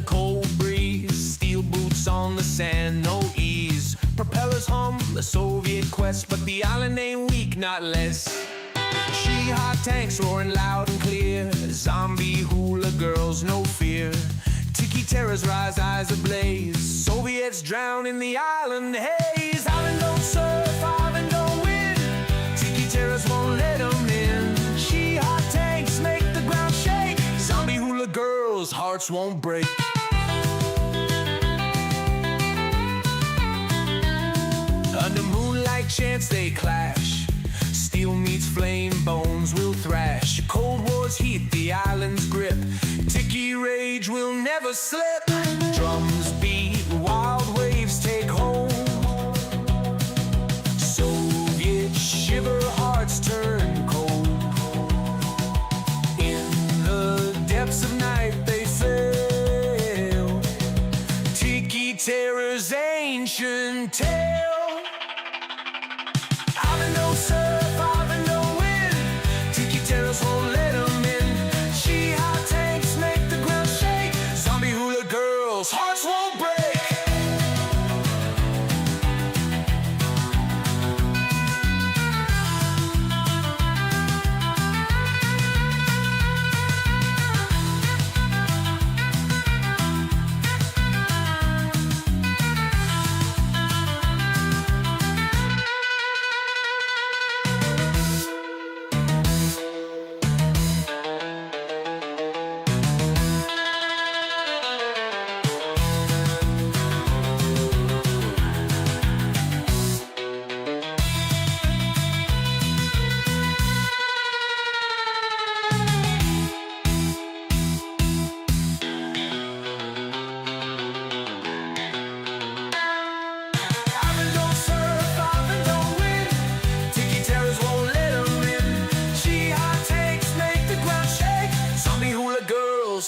cold breeze, steel boots on the sand, no ease. Propellers hum the Soviet quest, but the island ain't weak, not less. Hot tanks roaring loud and clear, zombie hula girls, no fear. Tiki terrors rise, eyes ablaze, Soviets drown in the island haze. Island don't surf, island don't win, Tiki terrors won't let them in. Hot tanks make the ground shake, zombie hula girls, hearts won't break. Under moonlight chants they clash, steel meets flame, bones will thrash. Cold War's heat, the island's grip, Tiki rage will never slip. Drums beat, wild waves take hold, Soviet shiver, hearts turn cold. In the depths of night they fail, Tiki terror's ancient tale. Island don't surf, island don't win, Tiki terrors won't let them in. Hot tanks make the ground shake, zombie hula girls, hearts won't break.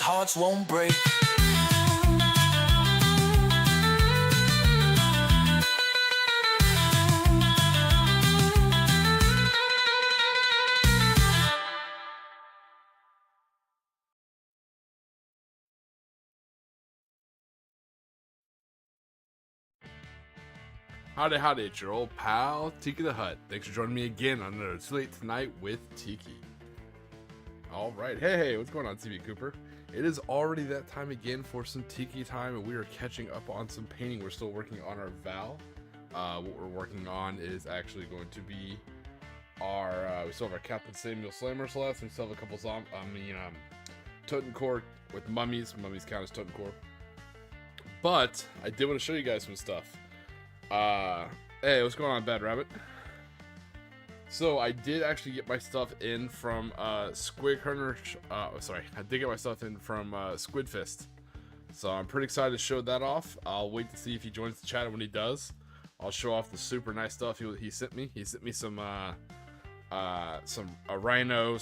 Hearts won't break. Howdy, it's your old pal, Tiki the Hut. Thanks for joining me again on another Too Late Tonight with Tiki. Alright, hey, what's going on, CB Cooper? It is already that time again for some Tiki time, and we are catching up on some painting. We're still working on our Val. What we're working on is actually going to be our, we still have our Captain Samuel Slammers left, and we still have a couple Totencore with mummies. Mummies count as Totencore. But, I did want to show you guys some stuff. Hey, what's going on, Bad Rabbit? So I did actually get my stuff in from Squid Hunter. I did get my stuff in from Squid Fist. So I'm pretty excited to show that off. I'll wait to see if he joins the chat, and when he does, I'll show off the super nice stuff he sent me. He sent me some rhino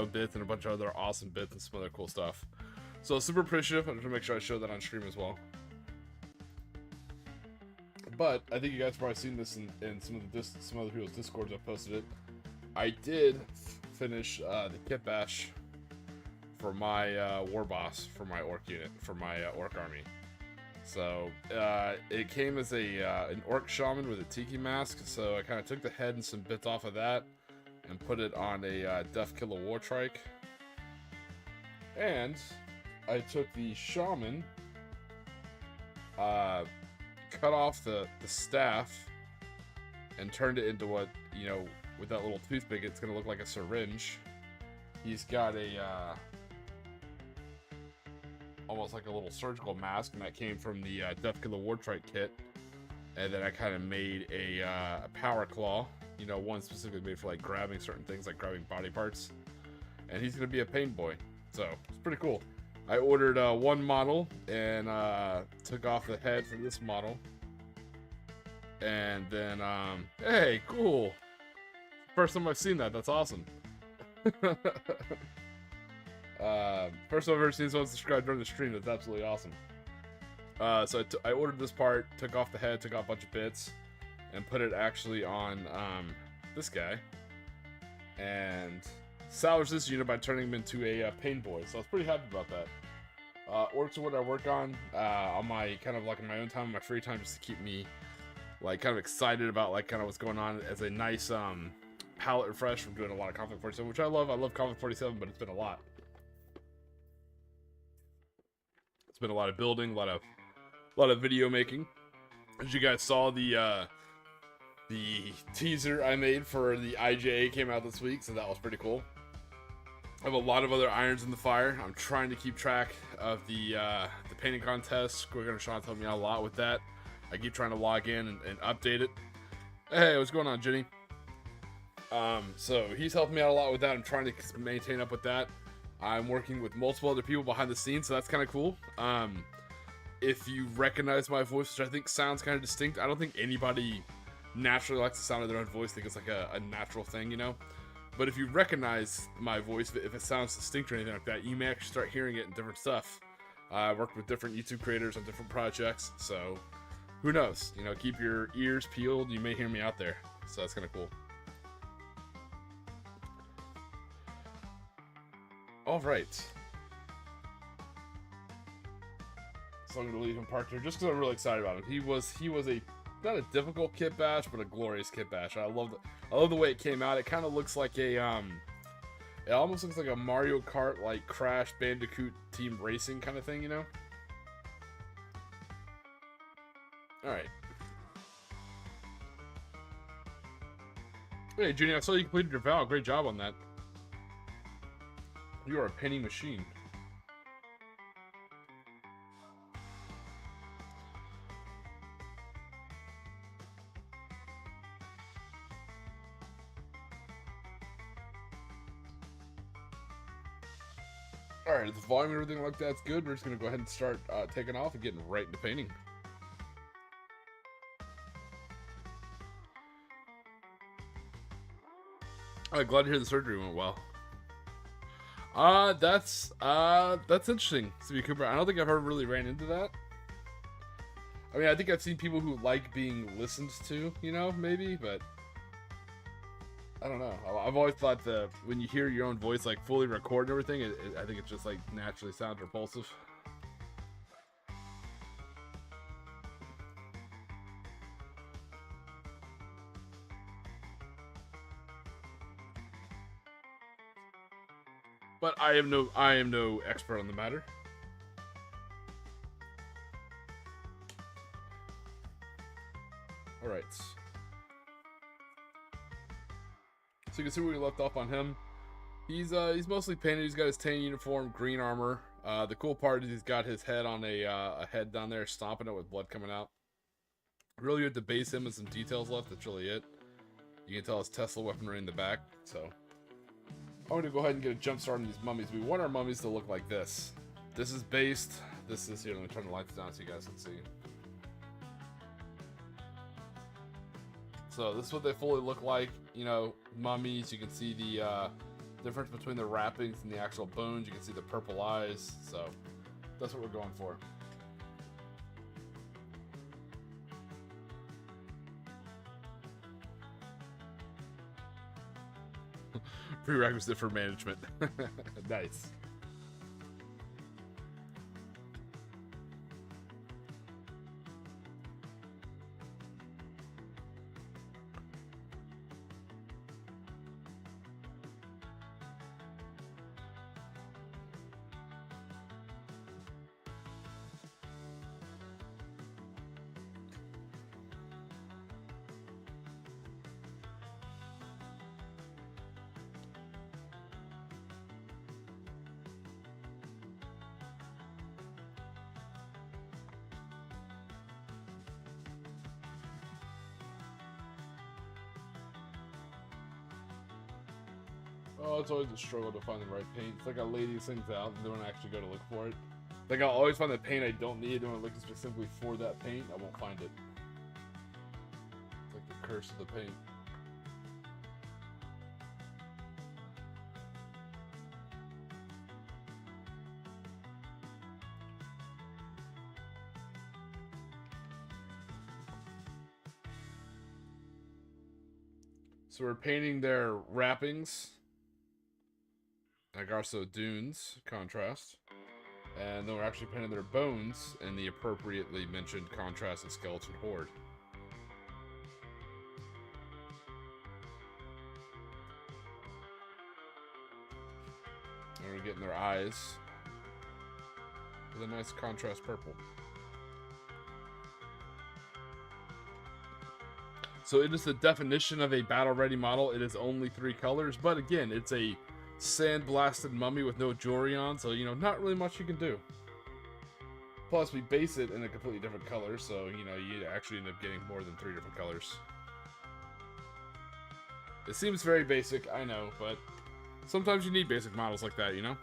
bits, and a bunch of other awesome bits and some other cool stuff. So super appreciative. I'm just gonna make sure I show that on stream as well. But I think you guys probably seen this in some other people's discords. I posted it. I did finish the kit bash for my war boss, for my orc unit, for my orc army. So it came as an orc shaman with a tiki mask. So I kind of took the head and some bits off of that and put it on a Death Killer war trike. And I took the shaman, cut off the staff and turned it into what, you know, with that little toothpick, it's gonna look like a syringe. He's got a almost like a little surgical mask, and that came from the Death Killer War Trike kit. And then I kind of made a power claw, you know, one specifically made for like grabbing certain things, like grabbing body parts. And he's gonna be a pain boy, so it's pretty cool. I ordered one model and took off the head for this model. And then, hey, cool. First time I've seen that. That's awesome. First time I've ever seen someone subscribe during the stream. That's absolutely awesome. So I ordered this part, took off the head, took off a bunch of bits, and put it actually on this guy. And salvaged this unit by turning him into a pain boy. So I was pretty happy about that. Orcs are what I work on my kind of like in my own time, in my free time, just to keep me like kind of excited about like kind of what's going on as a nice palette refresh from doing a lot of Conflikt 47, which I love. I love Conflikt 47, but it's been a lot. It's been a lot of building, a lot of video making. As you guys saw, the teaser I made for the IJA came out this week, so that was pretty cool. I have a lot of other irons in the fire. I'm trying to keep track of the painting contest. Quick and Sean helped me out a lot with that. I keep trying to log in and update it. Hey, what's going on, Jenny? So he's helping me out a lot with that. I'm trying to maintain up with that. I'm working with multiple other people behind the scenes, so that's kind of cool. If you recognize my voice, which I think sounds kind of distinct, I don't think anybody naturally likes the sound of their own voice. I think it's like a natural thing, you know? But if you recognize my voice, if it sounds distinct or anything like that, you may actually start hearing it in different stuff. I worked with different YouTube creators on different projects, so who knows? You know, keep your ears peeled. You may hear me out there, so that's kind of cool. All right. So I'm gonna leave him parked here just because I'm really excited about him. He was a not a difficult kit bash, but a glorious kit bash. I love the way it came out. It kind of looks like a it almost looks like a Mario Kart, like Crash Bandicoot team racing kind of thing, you know? All right. Hey, Junior, I saw you completed your vow. Great job on that. You are a painting machine. Alright, the volume and everything like that's good. We're just going to go ahead and start taking off and getting right into painting. I'm glad to hear the surgery went well. That's interesting, CB Cooper. I don't think I've ever really ran into that. I mean, I think I've seen people who like being listened to, you know, maybe, but I don't know. I've always thought that when you hear your own voice like fully record and everything, I think it just like naturally sounds repulsive. But I am no expert on the matter. All right. So you can see where we left off on him. He's mostly painted. He's got his tan uniform, green armor. The cool part is he's got his head on a head down there, stomping it with blood coming out. Really good to base him with some details left. That's really it. You can tell his Tesla weaponry in the back. So I'm going to go ahead and get a jump start on these mummies. We want our mummies to look like this. This is based. This is here. Let me turn the lights down so you guys can see. So this is what they fully look like. You know, mummies. You can see the difference between the wrappings and the actual bones. You can see the purple eyes. So that's what we're going for. Prerequisite for management. Nice. Oh, it's always a struggle to find the right paint. It's like I lay these things out and don't actually go to look for it. Like I'll always find the paint I don't need, and when I'm looking specifically for that paint, I won't find it. It's like the curse of the paint. So we're painting their wrappings. Like also dunes, contrast. And then we're actually painting their bones in the appropriately mentioned contrasted skeleton horde. And we're getting their eyes with a nice contrast purple. So it is the definition of a battle-ready model. It is only 3 colors, but again, it's a sandblasted mummy with no jewelry on, so, you know, not really much you can do. Plus, we base it in a completely different color, so, you know, you actually end up getting more than 3 different colors. It seems very basic, I know, but sometimes you need basic models like that, you know?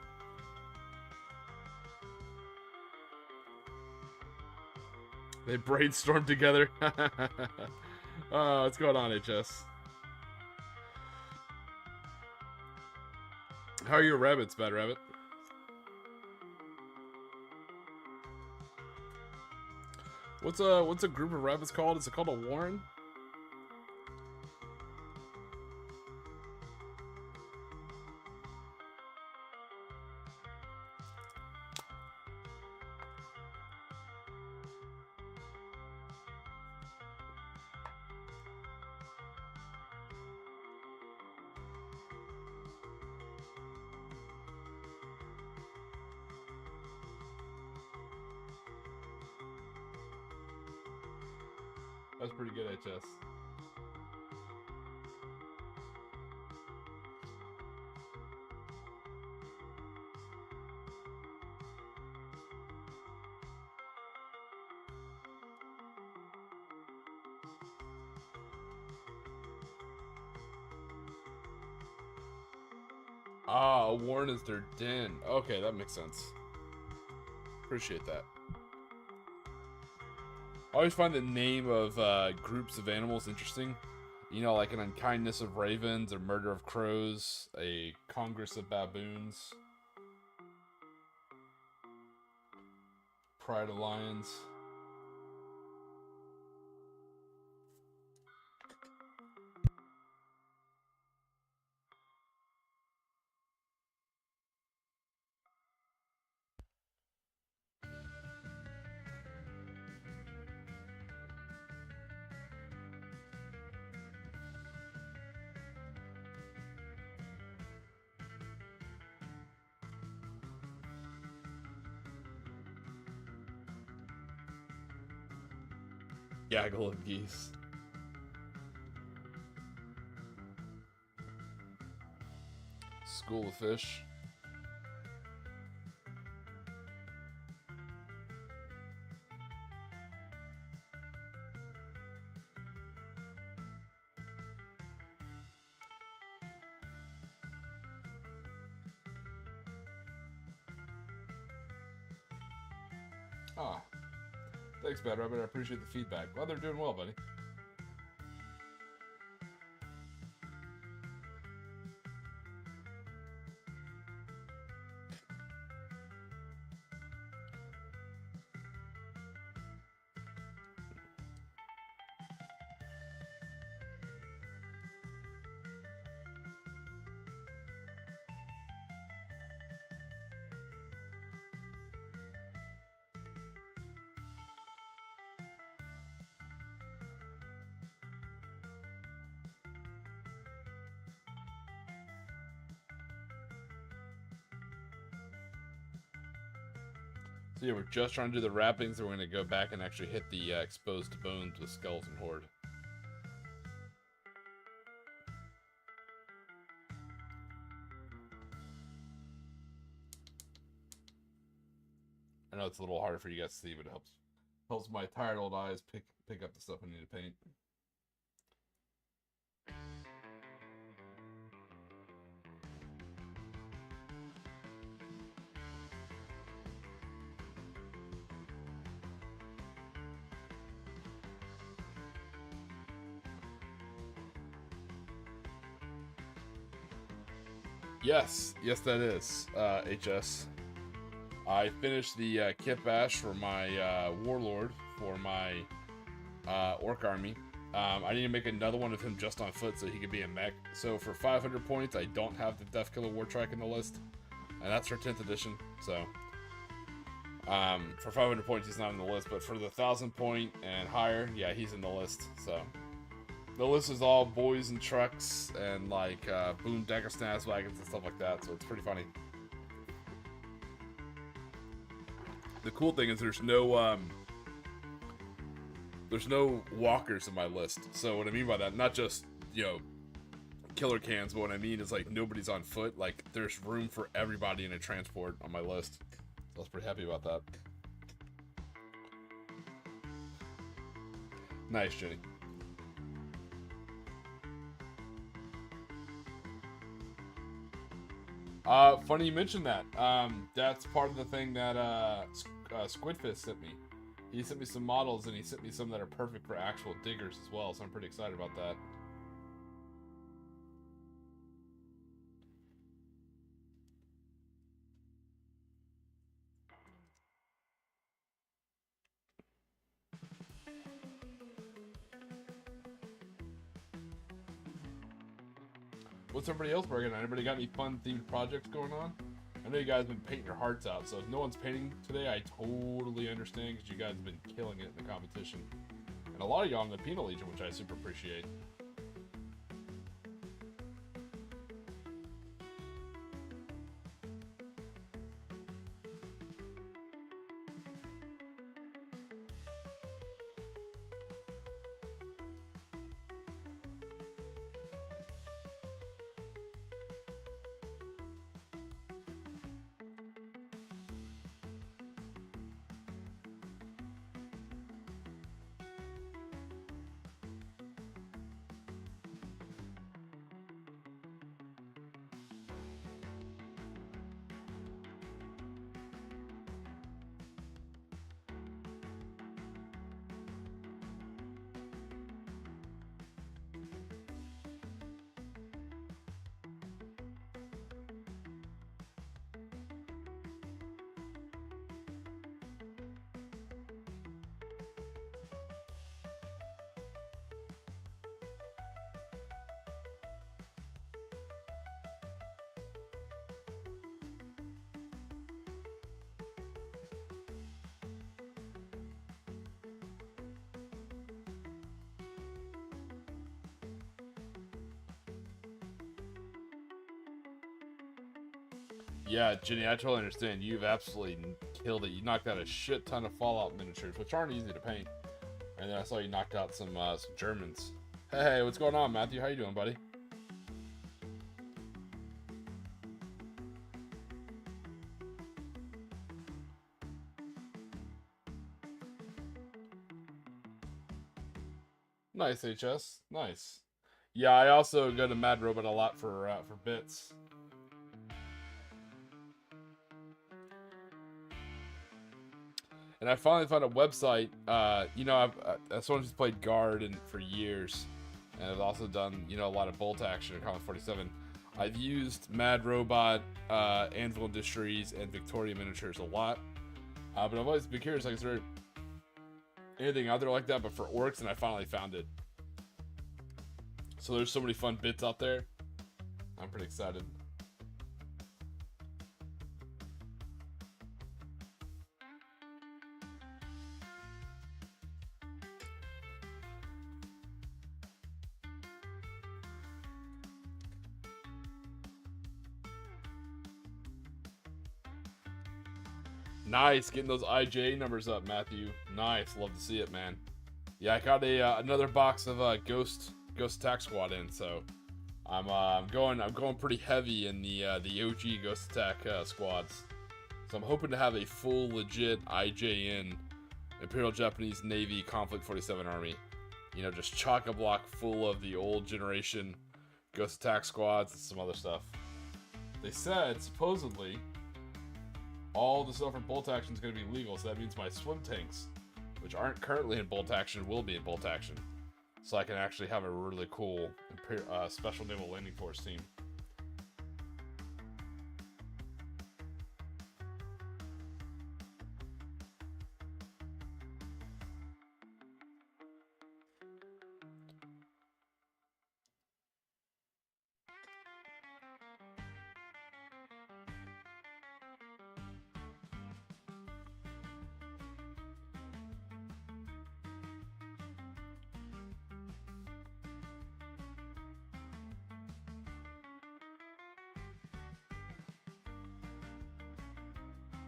They brainstorm together. Oh, what's going on, HS? How are your rabbits, Bad Rabbit? What's a group of rabbits called? Is it called a warren? That's pretty good, HS. Ah, a warren is their den. Okay, that makes sense. Appreciate that. I always find the name of groups of animals interesting. You know, like an unkindness of ravens, or murder of crows, a congress of baboons, pride of lions. Gaggle of geese. School of fish. Ah. Thanks, Bad Rabbit. I appreciate the feedback. Glad they're doing well, buddy. So yeah, we're just trying to do the wrappings, and we're going to go back and actually hit the exposed bones with Skeleton Horde. I know it's a little harder for you guys to see, but it helps my tired old eyes pick up the stuff I need to paint. Yes, that is, HS. I finished the kit bash for my warlord for my orc army. I need to make another one of him just on foot so he could be a mech. So for 500 points, I don't have the Death Killer War Trike in the list, and that's for 10th edition. So For 500 points, he's not on the list, but for the 1,000 point and higher, yeah, he's in the list. So the list is all boys and trucks and like boom decker snaz wagons and stuff like that. So it's pretty funny. The cool thing is there's no walkers in my list. So what I mean by that, not just, you know, killer cans, but what I mean is like nobody's on foot. Like there's room for everybody in a transport on my list. So I was pretty happy about that. Nice, Jenny. Funny you mentioned that. That's part of the thing that Squidfist sent me. He sent me some models, and he sent me some that are perfect for actual diggers as well, so I'm pretty excited about that. What's everybody else working on? Anybody got any fun themed projects going on? I know you guys have been painting your hearts out, so if no one's painting today, I totally understand because you guys have been killing it in the competition. And a lot of y'all in the Penal Legion, which I super appreciate. Yeah, Jenny, I totally understand. You've absolutely killed it. You knocked out a shit ton of Fallout miniatures, which aren't easy to paint. And then I saw you knocked out some Germans. Hey, what's going on, Matthew? How you doing, buddy? Nice, HS. Nice. Yeah, I also go to Mad Robot a lot for bits. And I finally found a website. You know, as someone who's played Guard for years, and I've also done, you know, a lot of bolt action in Konflikt 47. I've used Mad Robot, Anvil Industries, and Victoria Miniatures a lot. But I've always been curious, like, is there anything out there like that, but for orcs? And I finally found it. So there's so many fun bits out there. I'm pretty excited. Nice, getting those IJ numbers up, Matthew. Nice, love to see it, man. Yeah, I got another box of Ghost Attack Squad in, so I'm going pretty heavy in the OG Ghost Attack squads. So I'm hoping to have a full legit IJN Imperial Japanese Navy Konflikt 47 army. You know, just chock-a-block full of the old generation Ghost Attack squads and some other stuff. They said supposedly all the stuff for bolt action is going to be legal, so that means my swim tanks, which aren't currently in bolt action, will be in bolt action. So I can actually have a really cool Special Naval Landing Force team.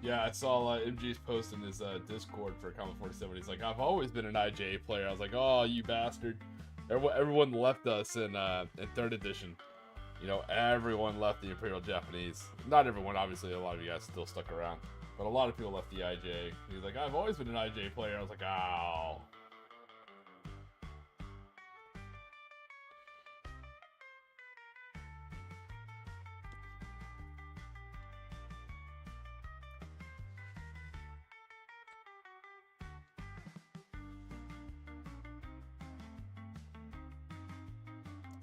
Yeah, I saw MG's post in his Discord for Konflikt 47. He's like, I've always been an IJA player. I was like, oh, you bastard. Everyone left us in 3rd edition. You know, everyone left the Imperial Japanese. Not everyone, obviously. A lot of you guys still stuck around. But a lot of people left the IJA. He's like, I've always been an IJA player. I was like, ow.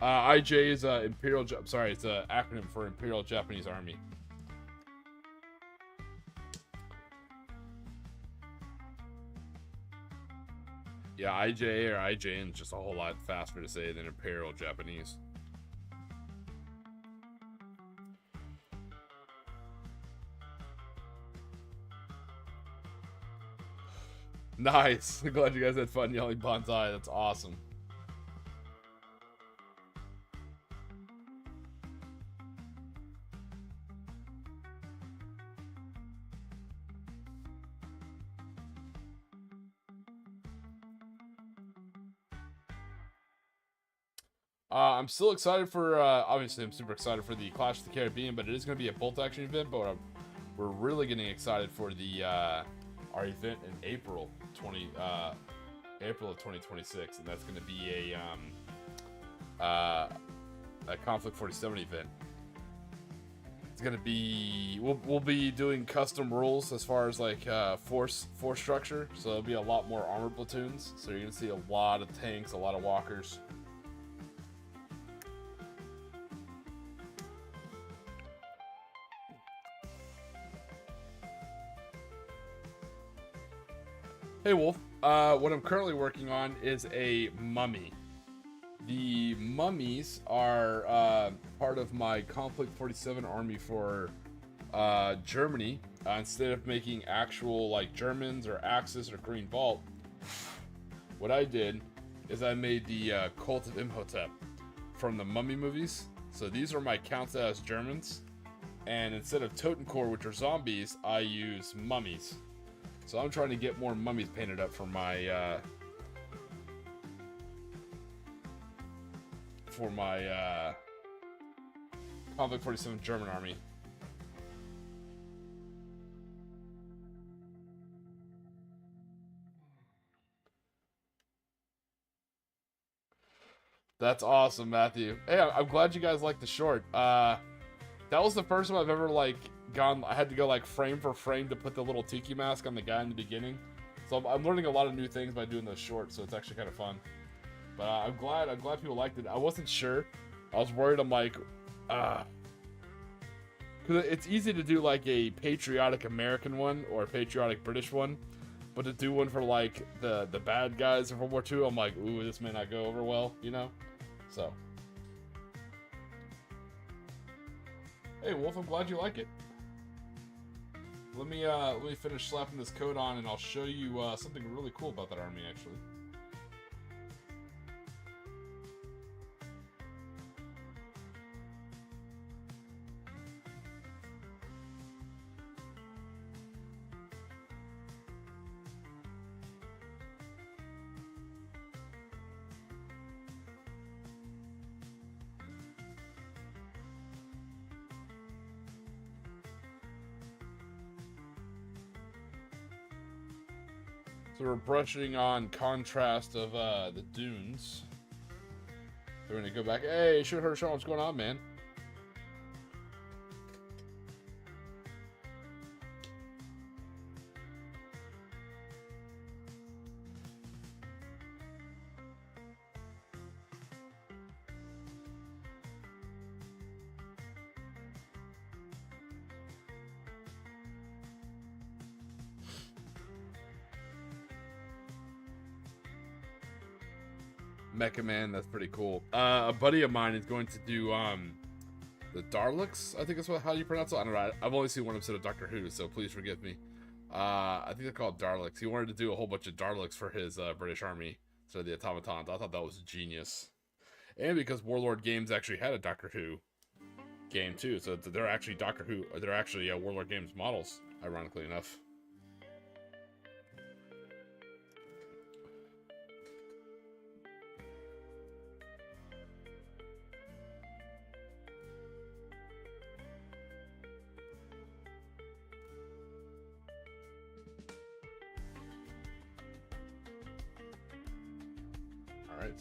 IJ is Imperial. Sorry, it's an acronym for Imperial Japanese Army. Yeah, IJ or IJN is just a whole lot faster to say than Imperial Japanese. Nice. Glad you guys had fun yelling bonsai. That's awesome. I'm still excited for, obviously I'm super excited for the Clash of the Caribbean, but it is going to be a bolt action event, but we're really getting excited for the, our event in April of 2026, and that's going to be a Konflikt 47 event. It's going to be, we'll be doing custom rules as far as like, force structure, so there'll be a lot more armored platoons, so you're going to see a lot of tanks, a lot of walkers. Hey Wolf, what I'm currently working on is a mummy. The mummies are part of my Konflikt 47 army for Germany. Instead of making actual like Germans or Axis or Green Vault, what I did is I made the Cult of Imhotep from the Mummy movies. So these are my counts as Germans, and instead of Totenkor, which are zombies, I use mummies. So I'm trying to get more mummies painted up for my Konflikt 47 German army. That's awesome, Matthew. Hey, I'm glad you guys liked the short. That was the first time I've ever like gone. I had to go like frame for frame to put the little Tiki mask on the guy in the beginning. So I'm learning a lot of new things by doing those shorts. So it's actually kind of fun. But I'm glad people liked it. I wasn't sure. I was worried. I'm like, because it's easy to do like a patriotic American one or a patriotic British one, but to do one for like the bad guys of World War II, I'm like, ooh, this may not go over well, you know. So, hey Wolf, I'm glad you like it. Let me finish slapping this coat on, and I'll show you something really cool about that army, actually. So we're brushing on contrast of the dunes. So we're gonna go back. Hey, should have shown what's going on, man. Mecha Man, that's pretty cool. A buddy of mine is going to do the Daleks, I think that's how you pronounce it. I don't know. I've only seen one episode of Doctor Who, so please forgive me. I think they're called Daleks. He wanted to do a whole bunch of Daleks for his British Army, so the automatons. I thought that was genius. And because Warlord Games actually had a Doctor Who game too, so they're actually Doctor Who, or they're actually Warlord Games models. ironically enough. All right.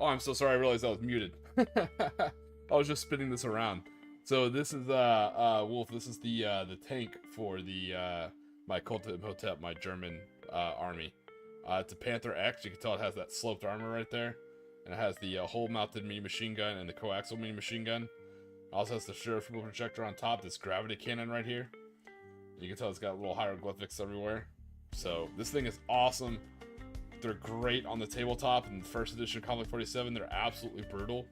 Oh, I'm so sorry. I realized I was muted. I was just spinning this around. So this is Wolf. This is the tank for the my Kulta Hotep, my German army. It's a Panther X. You can tell it has that sloped armor right there, and it has the hole-mounted mini machine gun and the coaxial mini machine gun. It also has the sheriff projector on top. This gravity cannon right here. You can tell it's got little hieroglyphics everywhere. So this thing is awesome. They're great on the tabletop. In the first edition Konflikt 47, they're absolutely brutal.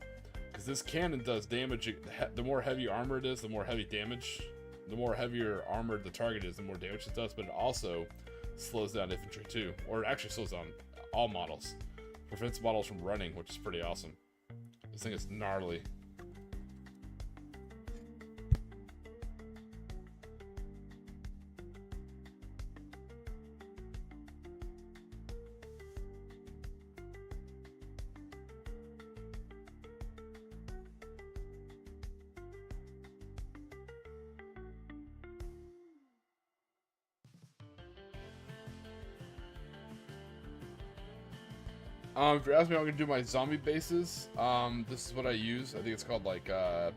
Because this cannon does damage. The more heavy armor it is, the more heavy damage. The more heavier armored the target is, the more damage it does. But it also slows down infantry too. Or it actually slows down all models. Prevents models from running, which is pretty awesome. This thing is gnarly. If you're asking me how I'm gonna do my zombie bases, this is what I use. I think it's called like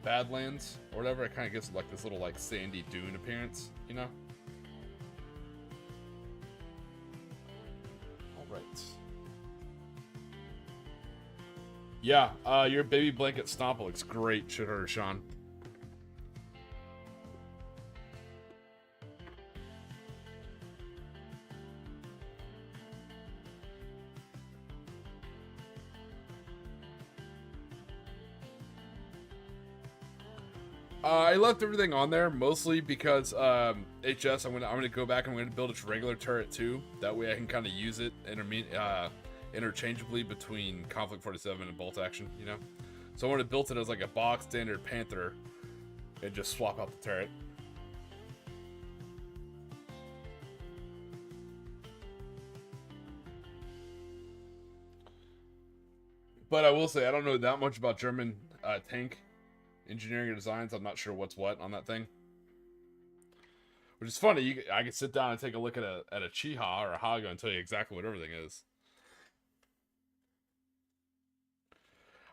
Badlands or whatever. It kind of gives like this little like sandy dune appearance, you know. All right. Yeah, your baby blanket stomper looks great. Should her, Sean. I left everything on there mostly because HS. I'm gonna go back and I'm gonna build its regular turret too. That way I can kind of use it interchangeably between Konflikt 47 and bolt action. You know, so I want to build it as like a box standard Panther and just swap out the turret. But I will say I don't know that much about German tank engineering or designs. I'm not sure what's what on that thing, which is funny. I could sit down and take a look at a Chiha or a Haga and tell you exactly what everything is.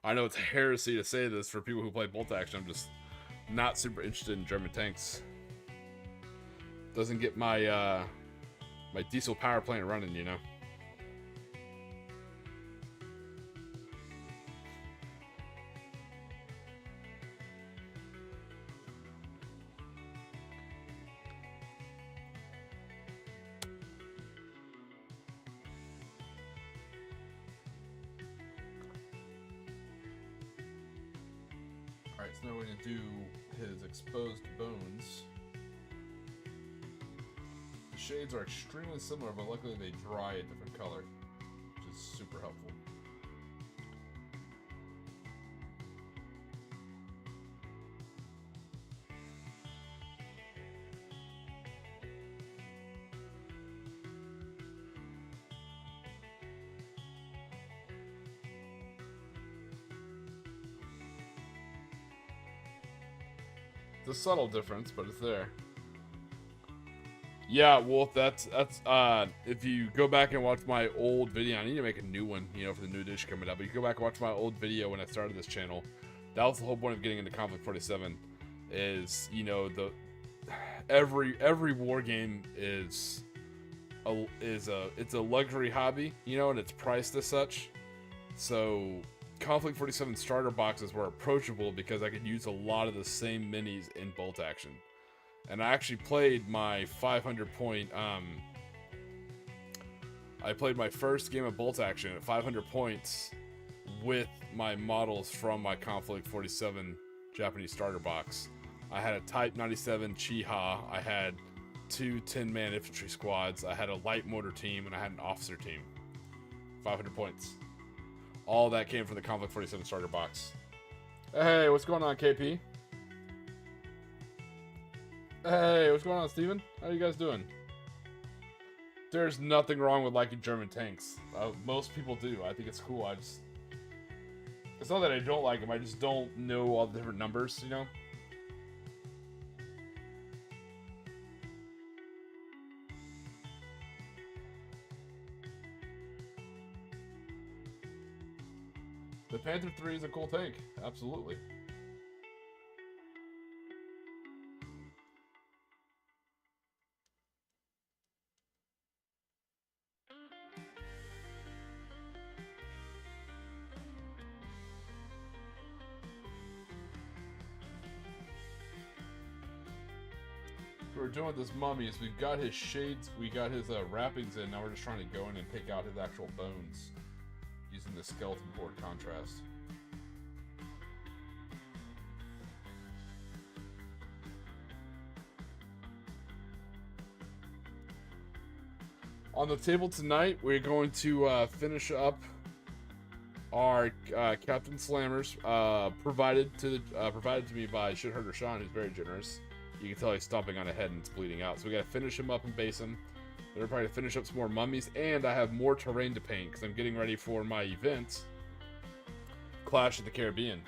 I know it's heresy to say this for people who play bolt action. I'm just not super interested in German tanks. Doesn't get my my diesel power plant running, you know. Alright, so now we're going to do his exposed bones. The shades are extremely similar, but luckily they dry a different color, which is super helpful. It's a subtle difference, but it's there. Yeah, Wolf, that's if you go back and watch my old video, I need to make a new one, you know, for the new edition coming up, but you go back and watch my old video when I started this channel. That was the whole point of getting into Konflikt 47, is, you know, every war game is a luxury hobby, you know, and it's priced as such. So Konflikt 47 starter boxes were approachable because I could use a lot of the same minis in bolt action. And I actually played my 500 point, I played my first game of bolt action at 500 points with my models from my Konflikt 47 Japanese starter box. I had a Type 97 Chiha, I had two 10-man infantry squads, I had a light mortar team, and I had an officer team. 500 points. All that came from the Konflikt 47 starter box. Hey, what's going on, KP? Hey, what's going on, Steven? How you guys doing? There's nothing wrong with liking German tanks. Most people do. I think it's cool. It's not that I don't like them, I just don't know all the different numbers, you know? The Panther 3 is a cool tank. Absolutely. We're doing this mummies. We've got his shades, we got his wrappings in. Now we're just trying to go in and pick out his actual bones using the skeleton board contrast. On the table tonight, we're going to finish up our Captain Slammers, provided to me by Shitherder Sean, who's very generous. You can tell he's stomping on a head and it's bleeding out. So we gotta finish him up and base him. Then we're probably gonna finish up some more mummies, and I have more terrain to paint because I'm getting ready for my event, Clash of the Caribbean.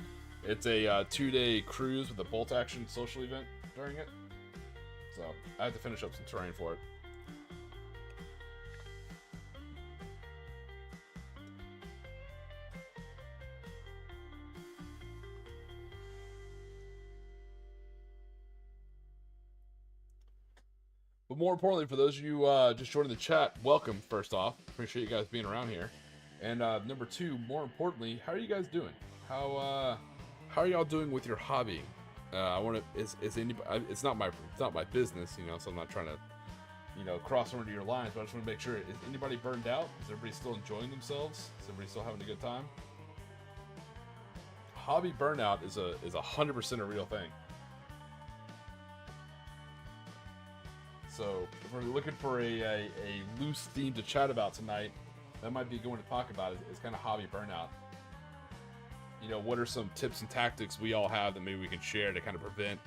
It's a 2-day cruise with a bolt action social event during it. So I have to finish up some terrain for it. But more importantly, for those of you just joining the chat, welcome, first off. Appreciate you guys being around here. And number two, more importantly, how are you guys doing? How are y'all doing with your hobby? I want to, is anybody, it's not my business, you know, so I'm not trying to, you know, cross over to your lines, but I just want to make sure, is anybody burned out? Is everybody still enjoying themselves? Is everybody still having a good time? Hobby burnout is 100% a real thing. So if we're looking for a loose theme to chat about tonight, that might be going to talk about is kind of hobby burnout. You know, what are some tips and tactics we all have that maybe we can share to kind of prevent,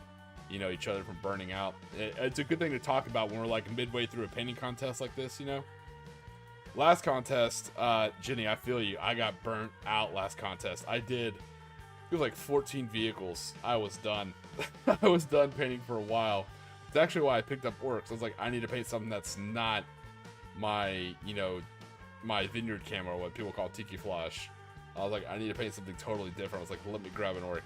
you know, each other from burning out? It's a good thing to talk about when we're like midway through a painting contest like this, you know? Last contest, Jenny, I feel you. I got burnt out last contest. I did, it was like 14 vehicles. I was done. I was done painting for a while. It's actually why I picked up Orcs. I was like, I need to paint something that's not my, you know, my vineyard camo, what people call Tiki Flash. I was like, I need to paint something totally different. I was like, let me grab an Orc.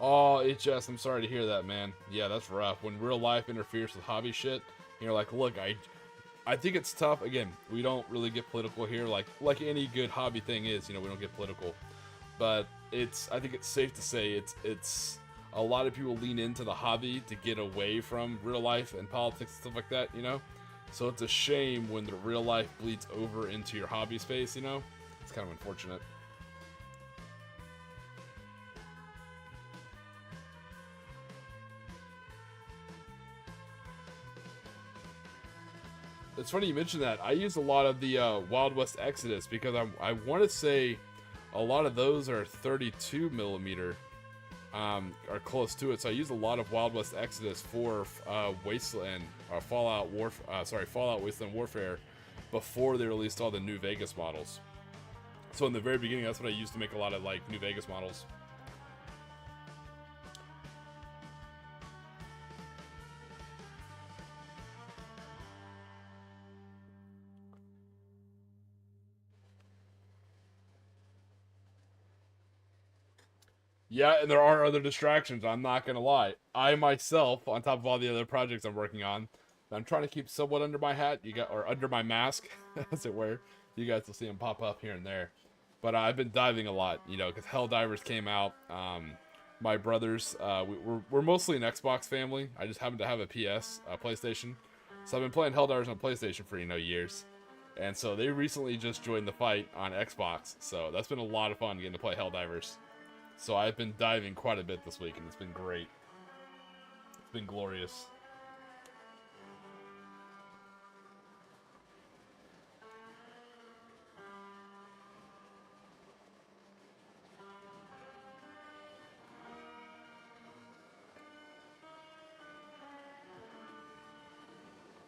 Oh, HS, I'm sorry to hear that, man. Yeah, that's rough. When real life interferes with hobby shit, you're like, look, I think it's tough. Again, we don't really get political here, like any good hobby thing is, you know, we don't get political. But I think it's safe to say it's a lot of people lean into the hobby to get away from real life and politics and stuff like that, you know? So it's a shame when the real life bleeds over into your hobby space, you know? It's kind of unfortunate. It's funny you mentioned that. I use a lot of the Wild West Exodus because I want to say a lot of those are 32 millimeter. are close to it. So I use a lot of Wild West Exodus for Wasteland or Fallout Wasteland Warfare before they released all the New Vegas models. So in the very beginning, that's what I used to make a lot of like New Vegas models. Yeah, and there are other distractions, I'm not gonna lie. I myself, on top of all the other projects I'm working on, I'm trying to keep somewhat under my hat, or under my mask, as it were. You guys will see them pop up here and there. But I've been diving a lot, because Helldivers came out. My brothers, we're mostly an Xbox family. I just happen to have a PlayStation. So I've been playing Helldivers on PlayStation for, years. And so they recently just joined the fight on Xbox. So that's been a lot of fun getting to play Helldivers. So I've been diving quite a bit this week, and it's been great. It's been glorious.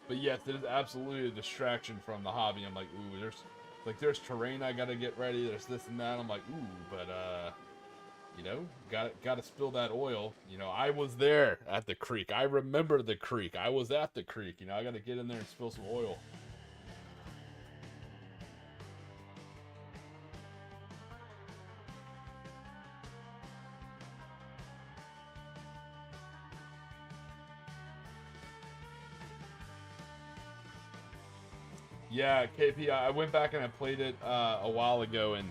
But yes, it is absolutely a distraction from the hobby. I'm like, ooh, there's terrain I gotta get ready. There's this and that. I'm like, ooh, but gotta spill that oil. I was there at the creek. I remember the creek. I was at the creek. I gotta get in there and spill some oil. Yeah, KP, I went back and I played it a while ago, and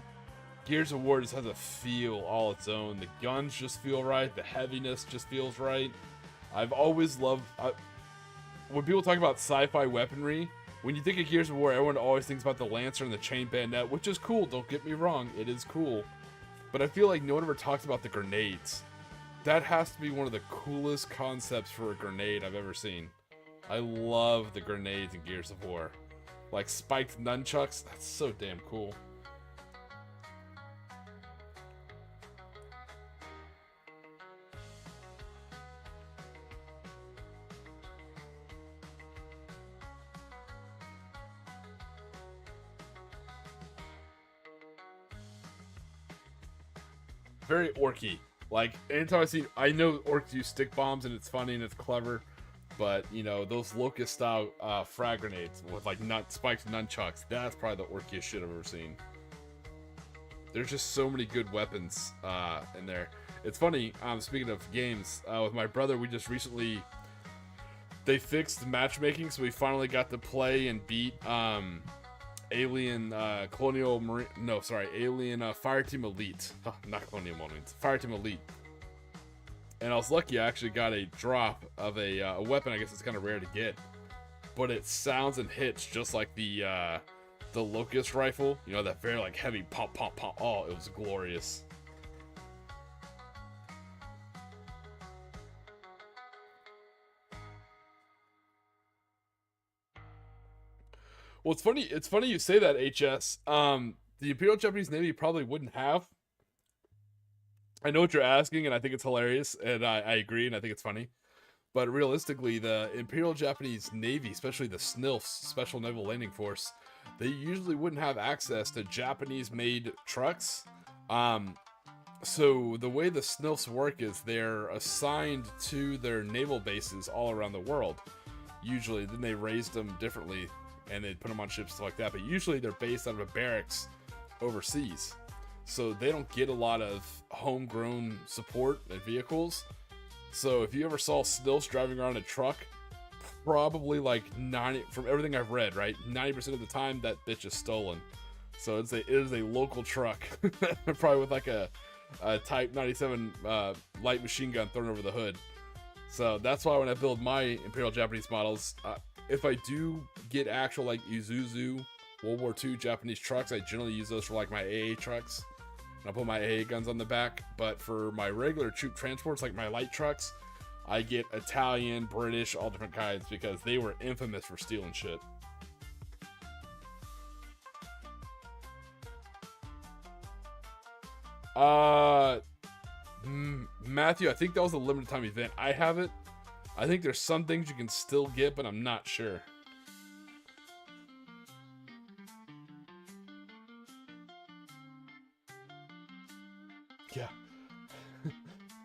Gears of War just has a feel all its own. The guns just feel right. The heaviness just feels right. I've always loved... when people talk about sci-fi weaponry, when you think of Gears of War, everyone always thinks about the Lancer and the chain bayonet, which is cool, don't get me wrong. It is cool. But I feel like no one ever talks about the grenades. That has to be one of the coolest concepts for a grenade I've ever seen. I love the grenades in Gears of War. Like spiked nunchucks, that's so damn cool. Very orky. Like, anytime I know orcs use stick bombs and it's funny and it's clever, but, those locust-style frag grenades with, like, spiked nunchucks, that's probably the orkiest shit I've ever seen. There's just so many good weapons in there. It's funny, speaking of games, with my brother, we just recently... They fixed matchmaking, so we finally got to play and beat Alien Alien Fireteam Elite. Oh, not Colonial Marines, Fireteam Elite. And I was lucky I actually got a drop of a weapon. I guess it's kind of rare to get, but it sounds and hits just like the Locust rifle. That very like heavy pop pop pop. Oh, it was glorious. Well, it's funny. It's funny you say that, HS. The Imperial Japanese Navy probably wouldn't have. I know what you're asking, and I think it's hilarious, and I agree, and I think it's funny. But realistically, the Imperial Japanese Navy, especially the SNILFs, Special Naval Landing Force, they usually wouldn't have access to Japanese-made trucks. So the way the SNILFs work is they're assigned to their naval bases all around the world. Usually, then they raised them differently, and they'd put them on ships, stuff like that. But usually, they're based out of a barracks overseas. So they don't get a lot of homegrown support and vehicles. So if you ever saw SNILFs driving around a truck, probably like 90, from everything I've read, right, 90% of the time that bitch is stolen. So it is a local truck, probably with like a Type 97 light machine gun thrown over the hood. So that's why when I build my Imperial Japanese models, if I do get actual like Isuzu World War II Japanese trucks, I generally use those for like my AA trucks. I'll put my AA guns on the back, but for my regular troop transports, like my light trucks, I get Italian, British, all different kinds, because they were infamous for stealing shit. Matthew, I think that was a limited time event. I have it. I think there's some things you can still get, but I'm not sure. Yeah.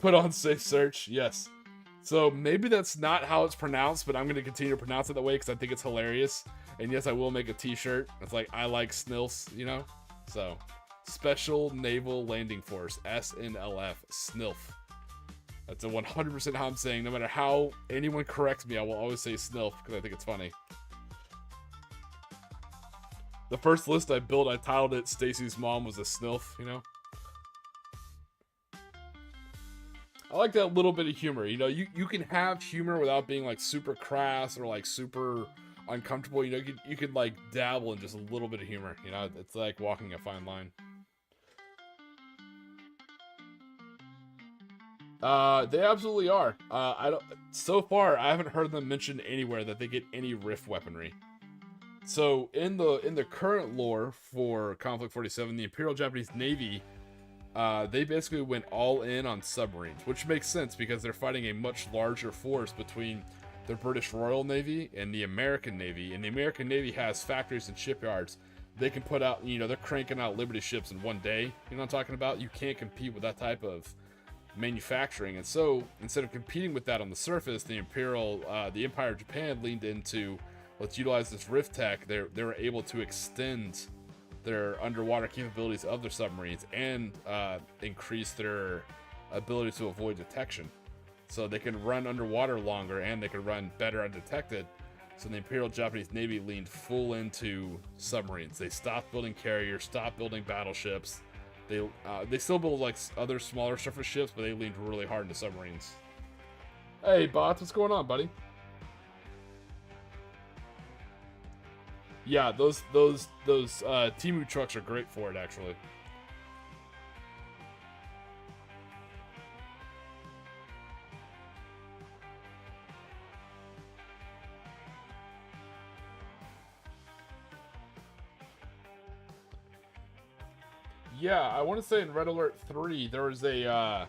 Put on safe search. Yes. So maybe that's not how it's pronounced, but I'm going to continue to pronounce it that way because I think it's hilarious. And yes, I will make a t-shirt. It's like, I like SNILFs, you know? So, Special Naval Landing Force, SNLF, SNILF. That's a 100% how I'm saying. No matter how anyone corrects me, I will always say SNILF because I think it's funny. The first list I built, I titled it Stacy's Mom Was a SNILF, you know? I like that little bit of humor. You know, you can have humor without being like super crass or like super uncomfortable. You know, you could like dabble in just a little bit of humor. You know, it's like walking a fine line. They absolutely are. So far I haven't heard them mention anywhere that they get any rift weaponry. So in the current lore for Konflikt 47, the Imperial Japanese Navy, they basically went all in on submarines, which makes sense because they're fighting a much larger force between the British Royal Navy and the American Navy. And the American Navy has factories and shipyards. They can put out, you know, they're cranking out Liberty ships in one day. You know what I'm talking about? You can't compete with that type of manufacturing. And so instead of competing with that on the surface, the Empire of Japan leaned into, let's utilize this rift tech. They were able to extend their underwater capabilities of their submarines and increase their ability to avoid detection. So they can run underwater longer and they can run better undetected. So the Imperial Japanese Navy leaned full into submarines. They stopped building carriers, stopped building battleships. They still build like other smaller surface ships, but they leaned really hard into submarines. Hey bots, what's going on, buddy? Yeah, those Temu trucks are great for it, actually. Yeah, I want to say in Red Alert 3 there was a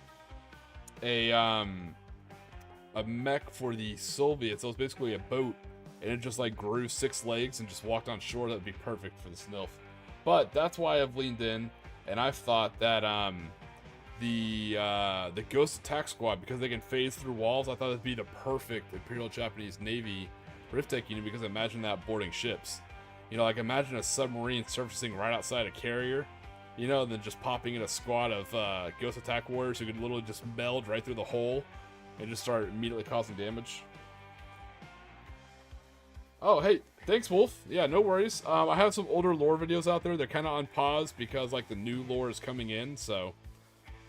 mech for the Soviets. So it was basically a boat, and it just like grew 6 legs and just walked on shore. That would be perfect for the SNILF. But that's why I've leaned in, and I've thought that the Ghost Attack Squad, because they can phase through walls, I thought it'd be the perfect Imperial Japanese Navy rift tech unit, because imagine that boarding ships. You know, like imagine a submarine surfacing right outside a carrier, you know, and then just popping in a squad of Ghost Attack Warriors who could literally just meld right through the hole and just start immediately causing damage. Oh, hey, thanks, Wolf. Yeah, no worries. I have some older lore videos out there. They're kind of on pause because, like, the new lore is coming in. So,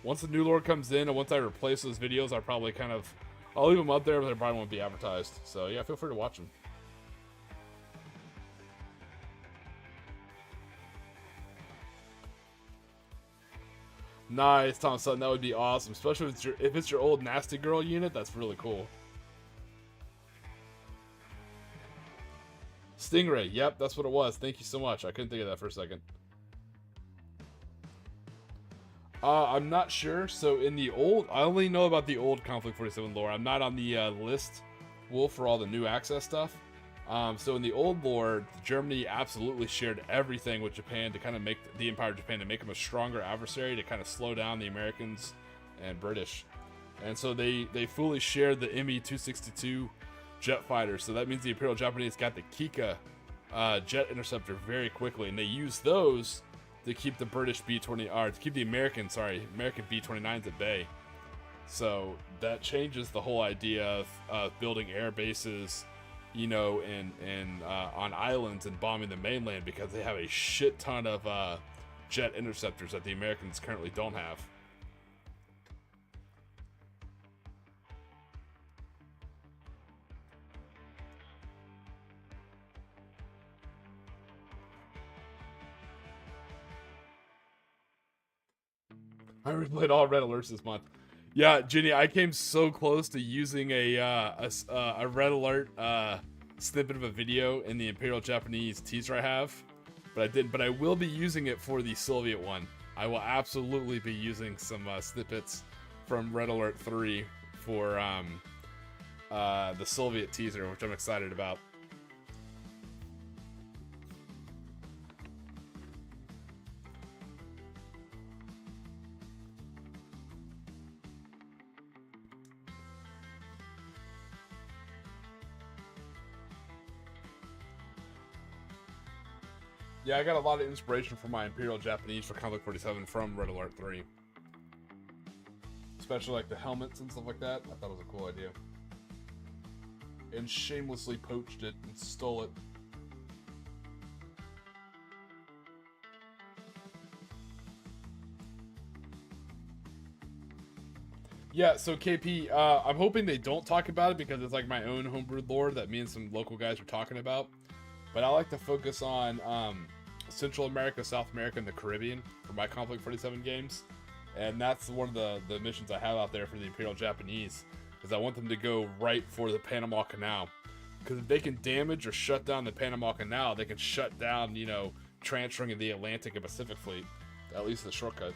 once the new lore comes in and once I replace those videos, I'll leave them up there, but they probably won't be advertised. So, yeah, feel free to watch them. Nice, Tom Sutton. That would be awesome, especially if it's your old Nasty Girl unit. That's really cool. Stingray. Yep, that's what it was. Thank you so much. I couldn't think of that for a second. I'm not sure. So in the old, I only know about the old Konflikt 47 lore. I'm not on the list, Wolf, for all the new access stuff. So in the old lore, Germany absolutely shared everything with Japan to kind of make the Empire of Japan, to make them a stronger adversary, to kind of slow down the Americans and British. And so they fully shared the Me-262 jet fighters. So that means the Imperial Japanese got the Kika jet interceptor very quickly, and they used those to keep the British B-20, or to keep the American B-29s at bay. So that changes the whole idea of building air bases, you know, on islands and bombing the mainland, because they have a shit ton of jet interceptors that the Americans currently don't have. I replayed all Red Alerts this month. Yeah, Ginny, I came so close to using a Red Alert snippet of a video in the Imperial Japanese teaser I have, but I didn't. But I will be using it for the Soviet one. I will absolutely be using some snippets from Red Alert 3 for the Soviet teaser, which I'm excited about. Yeah, I got a lot of inspiration for my Imperial Japanese for Konflikt 47 from Red Alert 3. Especially like the helmets and stuff like that. I thought it was a cool idea. And shamelessly poached it and stole it. Yeah, so KP, I'm hoping they don't talk about it because it's like my own homebrewed lore that me and some local guys are talking about. But I like to focus on Central America, South America, and the Caribbean for my Konflikt 47 games. And that's one of the missions I have out there for the Imperial Japanese, is I want them to go right for the Panama Canal. Because if they can damage or shut down the Panama Canal, they can shut down, you know, transferring of the Atlantic and Pacific Fleet. At least the shortcut.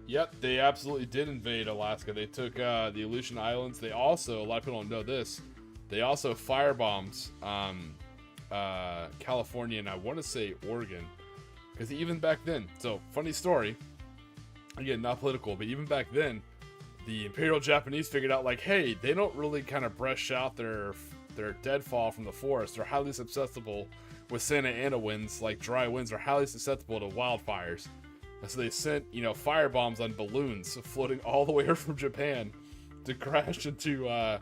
Yep, they absolutely did invade Alaska. They took the Aleutian Islands. They also, a lot of people don't know this, they also firebombed California and I want to say Oregon. Because even back then, so funny story, again, not political, but even back then, the Imperial Japanese figured out like, hey, they don't really kind of brush out their deadfall from the forest. They're highly susceptible with Santa Ana winds, like dry winds, are highly susceptible to wildfires. And so they sent, you know, firebombs on balloons floating all the way from Japan to crash into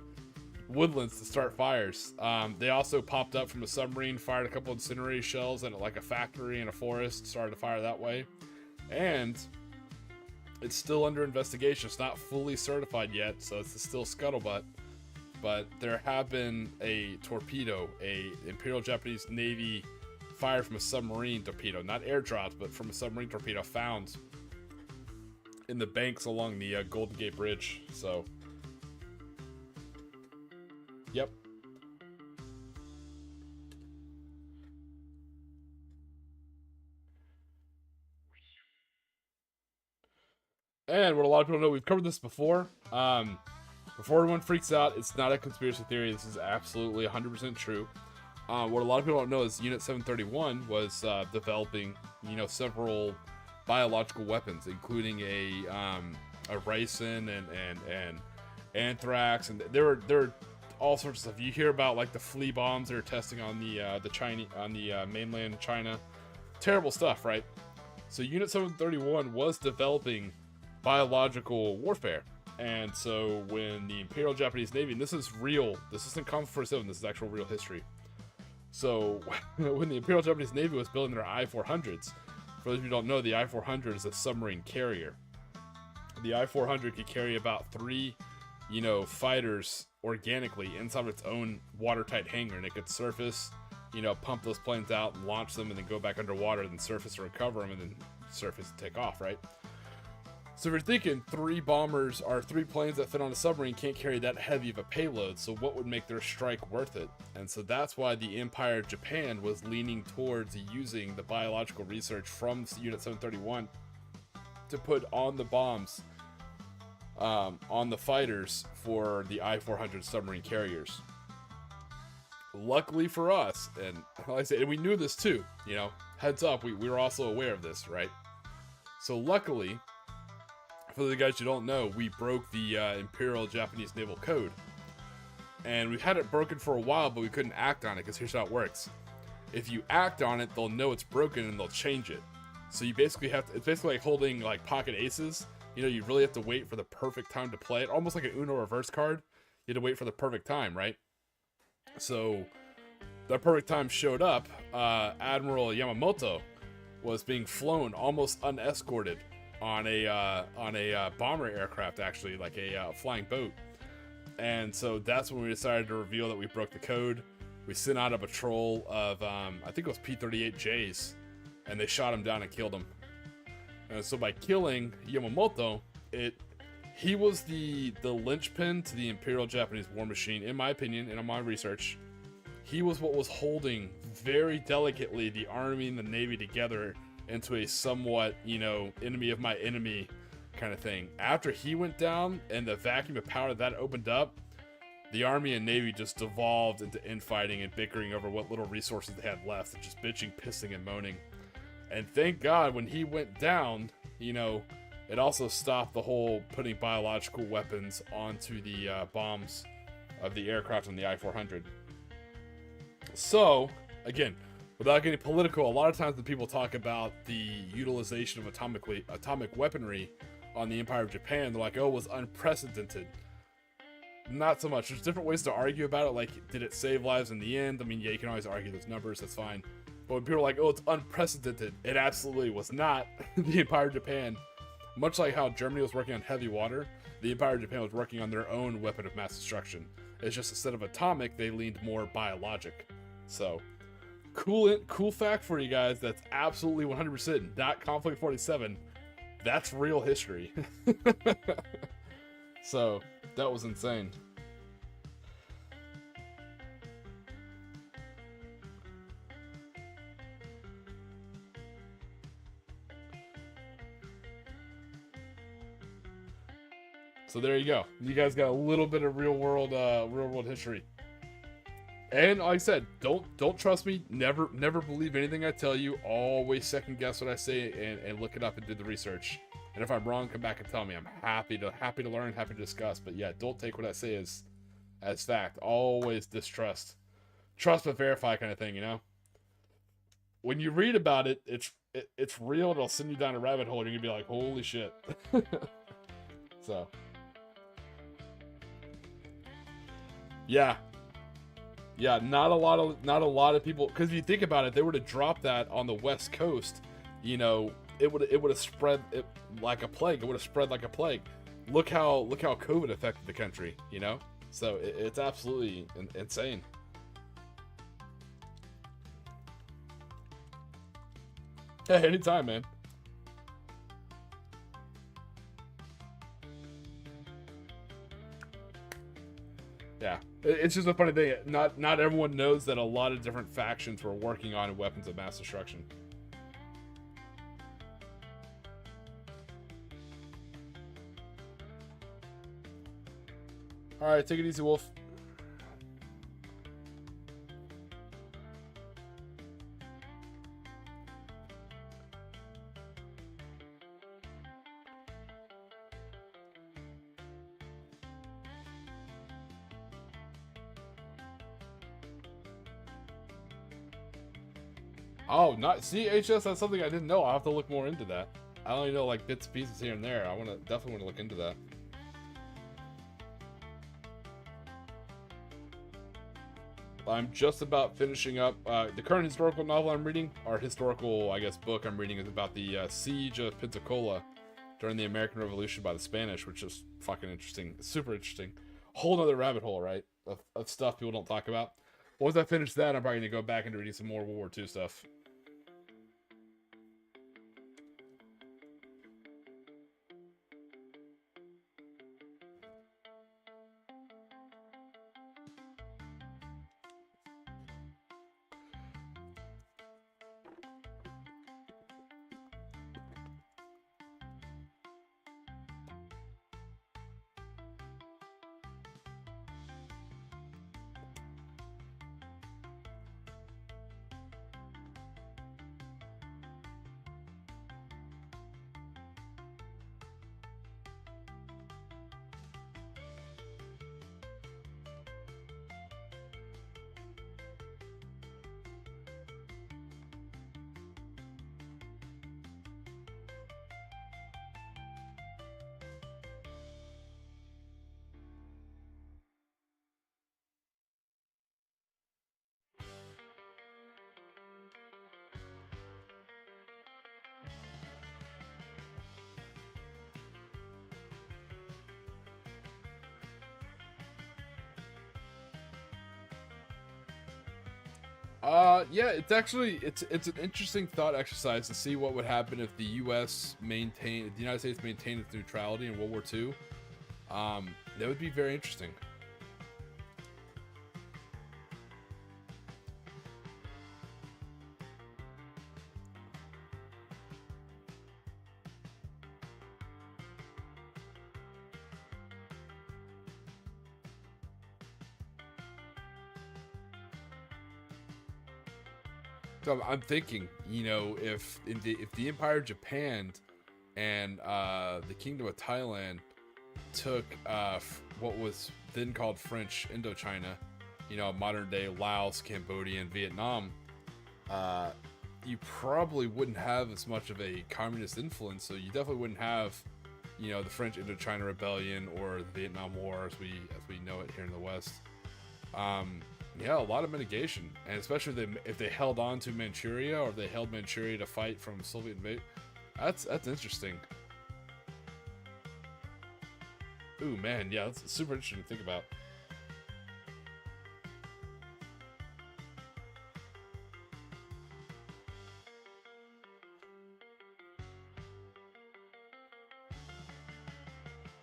woodlands to start fires. They also popped up from a submarine, fired a couple incendiary shells at like a factory in a forest, started to fire that way. And it's still under investigation. It's not fully certified yet, so it's still scuttlebutt. But there have been a torpedo, a Imperial Japanese Navy fired from a submarine torpedo, not airdrops, but from a submarine torpedo found in the banks along the Golden Gate Bridge. So, yep. And what a lot of people know, we've covered this before. Before everyone freaks out, it's not a conspiracy theory. This is absolutely 100% true. What a lot of people don't know is Unit 731 was developing, you know, several biological weapons, including a ricin and anthrax, and there were all sorts of stuff. You hear about like the flea bombs they're testing on the China, on the mainland China. Terrible stuff, right? So Unit 731 was developing biological warfare. And so when the Imperial Japanese Navy, and this is real, this isn't Konflikt 47, this is actual real history. So when the Imperial Japanese Navy was building their I-400s, for those of you who don't know, the I-400 is a submarine carrier. The I-400 could carry about 3, you know, fighters organically inside of its own watertight hangar, and it could surface, you know, pump those planes out and launch them and then go back underwater and then surface and recover them and then surface and take off, right? So if you're thinking 3 bombers or 3 planes that fit on a submarine can't carry that heavy of a payload, so what would make their strike worth it? And so that's why the Empire of Japan was leaning towards using the biological research from Unit 731 to put on the bombs on the fighters for the I-400 submarine carriers. Luckily for us, and like I said, and we knew this too, you know, heads up, we were also aware of this, right? So luckily, for the guys who don't know, we broke the Imperial Japanese Naval Code. And we've had it broken for a while, but we couldn't act on it, because here's how it works. If you act on it, they'll know it's broken and they'll change it. So you basically have to, it's basically like holding like pocket aces. You know, you really have to wait for the perfect time to play it. Almost like an Uno reverse card. You had to wait for the perfect time, right? So the perfect time showed up. Admiral Yamamoto was being flown almost unescorted on a bomber aircraft, actually, like a flying boat. And so that's when we decided to reveal that we broke the code. we sent out a patrol of I think it was P-38Js, and they shot him down and killed him. And so by killing Yamamoto, he was the linchpin to the Imperial Japanese war machine, in my opinion, and on my research. He was what was holding very delicately the Army and the Navy together into a somewhat, enemy of my enemy kind of thing. After he went down and the vacuum of power that opened up, the Army and Navy just devolved into infighting and bickering over what little resources they had left, and just bitching, pissing, and moaning. And thank God when he went down, it also stopped the whole putting biological weapons onto the bombs of the aircraft on the I-400. So, again, without getting political, a lot of times when people talk about the utilization of atomic weaponry on the Empire of Japan, they're like, oh, it was unprecedented. Not so much. There's different ways to argue about it, like, did it save lives in the end? I mean, yeah, you can always argue those numbers, that's fine. But when people are like, oh, it's unprecedented, it absolutely was not. The Empire of Japan, much like how Germany was working on heavy water, the Empire of Japan was working on their own weapon of mass destruction. It's just instead of atomic, they leaned more biologic. So, cool fact for you guys, that's absolutely 100% not Konflikt 47. That's real history. So, that was insane. So there you go. You guys got a little bit of real world history. And like I said, don't trust me. Never believe anything I tell you. Always second guess what I say and look it up and do the research. And if I'm wrong, come back and tell me. I'm happy to learn, happy to discuss. But yeah, don't take what I say as fact. Always distrust. Trust but verify kind of thing, When you read about it, it's real. It'll send you down a rabbit hole. And you're gonna be like, holy shit. So. Yeah, not a lot of people, because if you think about it, they were to drop that on the West Coast, it would have spread it like a plague. It would have spread like a plague. Look how COVID affected the country, So it's absolutely insane. Hey, anytime, man. Yeah, it's just a funny thing. Not everyone knows that a lot of different factions were working on weapons of mass destruction. All right, take it easy, Wolf. Oh, see, HS, that's something I didn't know. I'll have to look more into that. I only know like bits and pieces here and there. I definitely want to look into that. I'm just about finishing up the current historical novel I'm reading, or historical, I guess, book I'm reading is about the siege of Pensacola during the American Revolution by the Spanish, which is fucking interesting. It's super interesting. Whole nother rabbit hole, right? Of stuff people don't talk about. Once I finish that, I'm probably going to go back into reading some more World War II stuff. Yeah, it's an interesting thought exercise to see what would happen if the United States maintained its neutrality in World War II. That would be very interesting. So I'm thinking, if the Empire of Japan and the Kingdom of Thailand took what was then called French Indochina, modern day Laos, Cambodia, and Vietnam, you probably wouldn't have as much of a communist influence. So you definitely wouldn't have, the French Indochina Rebellion or the Vietnam War as we know it here in the West. Yeah, a lot of mitigation, and especially if they held on to Manchuria, or if they held Manchuria to fight from Soviet invasion. That's interesting. Ooh, man, yeah, that's super interesting to think about.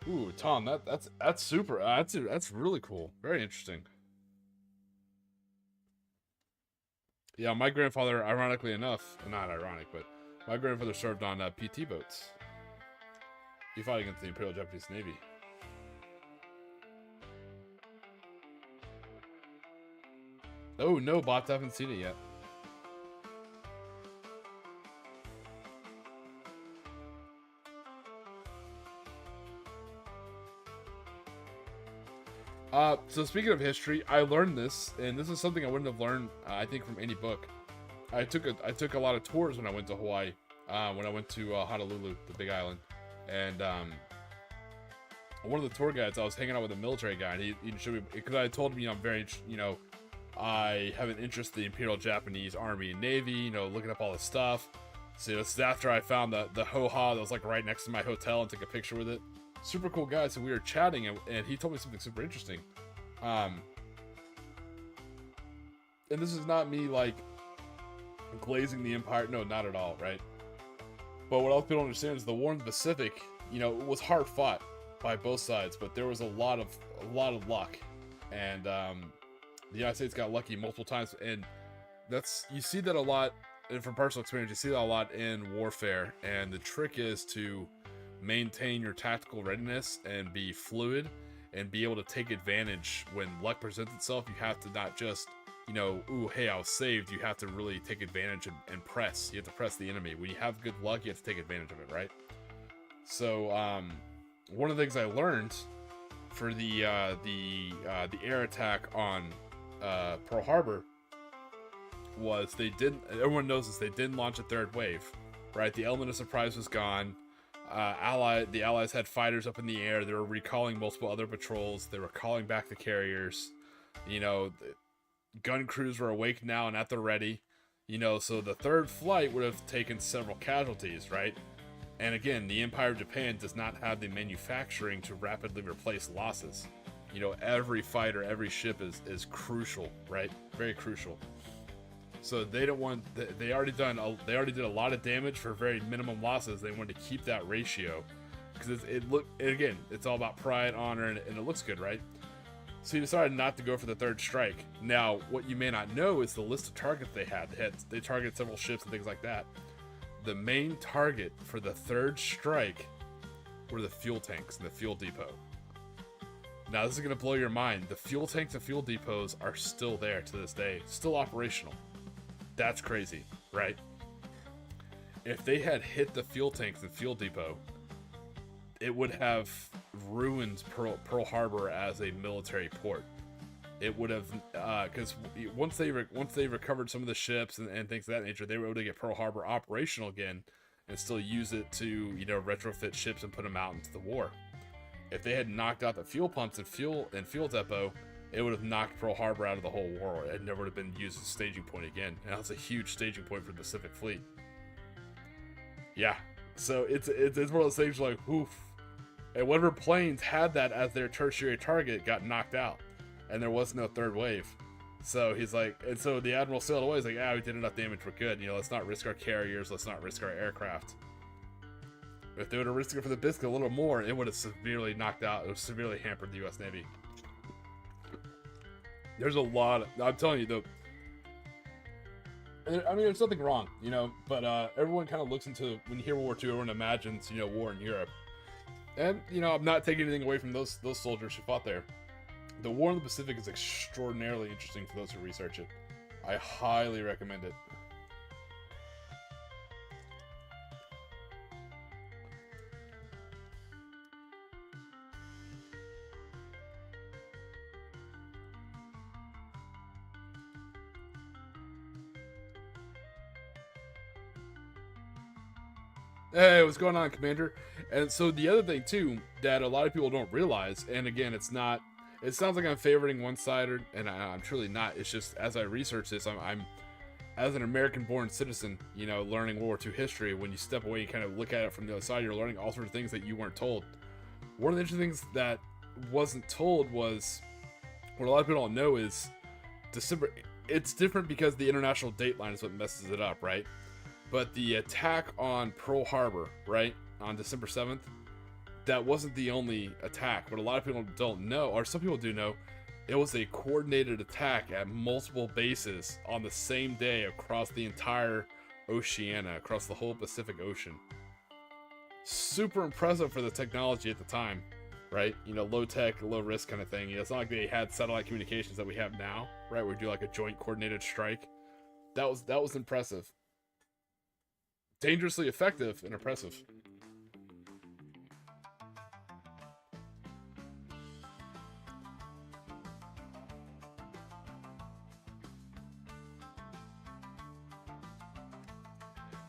Ooh, Tom, that's super. That's really cool. Very interesting. Yeah, my grandfather, ironically enough, not ironic, but my grandfather served on PT boats. He fought against the Imperial Japanese Navy. Oh no, bots, haven't seen it yet. So speaking of history, I learned this, and this is something I wouldn't have learned, I think, from any book. I took a lot of tours when I went to Hawaii, when I went to Honolulu, the Big Island, and one of the tour guides, I was hanging out with a military guy, and he showed me, because I told him, I'm very, I have an interest in the Imperial Japanese Army and Navy, looking up all this stuff. So this is after I found the ho-ha that was like right next to my hotel and took a picture with it. Super cool guy. So we were chatting, and he told me something super interesting. And this is not me like glazing the empire. No, not at all, right? But what else people don't understand is the war in the Pacific, it was hard fought by both sides, but there was a lot of luck, and the United States got lucky multiple times, and you see that a lot, and from personal experience, you see that a lot in warfare. And the trick is to maintain your tactical readiness and be fluid and be able to take advantage when luck presents itself. You have to not just, ooh, hey, I was saved. You have to really take advantage and press. You have to press the enemy. When you have good luck, you have to take advantage of it, right? So, one of the things I learned for the air attack on Pearl Harbor was everyone knows this, they didn't launch a third wave, right? The element of surprise was gone. The Allies had fighters up in the air. They were recalling multiple other patrols. They were calling back the carriers. The gun crews were awake now and at the ready. So the third flight would have taken several casualties, right? And again, the Empire of Japan does not have the manufacturing to rapidly replace losses. Every fighter, every ship is crucial, right? Very crucial. So they don't want. They already did a lot of damage for very minimum losses. They wanted to keep that ratio because it's all about pride, honor, and it looks good, right? So he decided not to go for the third strike. Now, what you may not know is the list of targets they had. They targeted several ships and things like that. The main target for the third strike were the fuel tanks and the fuel depot. Now, this is going to blow your mind. The fuel tanks and fuel depots are still there to this day, still operational. That's crazy, right? If they had hit the fuel tanks and fuel depot, it would have ruined Pearl Harbor as a military port. It would have, because once they recovered some of the ships and things of that nature, they were able to get Pearl Harbor operational again and still use it to retrofit ships and put them out into the war. If they had knocked out the fuel pumps and fuel depot, it would have knocked Pearl Harbor out of the whole war. It never would have been used as a staging point again. And that's a huge staging point for the Pacific Fleet. Yeah, so it's one of those things like, oof. And whatever planes had that as their tertiary target got knocked out, and there was no third wave. So he's like, and so the admiral sailed away. He's like, we did enough damage. We're good. Let's not risk our carriers. Let's not risk our aircraft. If they would have risked it for the biscuit a little more, it would have severely knocked out. It would have severely hampered the U.S. Navy. There's a lot. I'm telling you, though. I mean, there's nothing wrong, but everyone kind of looks into, when you hear World War II, everyone imagines, war in Europe. And, I'm not taking anything away from those soldiers who fought there. The War in the Pacific is extraordinarily interesting for those who research it. I highly recommend it. Hey, what's going on, Commander? And so the other thing, too, that a lot of people don't realize, and again, it sounds like I'm favoriting one side, and I'm truly not. It's just, as I research this, I'm as an American-born citizen, learning World War II history, when you step away and kind of look at it from the other side, you're learning all sorts of things that you weren't told. One of the interesting things that wasn't told was, what a lot of people don't know is, December, it's different because the international date line is what messes it up, right? But the attack on Pearl Harbor, right, on December 7th, that wasn't the only attack. What a lot of people don't know, or some people do know, it was a coordinated attack at multiple bases on the same day across the entire Oceania, across the whole Pacific Ocean. Super impressive for the technology at the time, right? Low tech, low risk kind of thing. It's not like they had satellite communications that we have now, right? Where we do like a joint coordinated strike. That was impressive. Dangerously effective and impressive.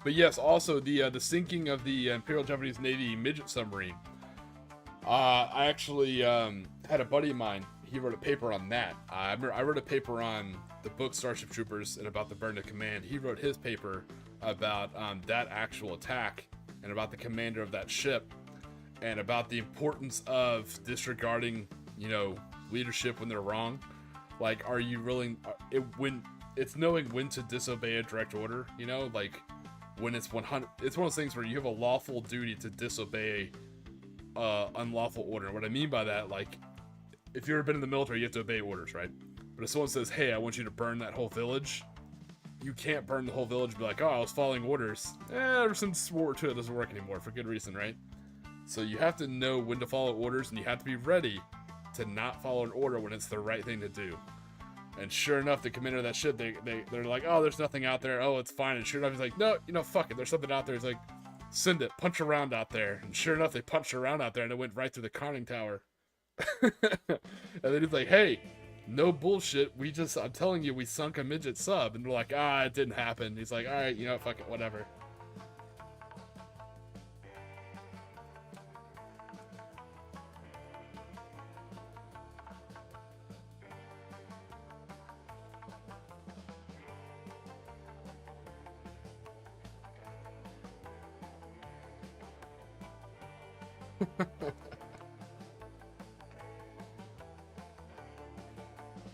But yes, also the sinking of the Imperial Japanese Navy midget submarine. I actually had a buddy of mine. He wrote a paper on that. I wrote a paper on the book Starship Troopers and about the Burn to Command. He wrote his paper about that actual attack and about the commander of that ship and about the importance of disregarding, leadership when they're wrong. Like, are you willing? When it's knowing when to disobey a direct order, like when it's 100. It's one of those things where you have a lawful duty to disobey unlawful order. What I mean by that, like, if you've ever been in the military, you have to obey orders, right? But if someone says, "Hey, I want you to burn that whole village," you can't burn the whole village and be like, "Oh, I was following orders." Ever since World War II, it doesn't work anymore for good reason, right? So you have to know when to follow orders, and you have to be ready to not follow an order when it's the right thing to do. And sure enough, the commander of that ship, they're like, "Oh, there's nothing out there. Oh, it's fine." And sure enough, he's like, "No, fuck it. There's something out there." He's like, "Send it. Punch around out there." And sure enough, they punched around out there, and it went right through the conning tower. And then he's like, "Hey, no bullshit. I'm telling you, we sunk a midget sub." And they're like, "It didn't happen." He's like, "All right, fuck it, whatever."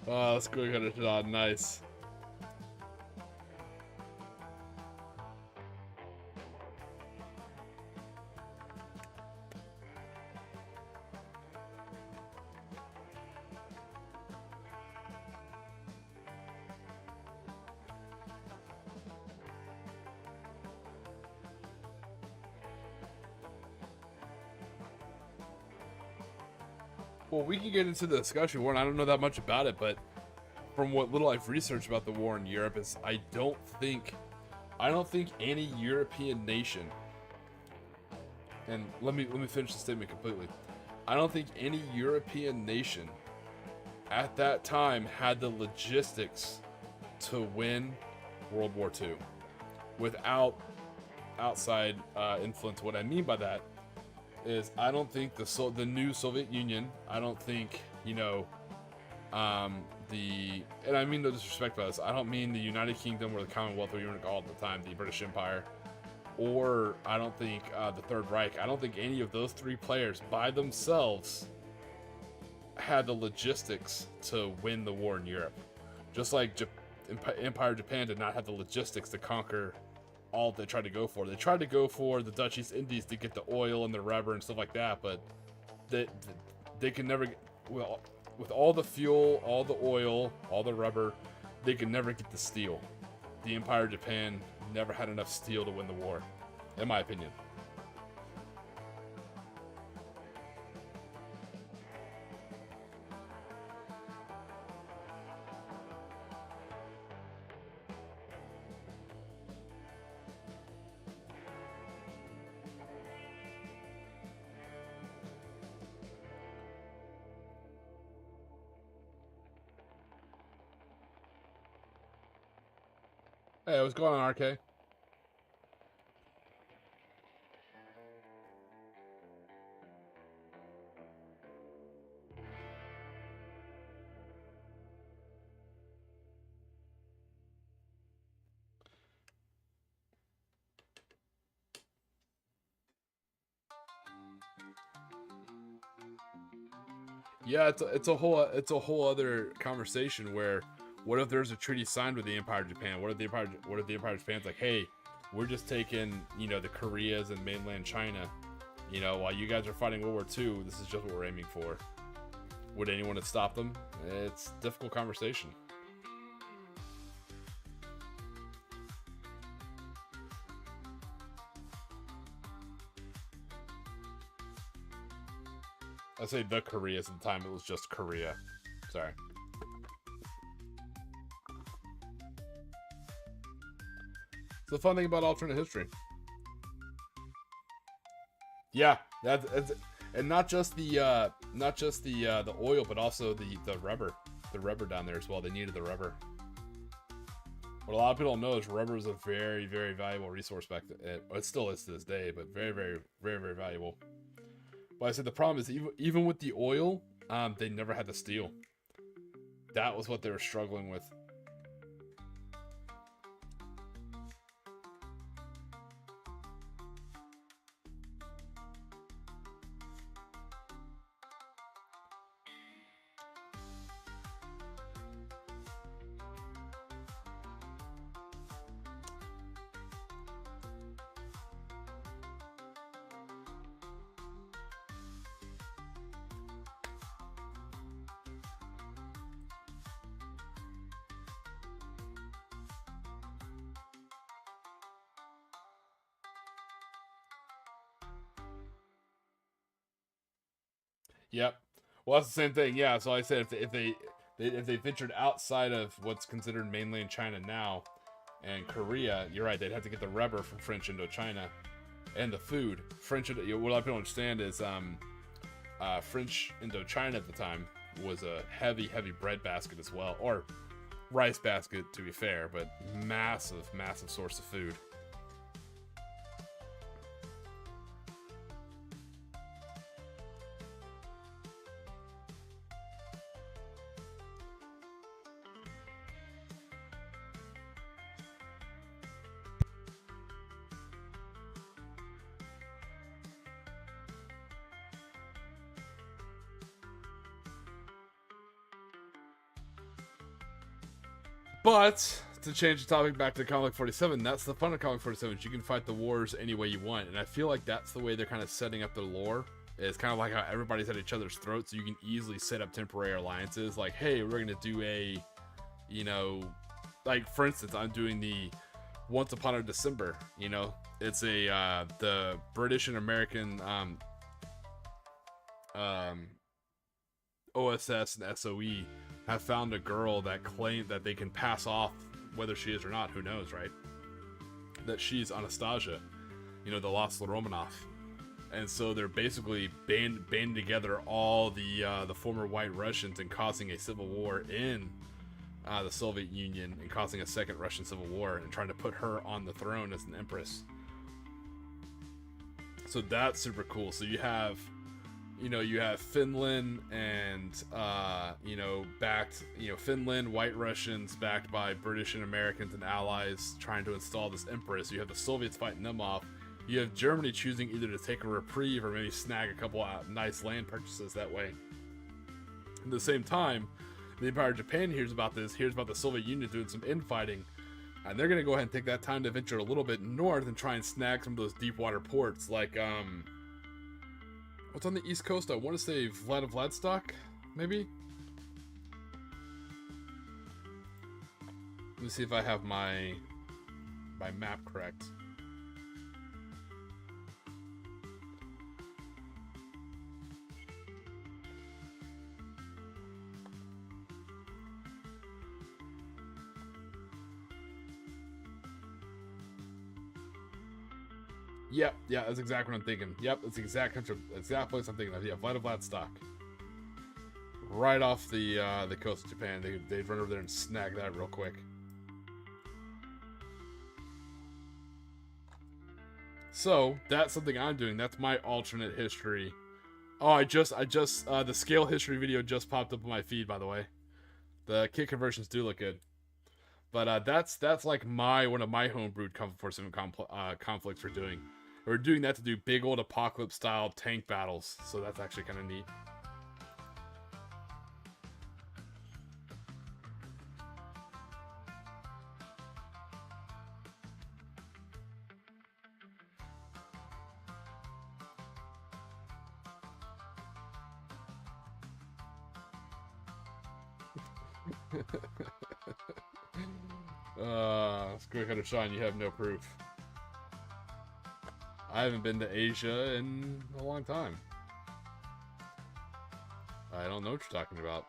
Oh, that's good. Got it on. Nice. Well, we can get into the discussion, Warren. I don't know that much about it, but from what little I've researched about the war in Europe, is I don't think any European nation, and let me finish the statement completely. I don't think any European nation at that time had the logistics to win World War II without outside influence. What I mean by that is I don't think the new Soviet Union, I don't think, and I mean no disrespect by this, I don't mean the United Kingdom or the Commonwealth, or you want to call it at the time, the British Empire, or I don't think the Third Reich. I don't think any of those three players by themselves had the logistics to win the war in Europe. Just like Empire of Japan did not have the logistics to conquer all they tried to go for. They tried to go for the Dutch East Indies to get the oil and the rubber and stuff like that, but they can never get, well, with all the fuel, all the oil, all the rubber, they could never get the steel. The Empire of Japan never had enough steel to win the war, in my opinion. Hey, what's going on, RK? Yeah, it's a whole other conversation where, what if there's a treaty signed with the Empire of Japan? What if the Empire of Japan's like, hey, we're just taking, you know, the Koreas and mainland China, you know, while you guys are fighting World War II, this is just what we're aiming for. Would anyone have stopped them? It's a difficult conversation. I say the Koreas at the time, it was just Korea. Sorry. It's the fun thing about alternate history. Yeah, that's and not just the oil, but also the rubber down there as well. They needed the rubber. What a lot of people don't know is rubber was a very, very valuable resource back then. It still is to this day, but very, very, very, very valuable. But I said the problem is even with the oil, they never had the steel. That was what they were struggling with. Yep. Well, that's the same thing. Yeah. So I said if they ventured outside of what's considered mainland China now and Korea, you're right. They'd have to get the rubber from French Indochina and the food. What a lot of people don't understand is French Indochina at the time was a heavy bread basket as well, or rice basket to be fair, but massive source of food. But to change the topic back to Konflikt 47, that's the fun of Konflikt 47. You can fight the wars any way you want, and I feel like that's the way they're kind of setting up the lore. It's kind of like how everybody's at each other's throats, so you can easily set up temporary alliances. Like, hey, we're gonna do a, you know, like for instance, I'm doing the Once Upon a December. You know, it's a the British and American OSS and SOE have found a girl that claim that they can pass off, whether she is or not, who knows, right? That she's Anastasia, you know, the Lost Romanov. And so they're basically banding together all the former White Russians and causing a civil war in the Soviet Union and causing a second Russian civil war and trying to put her on the throne as an empress. So that's super cool. So you have, you know, you have Finland and, Finland, White Russians backed by British and Americans and allies trying to install this empress. You have the Soviets fighting them off. You have Germany choosing either to take a reprieve or maybe snag a couple nice land purchases that way. At the same time, The Empire of Japan hears about this, hears about the Soviet Union doing some infighting, and they're going to go ahead and take that time to venture a little bit north and try and snag some of those deep water ports, like, what's on the East Coast? I want to say Vladivostok, maybe? Let me see if I have my map correct. Yep, yeah, that's exactly what I'm thinking. Yep, that's the exact place I'm thinking of. Yeah, Vladivostok. Right off the coast of Japan. They'd run over there and snag that real quick. So, that's something I'm doing. That's my alternate history. Oh, the scale history video just popped up on my feed, by the way. The kit conversions do look good. But that's like one of my homebrewed Conflikt 47 conflicts we're doing. We're doing that to do big old apocalypse style tank battles, so that's actually kind of neat. Square Cutter Shine, you have no proof. I haven't been to Asia in a long time. I don't know what you're talking about.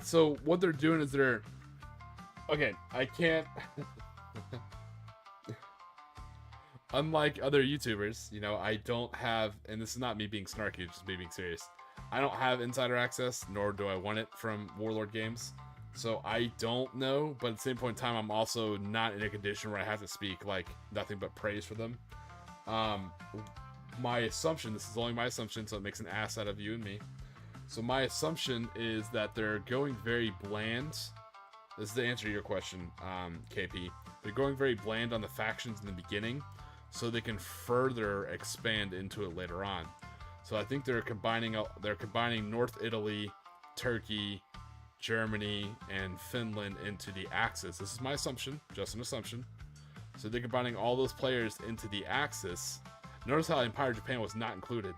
So what they're doing is okay, I can't unlike other YouTubers, you know, I don't have, and this is not me being snarky, it's just me being serious. I don't have insider access, nor do I want it from Warlord Games. So I don't know, but at the same point in time, I'm also not in a condition where I have to speak like nothing but praise for them. My assumption, this is only my assumption, so it makes an ass out of you and me. So my assumption is that they're going very bland. This is the answer to your question, KP. They're going very bland on the factions in the beginning, so they can further expand into it later on. So I think they're combining North Italy, Turkey, Germany, and Finland into the Axis. This is my assumption, just an assumption. So they're combining all those players into the Axis. Notice how Empire Japan was not included.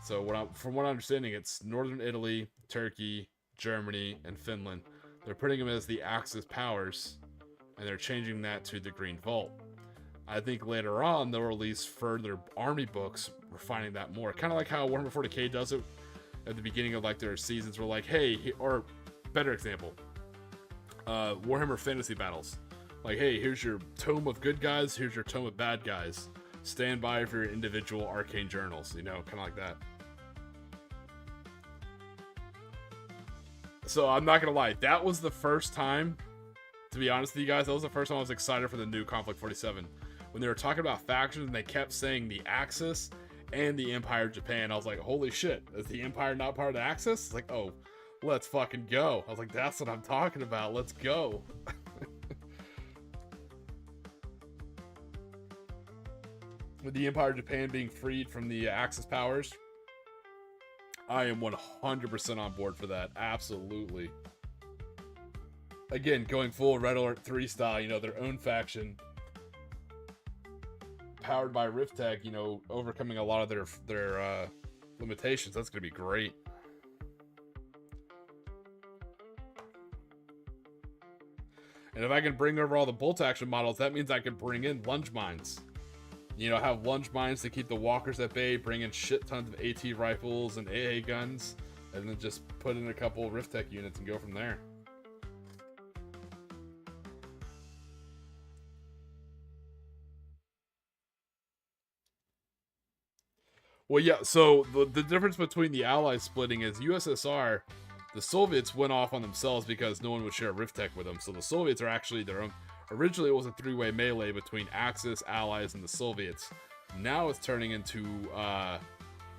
So from what I'm understanding, it's Northern Italy, Turkey, Germany, and Finland. They're putting them as the Axis powers, and they're changing that to the Green Vault. I think later on they'll release further army books refining that more. Kind of like how Warhammer 40k does it at the beginning of like their seasons. We're like, hey, or better example, Warhammer Fantasy Battles. Like, hey, here's your tome of good guys, here's your tome of bad guys. Stand by for your individual arcane journals, you know, kind of like that. So I'm not gonna lie, that was the first time, to be honest with you guys, that was the first time I was excited for the new Konflikt 47. When they were talking about factions and they kept saying the Axis and the Empire of Japan, I was like, holy shit, is the Empire not part of the Axis? It's like, oh, let's fucking go. I was like, that's what I'm talking about, let's go. With the Empire of Japan being freed from the Axis powers, I am 100% on board for that. Absolutely. Again, going full Red Alert 3 style, you know, their own faction, powered by Riftech, you know, overcoming a lot of their limitations. That's going to be great. And if I can bring over all the bolt action models, that means I can bring in lunge mines. You know, have lunge mines to keep the walkers at bay, bring in shit tons of AT rifles and AA guns, and then just put in a couple of Riftech units and go from there. Well, yeah, so the difference between the Allies splitting is USSR, the Soviets went off on themselves because no one would share Riftech with them, so the Soviets are actually their own. Originally, it was a three-way melee between Axis, Allies, and the Soviets. Now it's turning into,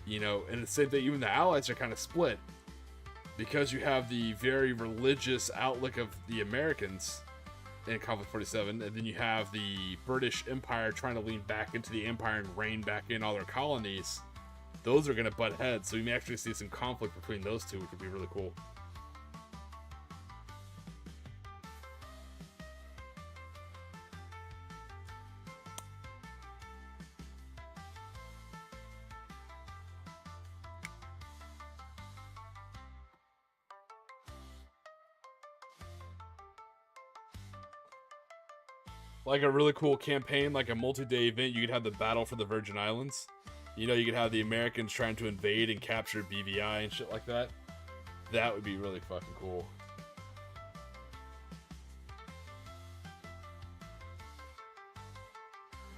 you know, and the same thing, even the Allies are kind of split. because you have the very religious outlook of the Americans in Conflict 47, and then you have the British Empire trying to lean back into the Empire and rein back in all their colonies, those are going to butt heads, so we may actually see some conflict between those two, which would be really cool. Like a really cool campaign, like a multi-day event, you could have the Battle for the Virgin Islands. You know, you could have the Americans trying to invade and capture BVI and shit like that. That would be really fucking cool.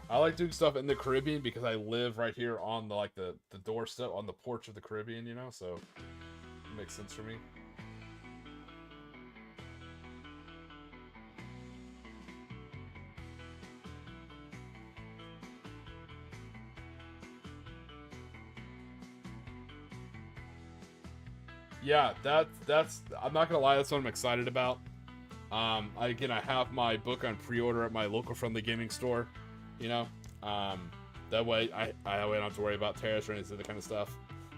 I like doing stuff in the Caribbean because I live right here on the doorstep, on the porch of the Caribbean, you know, so it makes sense for me. Yeah, that's I'm not gonna lie, that's what I'm excited about. I have my book on pre-order at my local friendly gaming store, you know. That way I don't have to worry about tariffs or any of that kind of stuff.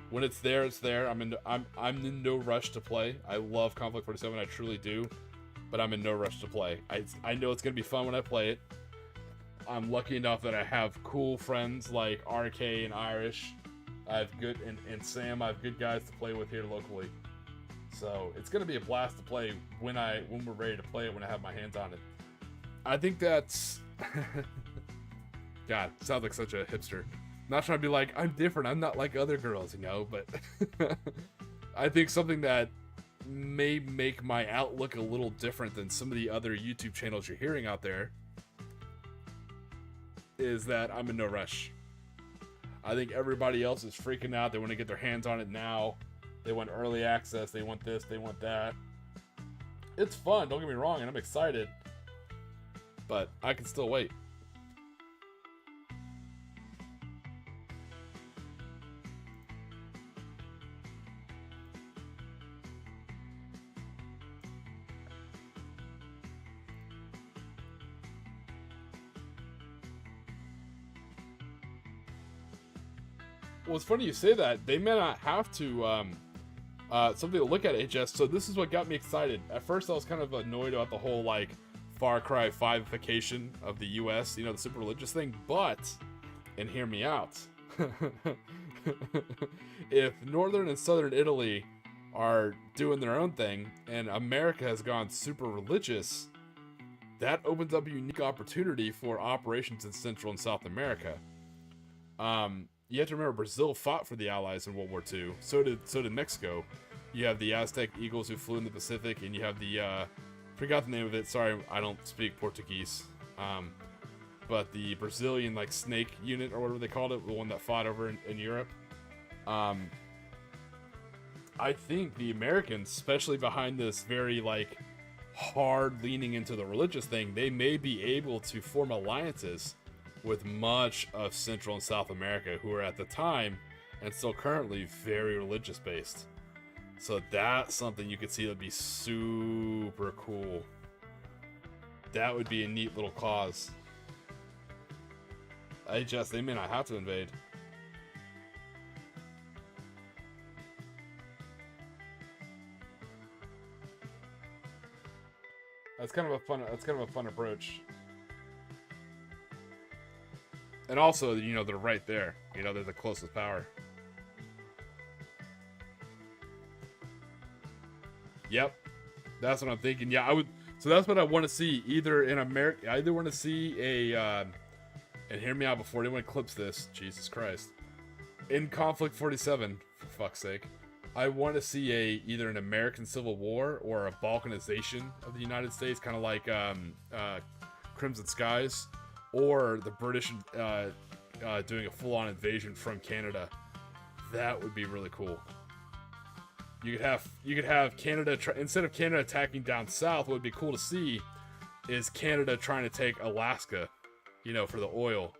When it's there, it's there. I'm in no rush to play. I love Conflict 47, I truly do, but I'm in no rush to play. I know it's gonna be fun when I play it. I'm lucky enough that I have cool friends like RK and Irish. I have good and Sam. I have good guys to play with here locally, so it's gonna be a blast to play when we're ready to play it, when I have my hands on it. I think that's God, sounds like such a hipster. I'm not trying to be like I'm different. I'm not like other girls, you know. But I think something that may make my outlook a little different than some of the other YouTube channels you're hearing out there is that I'm in no rush. I think everybody else is freaking out. They want to get their hands on it now. They want early access. They want this. They want that. It's fun. Don't get me wrong. And I'm excited. But I can still wait. Well, it's funny you say that. They may not have to, something to look at, HS. So this is what got me excited. At first, I was kind of annoyed about the whole, like, Far Cry 5ification of the US, you know, the super religious thing. But, and hear me out, if Northern and Southern Italy are doing their own thing, and America has gone super religious, that opens up a unique opportunity for operations in Central and South America. You have to remember Brazil fought for the Allies in World War II. So did Mexico. You have the Aztec Eagles who flew in the Pacific, and you have the forgot the name of it. Sorry, I don't speak Portuguese. But the Brazilian like snake unit or whatever they called it, the one that fought over in Europe. I think the Americans, especially behind this very like hard leaning into the religious thing, they may be able to form alliances with much of Central and South America, who are at the time and still currently very religious based. So that's something you could see that would be super cool. That would be a neat little cause. They may not have to invade. That's kind of a fun approach. And also, you know, they're right there. You know, they're the closest power. Yep. That's what I'm thinking. Yeah, I would. So that's what I want to see. Either in America, I either want to see a, and hear me out before anyone clips this. Jesus Christ. In Conflict 47, for fuck's sake, I want to see either an American Civil War or a Balkanization of the United States, kind of like Crimson Skies. Or the British doing a full-on invasion from Canada. That would be really cool. You could have Canada instead of Canada attacking down south. What would be cool to see is Canada trying to take Alaska, you know, for the oil.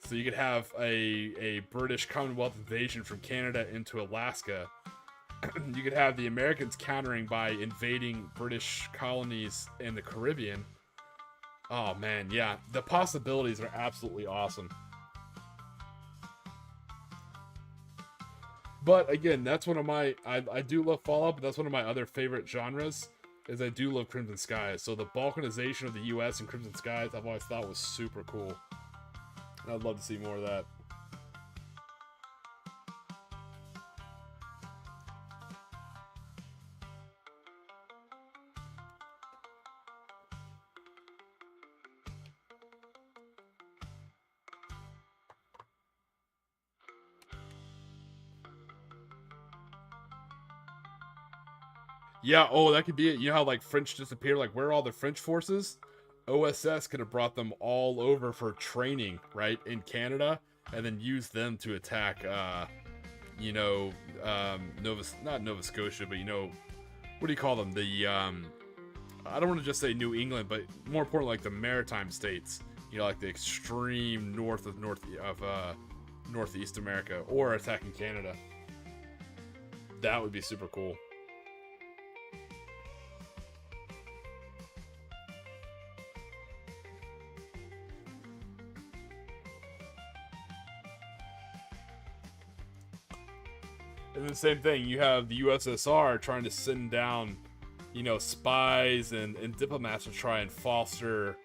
So you could have a British Commonwealth invasion from Canada into Alaska, you could have the Americans countering by invading British colonies in the Caribbean. Oh man, yeah, the possibilities are absolutely awesome. But again, that's one of my I do love Fallout, but that's one of my other favorite genres. Is I do love Crimson Skies. So the balkanization of the U.S. and Crimson Skies, I've always thought was super cool. And I'd love to see more of that. Yeah, oh, that could be it. You know how like French disappeared? Like, where are all the French forces? OSS could have brought them all over for training, right, in Canada, and then used them to attack, not Nova Scotia, but what do you call them? I don't want to just say New England, but more important, like the maritime states. Like the extreme north of Northeast America, or attacking Canada. That would be super cool. And the same thing, you have the USSR trying to send down, spies and diplomats to try and foster,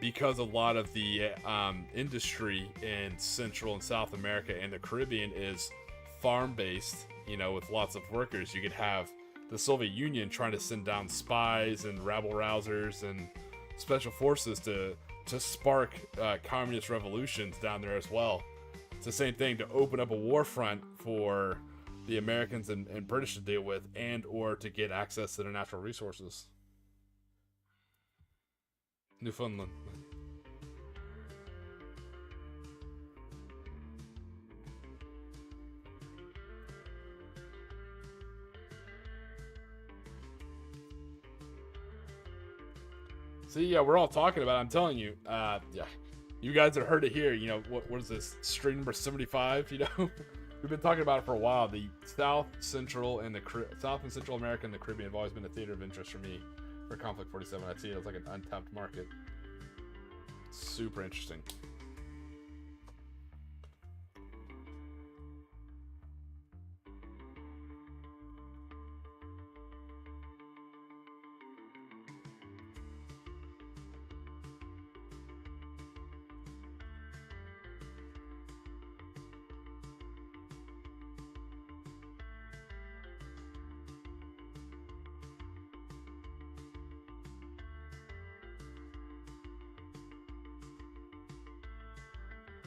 because a lot of the industry in Central and South America and the Caribbean is farm-based, with lots of workers. You could have the Soviet Union trying to send down spies and rabble-rousers and special forces to spark communist revolutions down there as well. It's the same thing, to open up a war front for the Americans and British to deal with, and or to get access to their natural resources. Newfoundland. See, yeah, we're all talking about it. I'm telling you, yeah, you guys have heard it here. What is this, stream number 75? We've been talking about it for a while. The South and Central America and the Caribbean have always been a theater of interest for me for Konflikt 47. I see it as like an untapped market. Super interesting.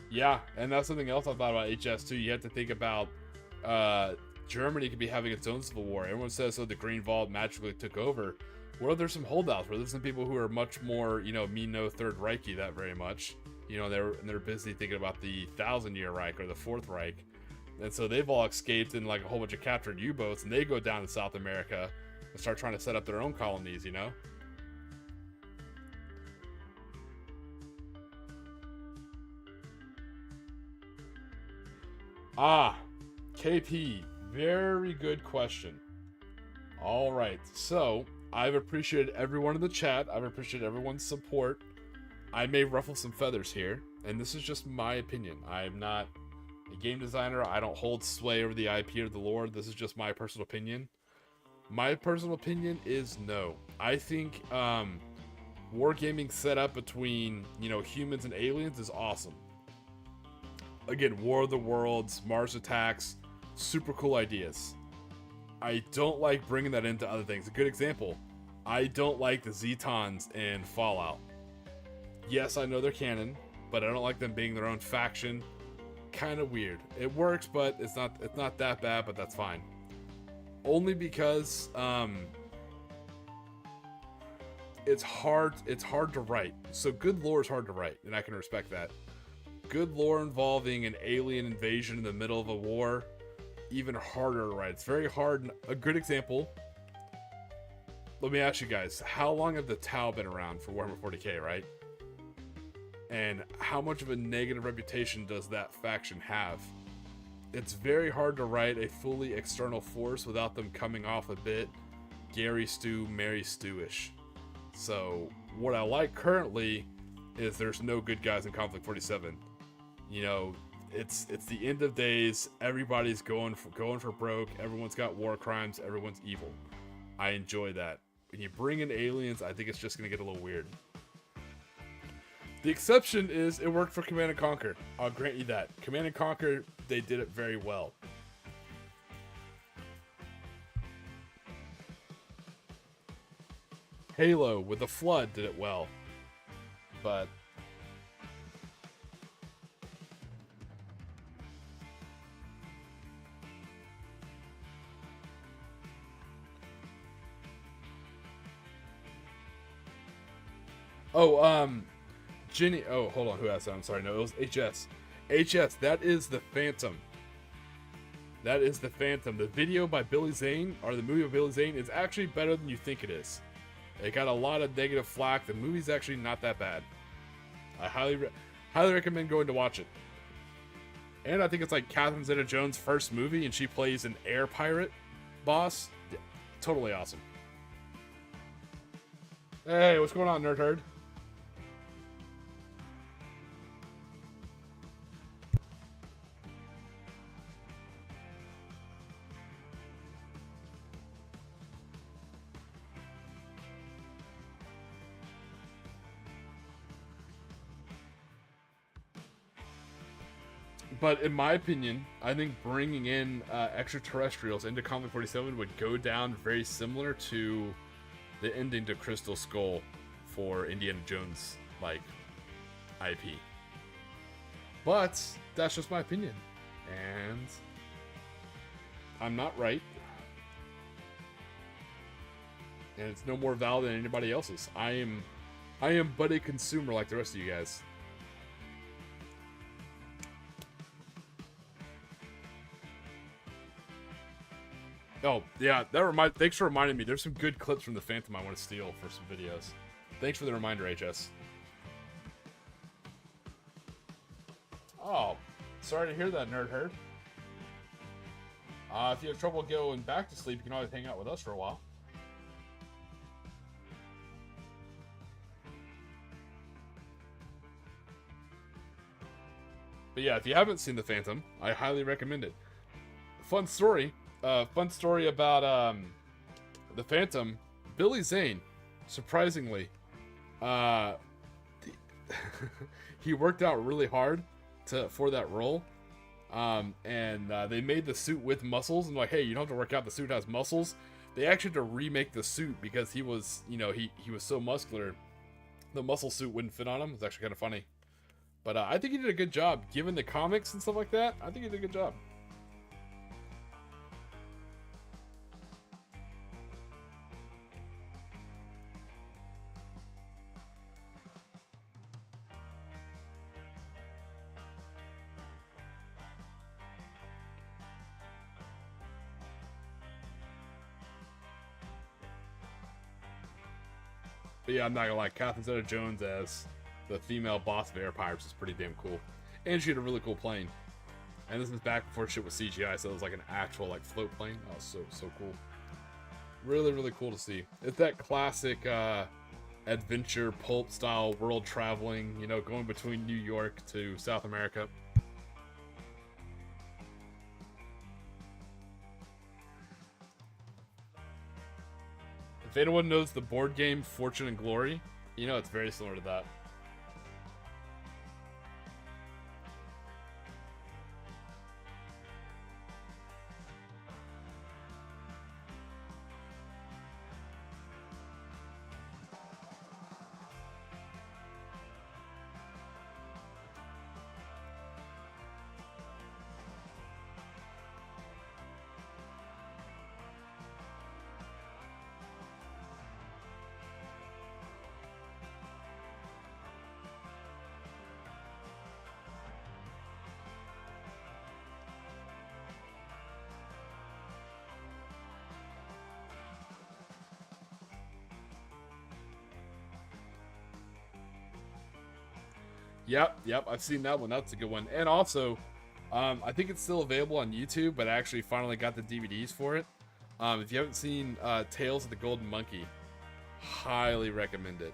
Yeah, and that's something else I thought about HS too. You have to think about Germany could be having its own civil war. Everyone says, the Green Vault magically took over. Well, there's some holdouts. Where there's some people who are much more, mean no Third Reichy that very much. They're busy thinking about the 1,000-year Reich or the Fourth Reich. And so they've all escaped in like a whole bunch of captured U-boats, and they go down to South America and start trying to set up their own colonies, KP, very good question. All right, so I've appreciated everyone in the chat. I've appreciated everyone's support. I may ruffle some feathers here, and this is just my opinion. I'm not a game designer. I don't hold sway over the IP or the lore. This is just my personal opinion. My personal opinion is no. I think wargaming set up between, humans and aliens is awesome. Again, War of the Worlds, Mars Attacks, super cool ideas. I don't like bringing that into other things. A good example, I don't like the Zetons in Fallout. Yes, I know they're canon, but I don't like them being their own faction. Kind of weird. It works, but it's not that bad, but that's fine. Only because it's hard to write. So good lore is hard to write, and I can respect that. Good lore involving an alien invasion in the middle of a war, even harder to write. It's very hard. A good example, let me ask you guys, how long have the Tau been around for Warhammer 40k, right? And how much of a negative reputation does that faction have? it's very hard to write a fully external force without them coming off a bit Gary Stu, Mary Stu-ish. So what I like currently is there's no good guys in Conflict 47. You know, it's the end of days. Everybody's going for broke. Everyone's got war crimes. Everyone's evil. I enjoy that. When you bring in aliens, I think it's just gonna get a little weird. The exception is it worked for Command and Conquer. I'll grant you that. Command and Conquer, they did it very well. Halo with the Flood did it well. But Jenny, hold on, who asked that? I'm sorry, no, it was HS. HS, that is the Phantom. That is the Phantom. The video by Billy Zane, or the movie of Billy Zane, is actually better than you think it is. It got a lot of negative flack. The movie's actually not that bad. I highly recommend going to watch it. And I think it's like Catherine Zeta-Jones' first movie, and she plays an air pirate boss. Yeah, totally awesome. Hey, what's going on, Nerd Herd? But in my opinion, I think bringing in extraterrestrials into Conflict 47 would go down very similar to the ending to Crystal Skull for Indiana Jones, like, IP. But that's just my opinion. And I'm not right. And it's no more valid than anybody else's. I am but a consumer like the rest of you guys. Oh, yeah, thanks for reminding me. There's some good clips from the Phantom I want to steal for some videos. Thanks for the reminder, HS. Oh, sorry to hear that, Nerd Herd. If you have trouble going back to sleep, you can always hang out with us for a while. But yeah, if you haven't seen the Phantom, I highly recommend it. Fun story about the Phantom. Billy Zane, surprisingly, he worked out really hard for that role. And they made the suit with muscles, and like, hey, you don't have to work out. The suit has muscles. They actually had to remake the suit because he was, he was so muscular. The muscle suit wouldn't fit on him. It's actually kind of funny. But I think he did a good job, given the comics and stuff like that. I think he did a good job. But yeah, I'm not gonna lie, Catherine Zeta-Jones as the female boss of Air Pirates is pretty damn cool. And she had a really cool plane. And this is back before shit was CGI, so it was like an actual like float plane. Oh, so cool. Really, really cool to see. It's that classic adventure pulp style world traveling, going between New York to South America. If anyone knows the board game Fortune and Glory, it's very similar to that. Yep, I've seen that one. That's a good one. And also, I think it's still available on YouTube, but I actually finally got the DVDs for it. If you haven't seen Tales of the Golden Monkey, highly recommend it.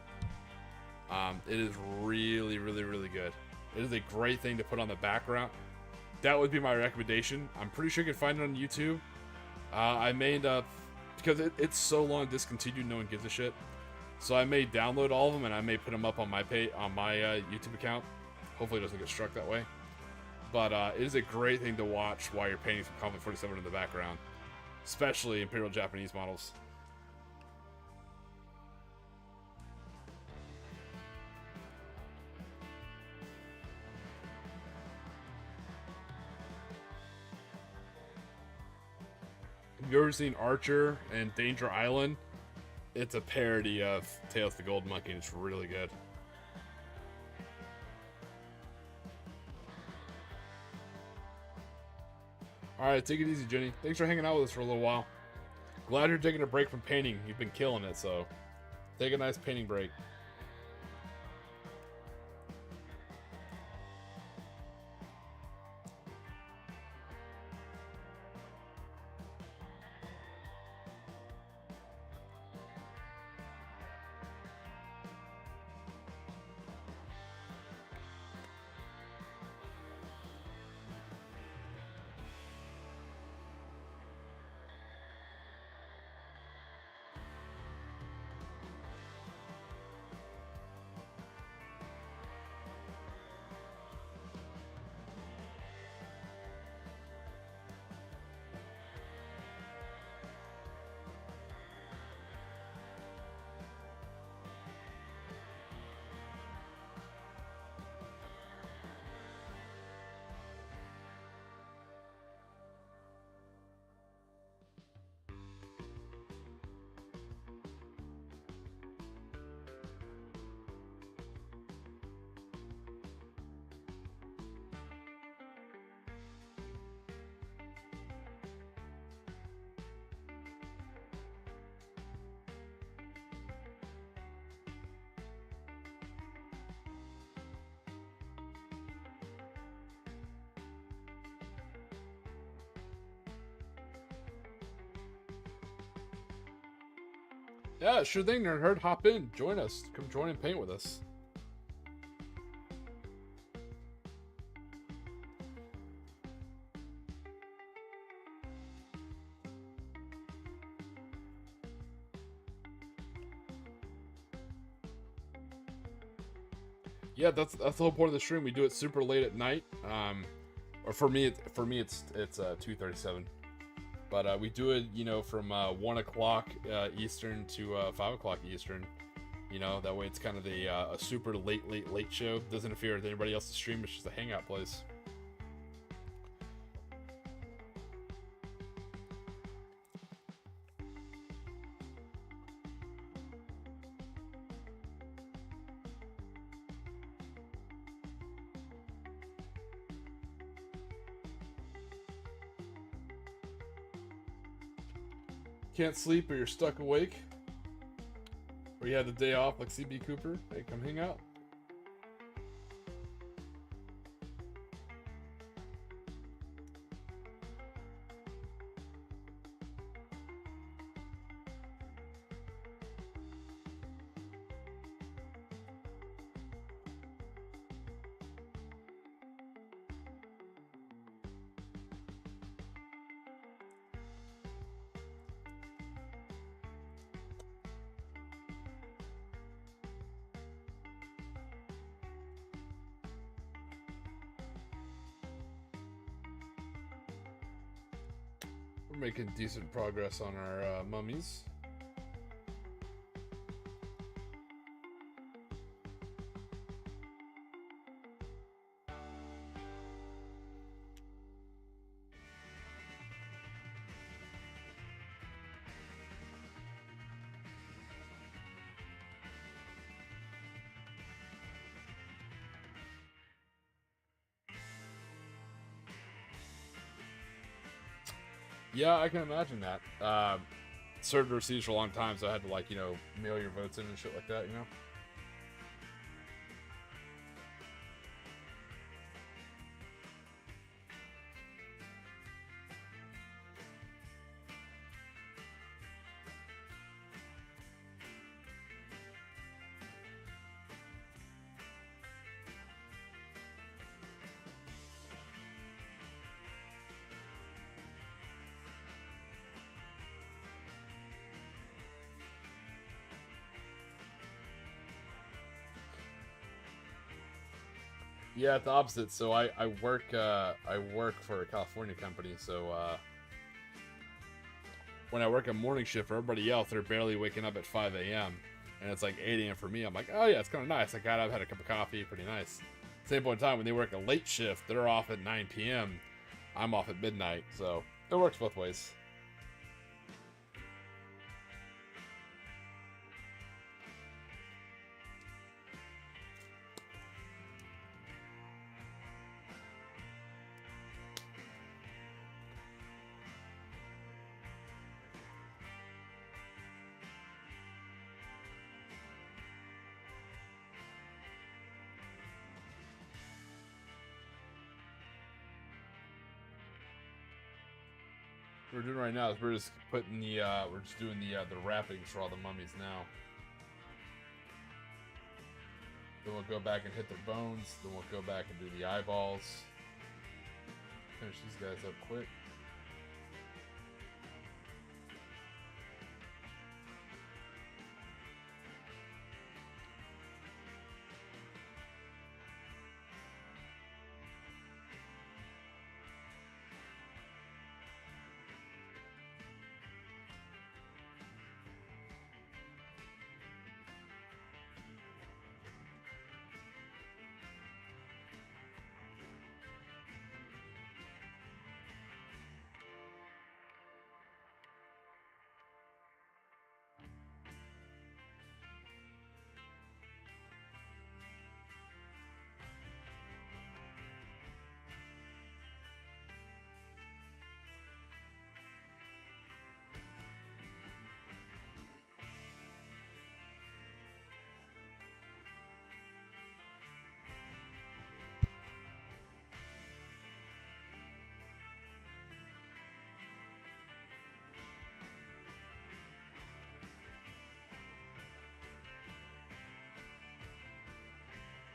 It is really, really, really good. It is a great thing to put on the background. That would be my recommendation. I'm pretty sure you can find it on YouTube. I may end up, because it's so long discontinued, no one gives a shit. So I may download all of them and I may put them up on my YouTube account. Hopefully it doesn't get struck that way. But it is a great thing to watch while you're painting some Konflikt 47 in the background, especially Imperial Japanese models. Have you ever seen Archer and Danger Island? It's a parody of Tales of the Golden Monkey, and it's really good. Alright, take it easy, Jenny. Thanks for hanging out with us for a little while. Glad you're taking a break from painting. You've been killing it, so take a nice painting break. Yeah, sure thing, Nerd Herd. Hop in, join us. Come join and paint with us. Yeah, that's the whole point of the stream. We do it super late at night. Or for me it's 2:37. But we do it, you know, from 1 o'clock Eastern to 5 o'clock Eastern. You know, that way it's kind of a super late show. Doesn't interfere with anybody else's stream. It's just a hangout place. Can't sleep or you're stuck awake, or you had the day off like CB Cooper, hey, come hang out. We're making decent progress on our mummies. Yeah, I can imagine that. Served overseas for a long time, so I had to, like, you know, mail your votes in and shit like that, you know? Yeah, it's the opposite. So I work for a California company. So when I work a morning shift for everybody else, they're barely waking up at 5 a.m. and it's like 8 a.m. for me. I'm like, oh yeah, it's kind of nice. I got up, had a cup of coffee, pretty nice. Same point in time, when they work a late shift, they're off at 9 p.m. I'm off at midnight, so it works both ways. What we're doing right now is we're just putting the we're just doing the wrappings for all the mummies now. Then we'll go back and hit their bones. Then we'll go back and do the eyeballs. Finish these guys up quick.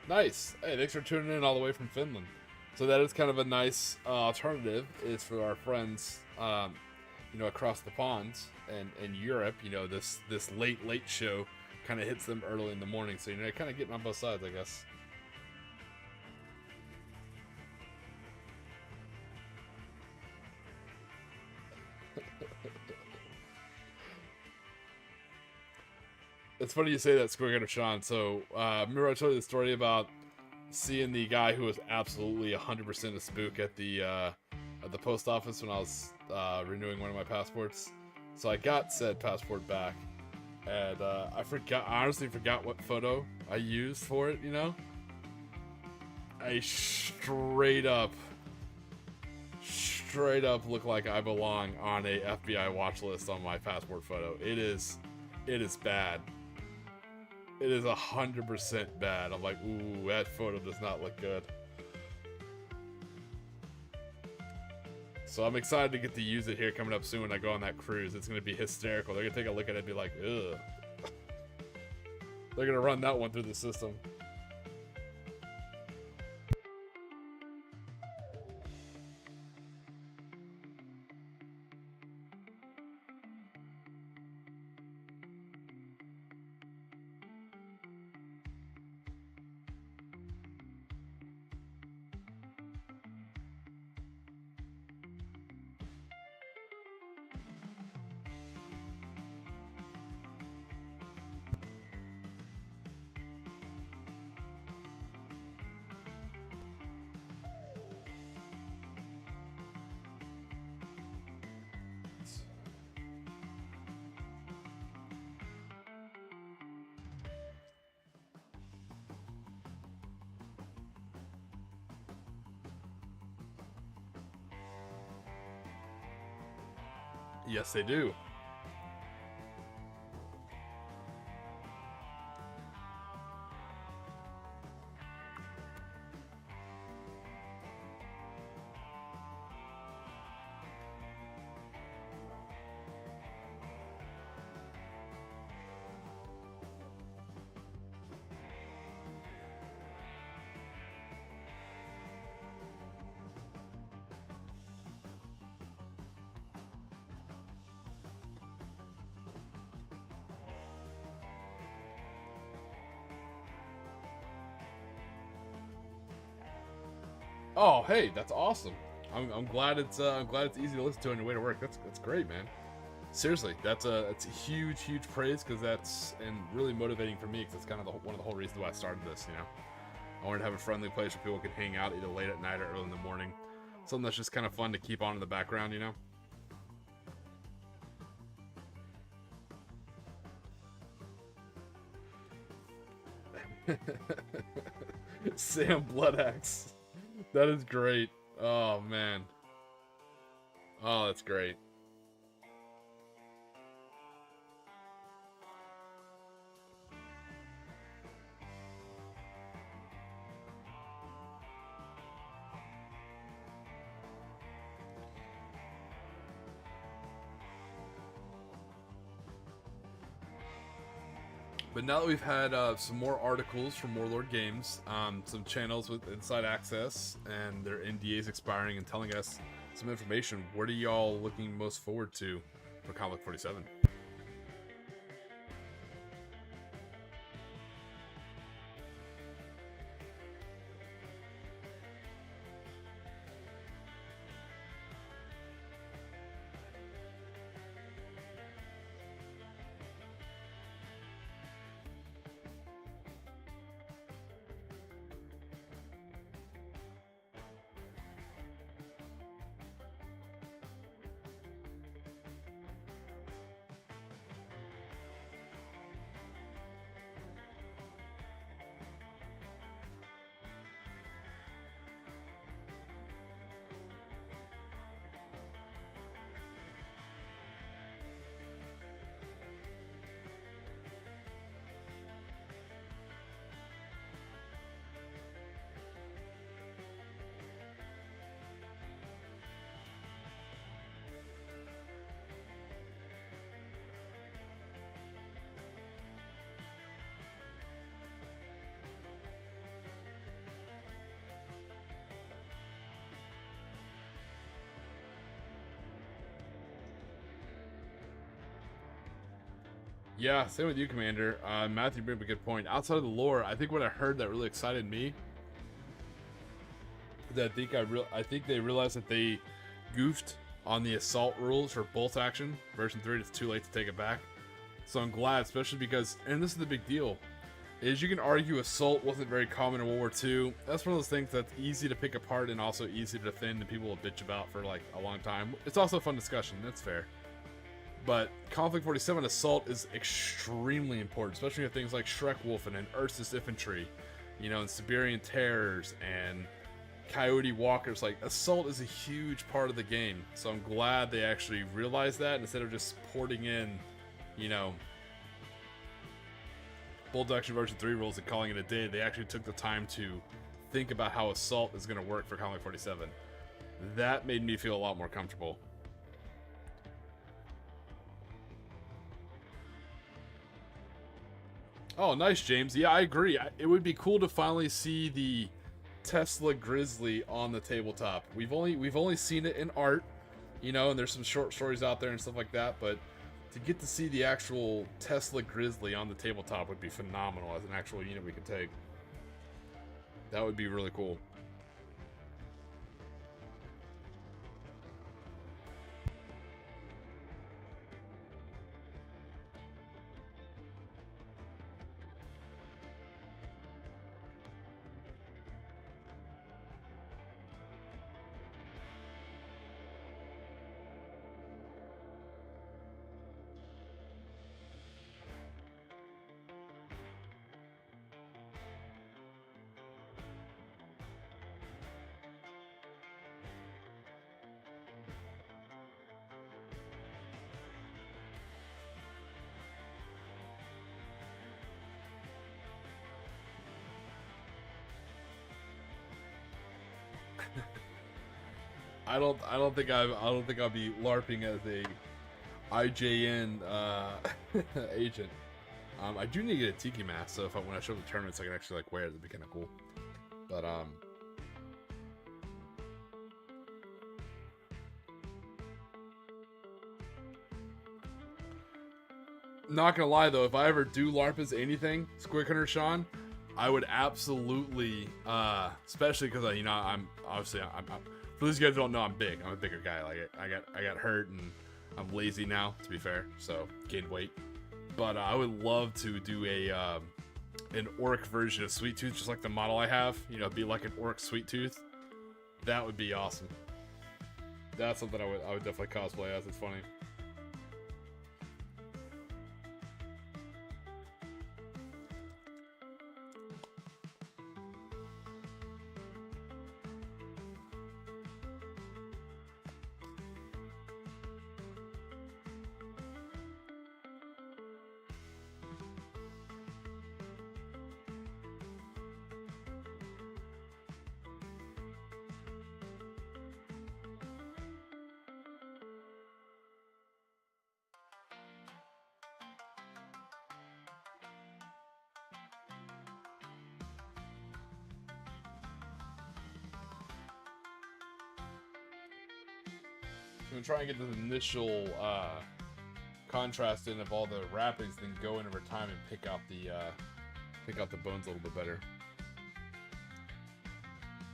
Nice. Hey, thanks for tuning in all the way from Finland. So that is kind of a nice alternative. Is for our friends, across the pond and in Europe. This late show kind of hits them early in the morning. So kind of getting on both sides, I guess. It's funny you say that, Squigger Sean. So, remember I told you the story about seeing the guy who was absolutely 100% a spook at the post office when I was renewing one of my passports. So I got said passport back, and I honestly forgot what photo I used for it. I straight up look like I belong on a FBI watch list on my passport photo. It is bad. It is 100% bad. I'm like, ooh, that photo does not look good. So I'm excited to get to use it here coming up soon when I go on that cruise. It's going to be hysterical. They're going to take a look at it and be like, ugh. They're going to run that one through the system. Yes, they do. Oh, hey, that's awesome. I'm glad it's easy to listen to on your way to work. That's great, man. Seriously, that's a huge praise, because that's and really motivating for me, because that's kind of one of the whole reasons why I started this. You know, I wanted to have a friendly place where people could hang out either late at night or early in the morning. Something that's just kind of fun to keep on in the background, you know. Sam Bloodaxe. That is great. Oh, man. Oh, that's great. But now that we've had some more articles from Warlord Games, some channels with inside access, and their NDAs expiring and telling us some information, what are y'all looking most forward to for Konflikt 47? Yeah, same with you, Commander. Matthew bring up a good point. Outside of the lore, I think what I heard that really excited me, that I think they realized that they goofed on the assault rules for bolt action. Version 3, it's too late to take it back. So I'm glad, especially because, and this is the big deal, is you can argue assault wasn't very common in World War II. That's one of those things that's easy to pick apart and also easy to defend, and people will bitch about for like a long time. It's also a fun discussion, that's fair. But Konflikt 47 assault is extremely important, especially with things like Schreckwolfen and Ursus infantry, you know, and Siberian terrors and Coyote walkers. Like, assault is a huge part of the game, so I'm glad they actually realized that instead of just porting in, you know, bolt action version 3 rules and calling it a day. They actually took the time to think about how assault is going to work for Konflikt 47. That made me feel a lot more comfortable. Oh, nice, James. Yeah, I agree. It would be cool to finally see the Tesla Grizzly on the tabletop. We've only seen it in art, you know, and there's some short stories out there and stuff like that, but to get to see the actual Tesla Grizzly on the tabletop would be phenomenal as an actual unit we could take. That would be really cool. I don't think I'll be LARPing as a IJN agent. I do need to get a Tiki mask, so when I show up the tournaments, I can actually like wear it. It'd be kind of cool. But not gonna lie though, if I ever do LARP as anything, Squig Hunter Sean, I would absolutely, especially because I'm obviously I'm for those guys who don't know, I'm big. I'm a bigger guy. Like I got hurt and I'm lazy now. To be fair, so gained weight. But I would love to do an orc version of Sweet Tooth, just like the model I have. You know, be like an orc Sweet Tooth. That would be awesome. That's something I would definitely cosplay as. It's funny. I'm gonna try and get this initial contrast in of all the wrappings, then go in over time and pick out the bones a little bit better.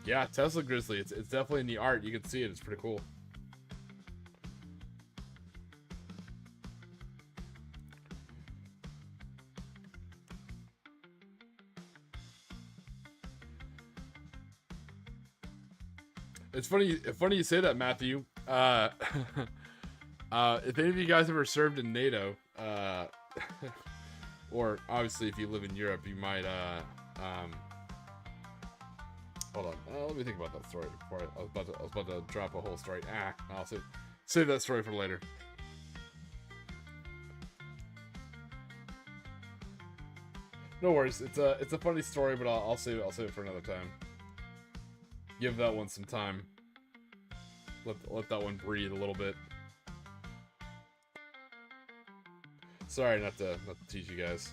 Yeah, Tesla Grizzly. It's definitely in the art. You can see it. It's pretty cool. It's funny you say that, Matthew. If any of you guys ever served in NATO, or obviously if you live in Europe, you might, hold on, let me think about that story before I was about to drop a whole story. I'll save that story for later. No worries, it's a funny story, but I'll save it for another time. Give that one some time. Let that one breathe a little bit. Sorry, not to tease you guys.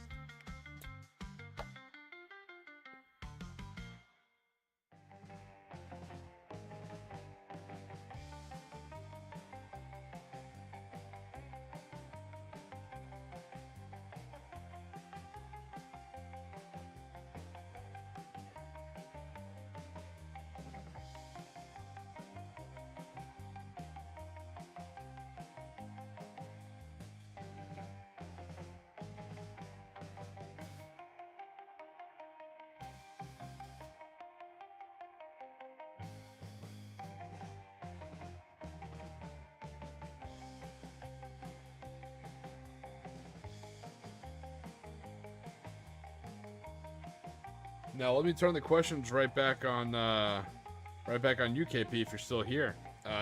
Now let me turn the questions right back on UKP if you're still here.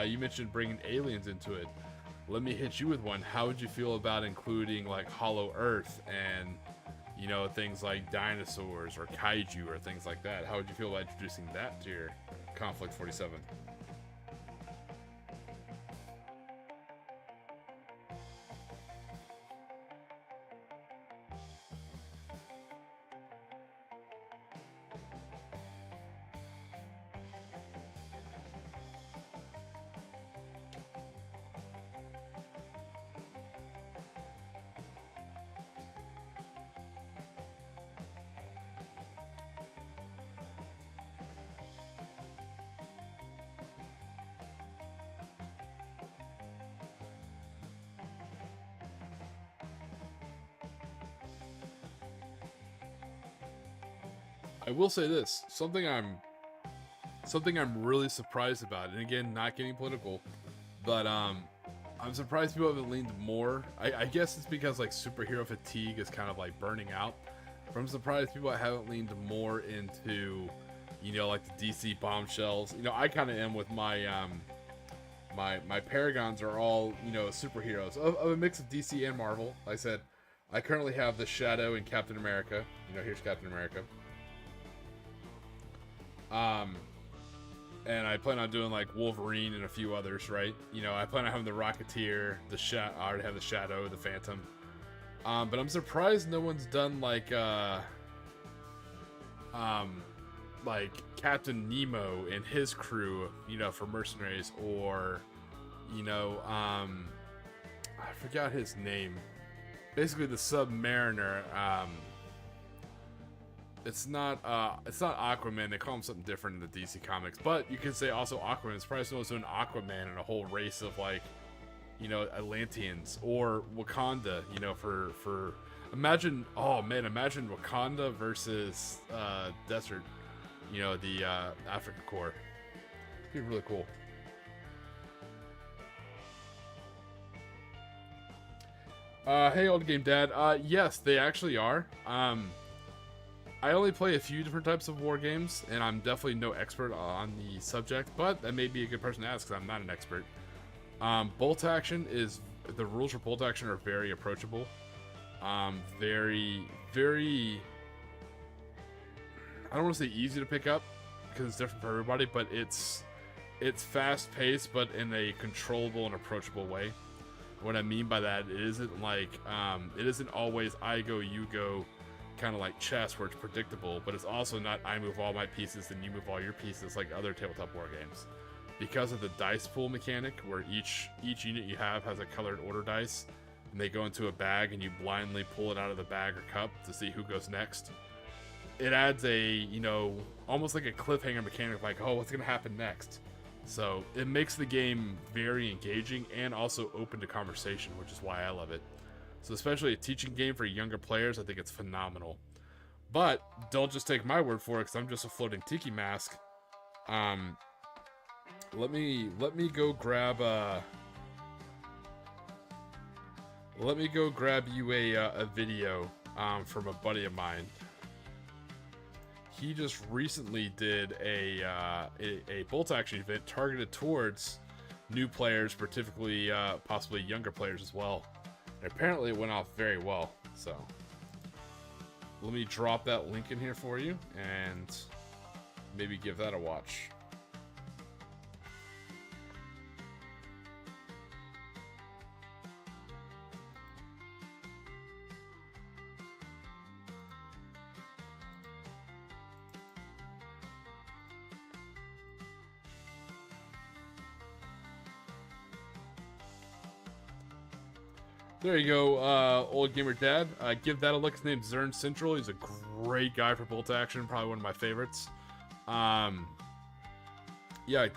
You mentioned bringing aliens into it. Let me hit you with one. How would you feel about including like Hollow Earth and, you know, things like dinosaurs or kaiju or things like that? How would you feel about introducing that to your Konflikt 47? I will say this, something I'm really surprised about, and again, not getting political, but I'm surprised people haven't leaned more. I guess it's because like superhero fatigue is kind of like burning out. But I'm surprised people haven't leaned more into, you know, like the DC bombshells. You know, I kind of am with my my paragons are all, you know, superheroes of a mix of DC and Marvel. Like I said, I currently have the Shadow and Captain America. You know, here's Captain America. And I plan on doing like Wolverine and a few others, right? You know, I plan on having the Rocketeer, I already have the Shadow, the Phantom. But I'm surprised no one's done like Captain Nemo and his crew, you know, for mercenaries, or, you know, I forgot his name. Basically the Submariner, It's not Aquaman. They call him something different in the DC comics. But you can say also Aquaman. It's probably supposed to an Aquaman and a whole race of like, you know, Atlanteans or Wakanda. You know, for imagine, oh man, imagine Wakanda versus Desert. You know, the African core. It'd be really cool. Hey, old game dad. Yes, they actually are. I only play a few different types of war games, and I'm definitely no expert on the subject, but that may be a good person to ask because I'm not an expert. Bolt action is, the rules for bolt action are very approachable. Very, very, I don't want to say easy to pick up because it's different for everybody, but it's fast paced, but in a controllable and approachable way. What I mean by that, it isn't like, it isn't always I go, you go, kind of like chess where it's predictable, but it's also not I move all my pieces and you move all your pieces like other tabletop war games. Because of the dice pool mechanic, where each unit you have has a colored order dice, and they go into a bag and you blindly pull it out of the bag or cup to see who goes next. It adds a, you know, almost like a cliffhanger mechanic, like, oh, what's gonna happen next? So it makes the game very engaging and also open to conversation, which is why I love it. So especially a teaching game for younger players, I think it's phenomenal. But don't just take my word for it, because I'm just a floating tiki mask. Let me go grab you a video from a buddy of mine. He just recently did a bolt action event targeted towards new players, particularly possibly younger players as well. And apparently it went off very well. So let me drop that link in here for you and maybe give that a watch. There you go, old gamer dad. Give that a look. His name's Zern Central. He's a great guy for bolt action. Probably one of my favorites. Yeah,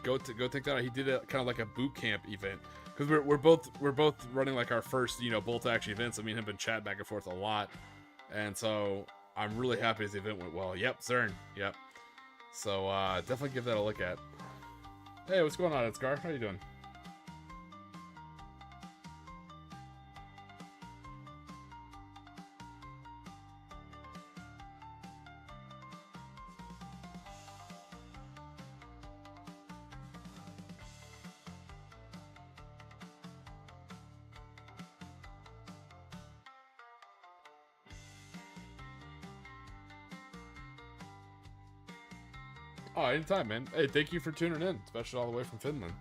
go take that out. He did a kind of like a boot camp event because we're both running like our first, you know, bolt action events. I mean, have been chatting back and forth a lot, and so I'm really happy the event went well. Yep, Zern. Yep. So definitely give that a look at. Hey, what's going on, Edgar? How you doing? Oh, anytime, man. Hey, thank you for tuning in, especially all the way from Finland.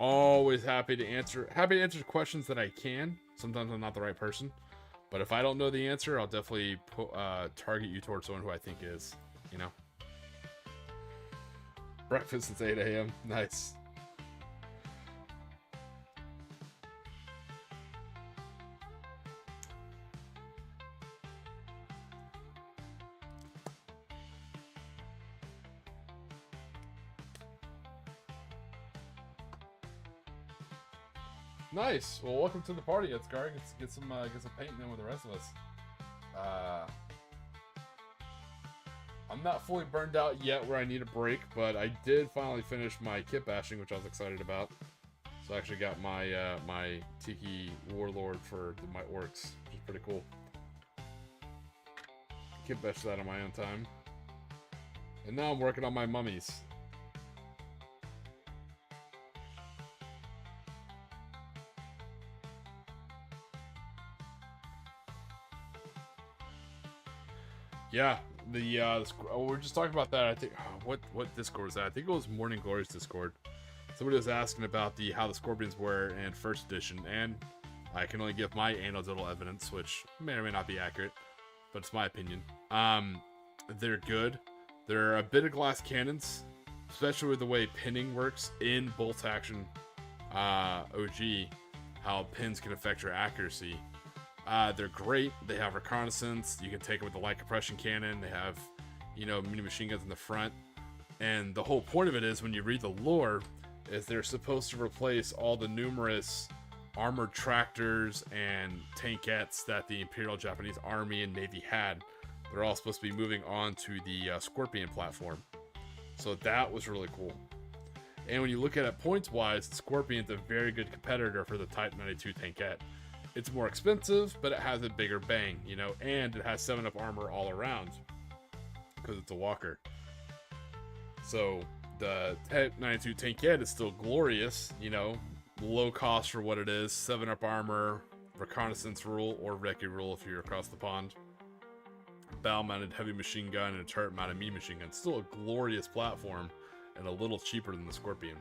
Always happy to answer questions that I can. Sometimes I'm not the right person, but if I don't know the answer, I'll definitely target you towards someone who I think is, you know. Breakfast since 8 a.m. Nice. Nice. Well, welcome to the party, Edgar. Get some painting in with the rest of us. I'm not fully burned out yet where I need a break, but I did finally finish my kit bashing, which I was excited about. So I actually got my my Tiki Warlord for my orcs, which is pretty cool. Kit bashed that on my own time. And now I'm working on my mummies. Yeah, we're just talking about that. I think what Discord was that? I think it was Morning Glory's Discord. Somebody was asking about how the Scorpions were in first edition, and I can only give my anecdotal evidence, which may or may not be accurate, but it's my opinion. They're good. They're a bit of glass cannons, especially with the way pinning works in bolt action OG. How pins can affect your accuracy. They're great. They have reconnaissance. You can take them with the light compression cannon. They have, you know, mini machine guns in the front. And the whole point of it is, when you read the lore, is they're supposed to replace all the numerous armored tractors and tankettes that the Imperial Japanese Army and Navy had. They're all supposed to be moving on to the Scorpion platform. So that was really cool. And when you look at it points-wise, the Scorpion's a very good competitor for the Type 92 tankette. It's more expensive, but it has a bigger bang, you know, and it has 7-up armor all around because it's a walker. So the Type 92 tankette is still glorious, you know, low cost for what it is, 7-up armor, reconnaissance rule, or recce rule if you're across the pond, bow-mounted heavy machine gun, and a turret-mounted mini machine gun. Still a glorious platform, and a little cheaper than the Scorpion.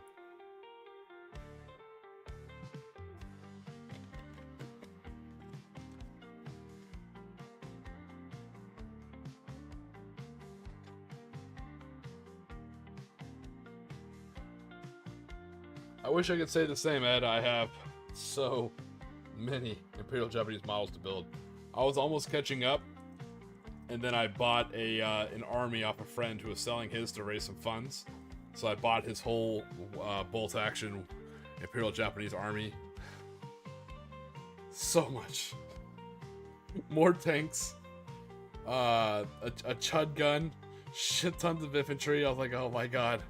I wish I could say the same, Ed. I have so many Imperial Japanese models to build. I was almost catching up, and then I bought an army off a friend who was selling his to raise some funds. So I bought his whole bolt-action Imperial Japanese army. So much. More tanks. A Chud gun. Shit tons of infantry. I was like, oh my god.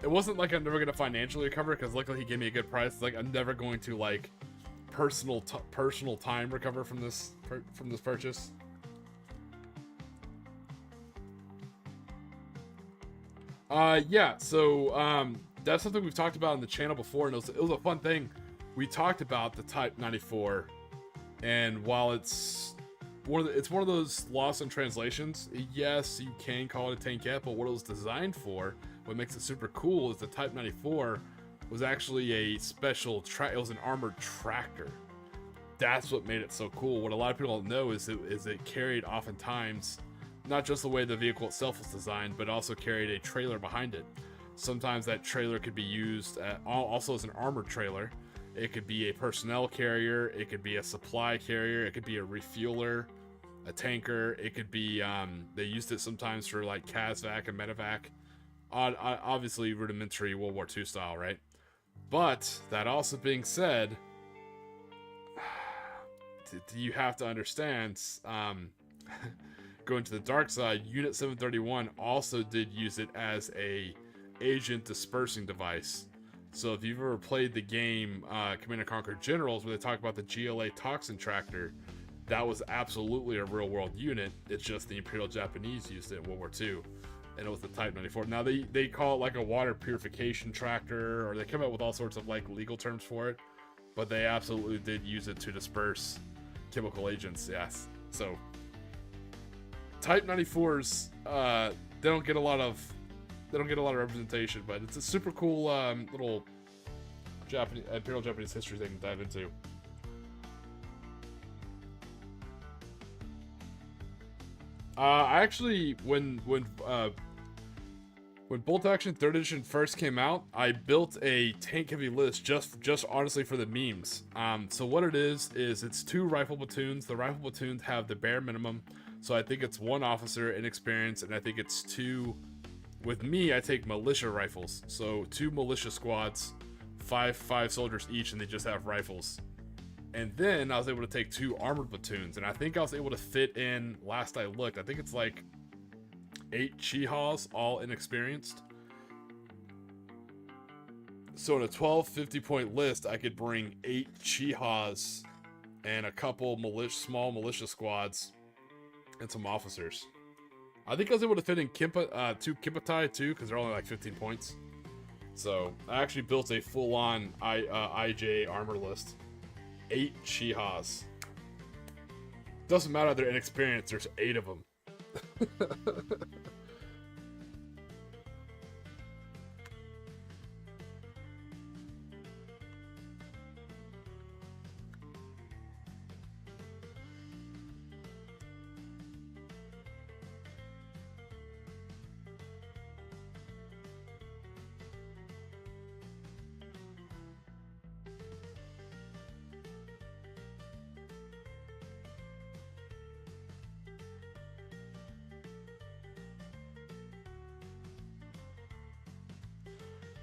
It wasn't like I'm never going to financially recover, because luckily he gave me a good price. It's like I'm never going to, like, personal time recover from this purchase. Yeah, so, that's something we've talked about on the channel before, and it was a fun thing. We talked about the Type 94, and while it's one of those lost in translations, yes, you can call it a tankette, but what it was designed for, what makes it super cool, is the Type 94 was actually a special, it was an armored tractor. That's what made it so cool. What a lot of people don't know is it carried oftentimes not just the way the vehicle itself was designed, but also carried a trailer behind it. Sometimes that trailer could be used also as an armored trailer. It could be a personnel carrier, it could be a supply carrier, it could be a refueler, a tanker, it could be, they used it sometimes for like CASVAC and medevac. Obviously rudimentary World War II style, right? But, that also being said, you have to understand, going to the dark side, Unit 731 also did use it as a agent dispersing device. So if you've ever played the game Command & Conquer Generals, where they talk about the GLA toxin tractor, that was absolutely a real world unit. It's just the Imperial Japanese used it in World War II, and it was the Type 94. Now they call it like a water purification tractor, or they come up with all sorts of like legal terms for it, but they absolutely did use it to disperse chemical agents. Yes, so Type 94s, they don't get a lot of representation, but it's a super cool little Imperial Japanese history they can dive into. I actually, when Bolt Action 3rd Edition first came out, I built a tank heavy list just honestly for the memes. So what it is it's 2 rifle platoons. The rifle platoons have the bare minimum, so I think it's 1 officer in experience, and I think it's 2. With me, I take militia rifles, so 2 militia squads, 5 soldiers each, and they just have rifles. And then I was able to take 2 armored platoons, and I think I was able to fit in, last I looked, I think it's like 8 Chihas, all inexperienced. So in a 12 50-point list, I could bring 8 Chihas and a couple small militia squads and some officers. I think I was able to fit in 2 Kimpatai too, because they're only like 15 points. So I actually built a full-on IJ armor list. 8 Chihas. Doesn't matter, they're inexperienced, there's 8 of them.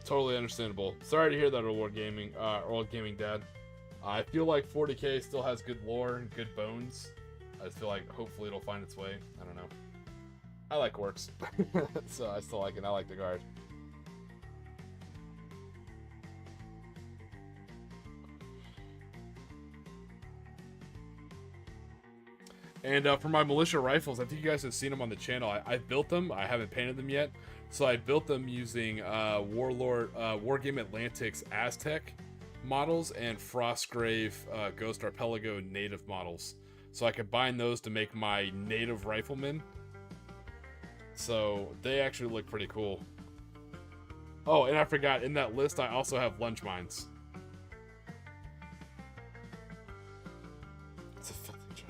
Totally understandable. Sorry to hear that, old gaming dad. I feel like 40K still has good lore and good bones. I just feel like hopefully it'll find its way. I don't know. I like Orcs, so I still like it. I like the guard. And for my militia rifles, I think you guys have seen them on the channel. I built them. I haven't painted them yet. So I built them using Wargame Atlantic's Aztec models and Frostgrave Ghost Archipelago native models. So I combine those to make my native riflemen. So they actually look pretty cool. Oh, and I forgot, in that list I also have lunge mines. It's a filthy joke.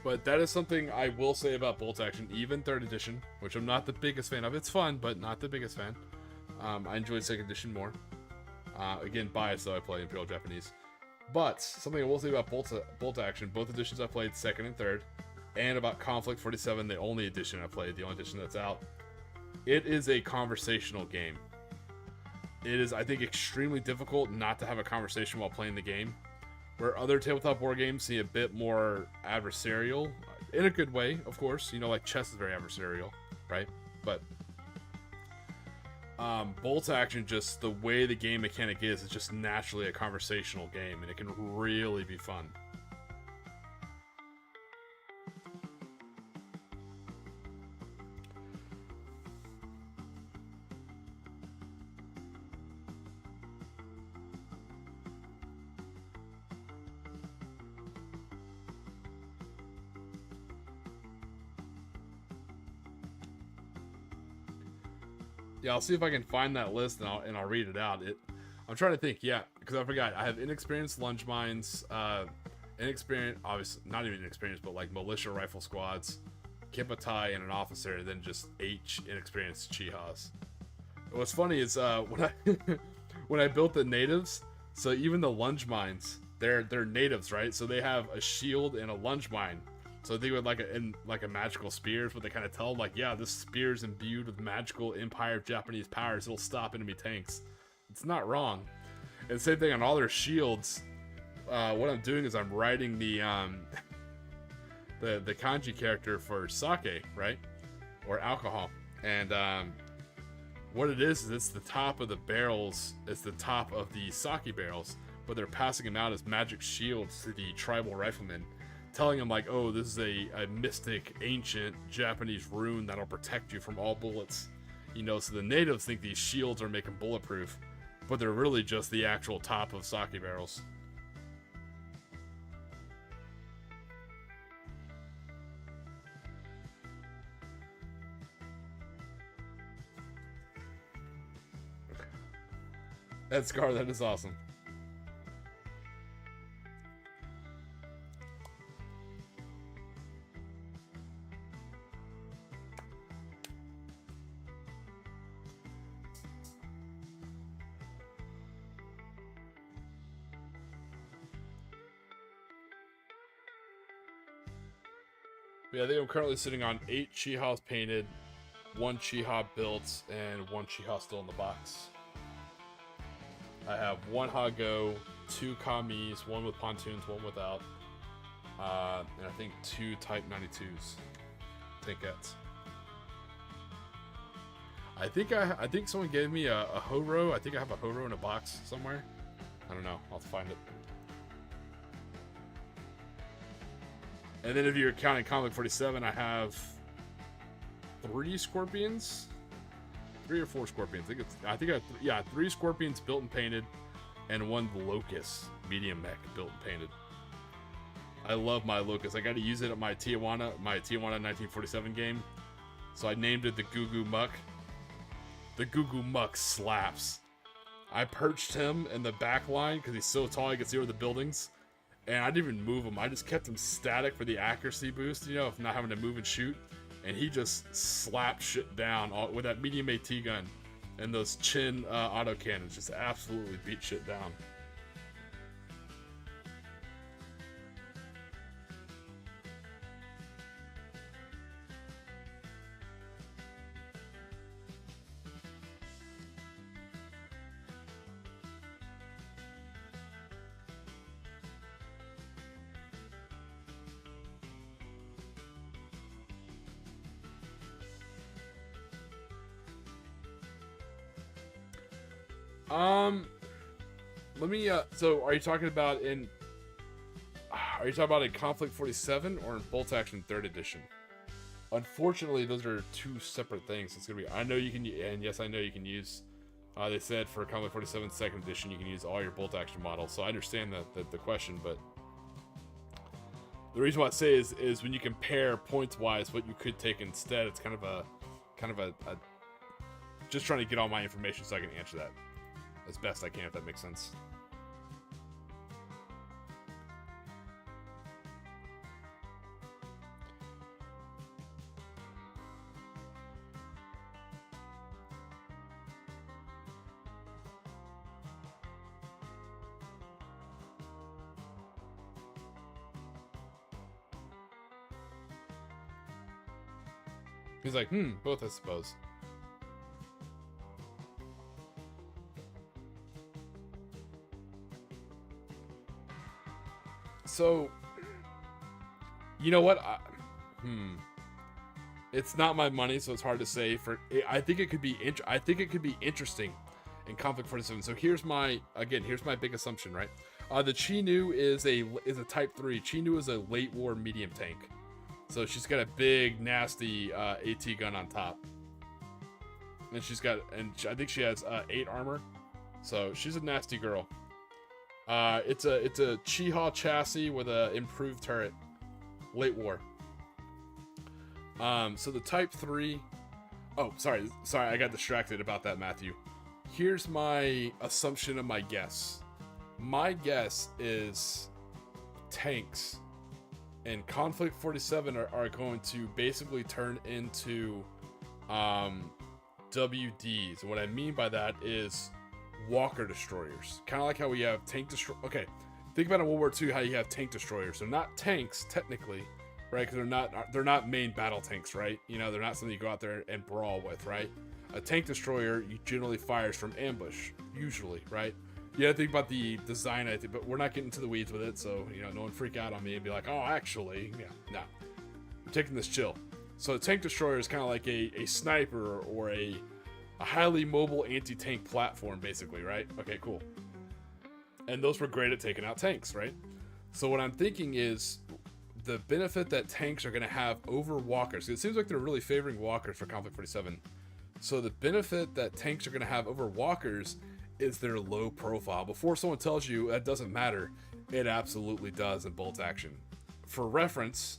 But that is something I will say about Bolt Action, even 3rd edition, which I'm not the biggest fan of. It's fun, but not the biggest fan. I enjoyed 2nd edition more. Again, biased though, I play Imperial Japanese. But something I will say about Bolt Action, both editions I played 2nd and 3rd, and about Konflikt 47, the only edition I played, the only edition that's out. It is a conversational game. It is, I think, extremely difficult not to have a conversation while playing the game. Where other tabletop war games seem a bit more adversarial, in a good way, of course. You know, like chess is very adversarial, right? But Bolt Action, just the way the game mechanic is, it's just naturally a conversational game, and it can really be fun. Yeah, I'll see if I can find that list and I'll read it out. I'm trying to think, yeah, because I forgot. I have inexperienced lunge mines, inexperienced, obviously not even inexperienced, but like militia rifle squads, Kimpatai, and an officer, and then just H inexperienced Chihas. What's funny is when I when I built the natives, so even the lunge mines, they're natives, right? So they have a shield and a lunge mine. So they would like a magical spears, but they kind of tell them like, yeah, this spear is imbued with magical Empire of Japanese powers. It'll stop enemy tanks. It's not wrong. And same thing on all their shields. What I'm doing is I'm writing the kanji character for sake, right, or alcohol. And what it is it's the top of the barrels. It's the top of the sake barrels, but they're passing them out as magic shields to the tribal riflemen, telling them like, oh, this is a mystic, ancient Japanese rune that'll protect you from all bullets. You know, so the natives think these shields are making bulletproof, but they're really just the actual top of sake barrels. That Scar, that is awesome. Yeah, I think I'm currently sitting on 8 Chihas painted, 1 Chiha built, and 1 Chiha still in the box. I have 1 Hago, 2 Kamis, 1 with pontoons, 1 without, and I think 2 Type 92s, Tinkettes. I think someone gave me a Horo. I think I have a Horo in a box somewhere. I don't know. I'll find it. And then if you're counting Konflikt 47, I have 3 Scorpions, 3 or 4 Scorpions. I think I have 3 Scorpions built and painted, and 1 Locust medium mech built and painted. I love my Locust. I got to use it at my Tijuana 1947 game, so I named it the Goo Goo Muck. The Goo Goo Muck slaps. I perched him in the back line because he's so tall he can see over the buildings. And I didn't even move him. I just kept him static for the accuracy boost, you know, of not having to move and shoot. and he just slapped shit down with that medium AT gun and those chin auto cannons. Just absolutely beat shit down. Let me, so are you talking about in Konflikt 47 or in Bolt Action 3rd Edition? Unfortunately, those are two separate things. It's gonna be, I know you can, and yes, I know you can use, they said for Konflikt 47 2nd Edition, you can use all your Bolt Action models, so I understand the question, but the reason why I say is when you compare points-wise what you could take instead, it's kind of a just trying to get all my information so I can answer that as best I can, if that makes sense. He's like, both, I suppose. So, you know what? It's not my money, so it's hard to say. I think it could be interesting in Konflikt 47. So here's my big assumption, right? The Chi-Nu is a Type 3. Chi-Nu is a late war medium tank. So she's got a big, nasty AT gun on top. And I think she has 8 armor. So she's a nasty girl. It's a Chi-Ha chassis with a improved turret. Late war. So the Type 3... Oh, sorry, I got distracted about that, Matthew. Here's my assumption of my guess. My guess is tanks and Konflikt 47 are going to basically turn into WDs. And what I mean by that is walker destroyers. Kind of like how we have tank destroyers. Okay, think about in World War II how you have tank destroyers. They're not tanks, technically, right? Because they're not main battle tanks, right? You know, they're not something you go out there and brawl with, right? A tank destroyer generally fires from ambush, usually, right? Yeah, think about the design, I think, but we're not getting into the weeds with it, so, you know, no one freak out on me and be like, oh, actually, yeah, no. I'm taking this chill. So a tank destroyer is kind of like a sniper or a highly mobile anti-tank platform, basically, right? Okay, cool. And those were great at taking out tanks, right? So what I'm thinking is the benefit that tanks are going to have over walkers. It seems like they're really favoring walkers for Konflikt 47. So the benefit that tanks are going to have over walkers is their low profile. Before someone tells you that doesn't matter, it absolutely does in Bolt Action. For reference,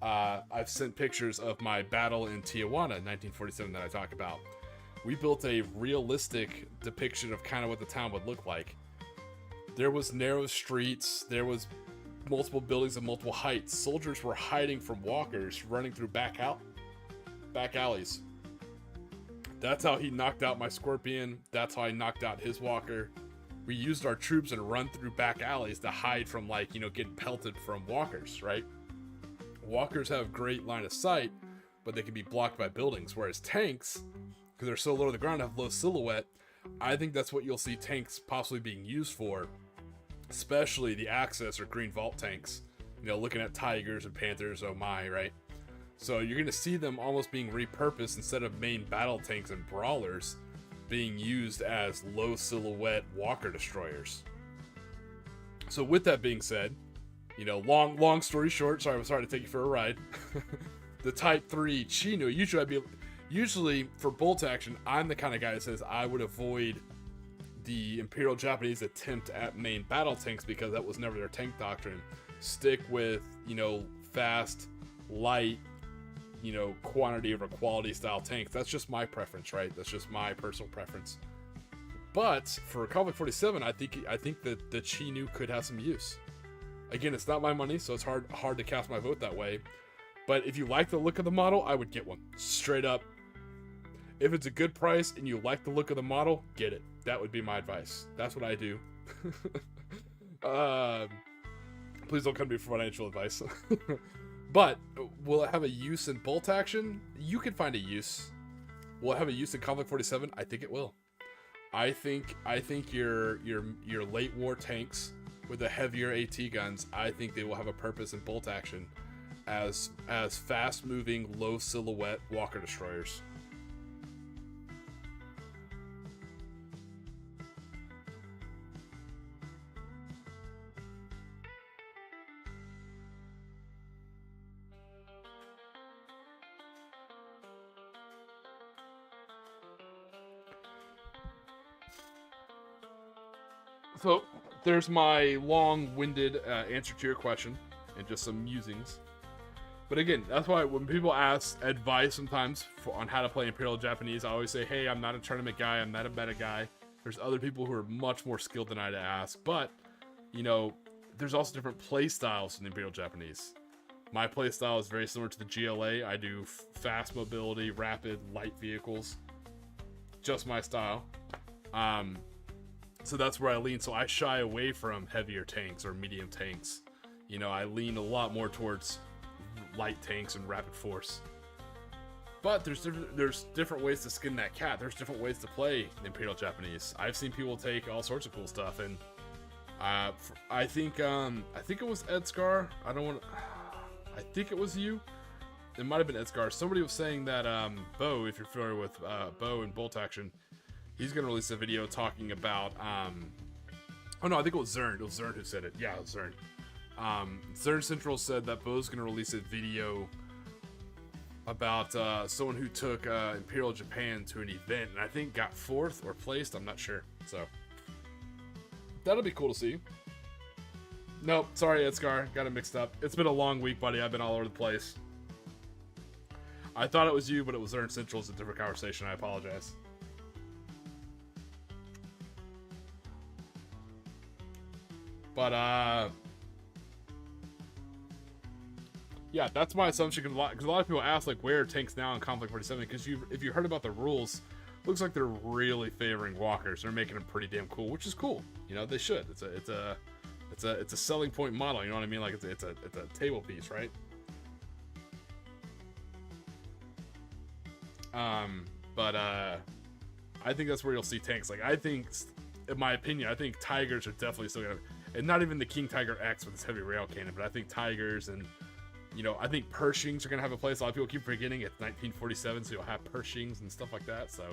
I've sent pictures of my battle in Tijuana in 1947 that I talk about. We built a realistic depiction of kind of what the town would look like. There was narrow streets, there was multiple buildings of multiple heights. Soldiers were hiding from walkers, running through back alleys. That's how he knocked out my Scorpion. That's how I knocked out his walker. We used our troops and run through back alleys to hide from, like, you know, getting pelted from walkers, right? Walkers have great line of sight, but they can be blocked by buildings, whereas tanks, because they're so low to the ground, have low silhouette. I think that's what you'll see tanks possibly being used for, especially the Axis or Green Vault tanks. You know, looking at Tigers and Panthers, oh my, right? So you're going to see them almost being repurposed instead of main battle tanks and brawlers being used as low silhouette walker destroyers. So with that being said, you know, long story short, I'm sorry to take you for a ride. The Type 3 Chi-Nu, usually for Bolt Action, I'm the kind of guy that says I would avoid the Imperial Japanese attempt at main battle tanks because that was never their tank doctrine. Stick with, you know, fast, light, you know, quantity over quality style tanks. That's just my preference, right? That's just my personal preference. But for Konflikt 47, I think that the Chi-Nu could have some use. Again, it's not my money, so it's hard to cast my vote that way. But if you like the look of the model, I would get one. Straight up. If it's a good price and you like the look of the model, get it. That would be my advice. That's what I do. Please don't come to me for financial advice. But will it have a use in bolt action? You can find a use. Will it have a use in Konflikt 47? I think it will. I think your late war tanks with the heavier AT guns, I think they will have a purpose in bolt action as fast moving, low silhouette walker destroyers. So, there's my long-winded answer to your question, and just some musings. But again, that's why when people ask advice sometimes on how to play Imperial Japanese, I always say, hey, I'm not a tournament guy, I'm not a meta guy. There's other people who are much more skilled than I to ask, but, you know, there's also different play styles in Imperial Japanese. My play style is very similar to the GLA. I do fast mobility, rapid, light vehicles. Just my style. So that's where I lean. So I shy away from heavier tanks or medium tanks. You know, I lean a lot more towards light tanks and rapid force. But there's different ways to skin that cat. There's different ways to play Imperial Japanese. I've seen people take all sorts of cool stuff, and I think it was Edscar. I think it was you. It might have been Edscar. Somebody was saying that Bo, if you're familiar with Bo and bolt action, he's going to release a video talking about, oh no, I think it was Zern. It was Zern who said it. Yeah, it was Zern. Zern Central said that Bo's going to release a video about someone who took Imperial Japan to an event, and I think got 4th or placed. I'm not sure. So, that'll be cool to see. Nope, sorry, Edscar. Got it mixed up. It's been a long week, buddy. I've been all over the place. I thought it was you, but it was Zern Central. It's a different conversation. I apologize. But, yeah, that's my assumption, because a lot of people ask, like, where are tanks now in Konflikt 47, because if you heard about the rules, looks like they're really favoring walkers. They're making them pretty damn cool, which is cool. You know, they should. It's a selling point model, you know what I mean? Like, it's a table piece, right? But I think that's where you'll see tanks. Like, I think, in my opinion, I think Tigers are definitely still gonna, and not even the King Tiger X with its heavy rail cannon, but I think Tigers and, you know, I think Pershings are gonna have a place. A lot of people keep forgetting it's 1947, so you'll have Pershings and stuff like that. So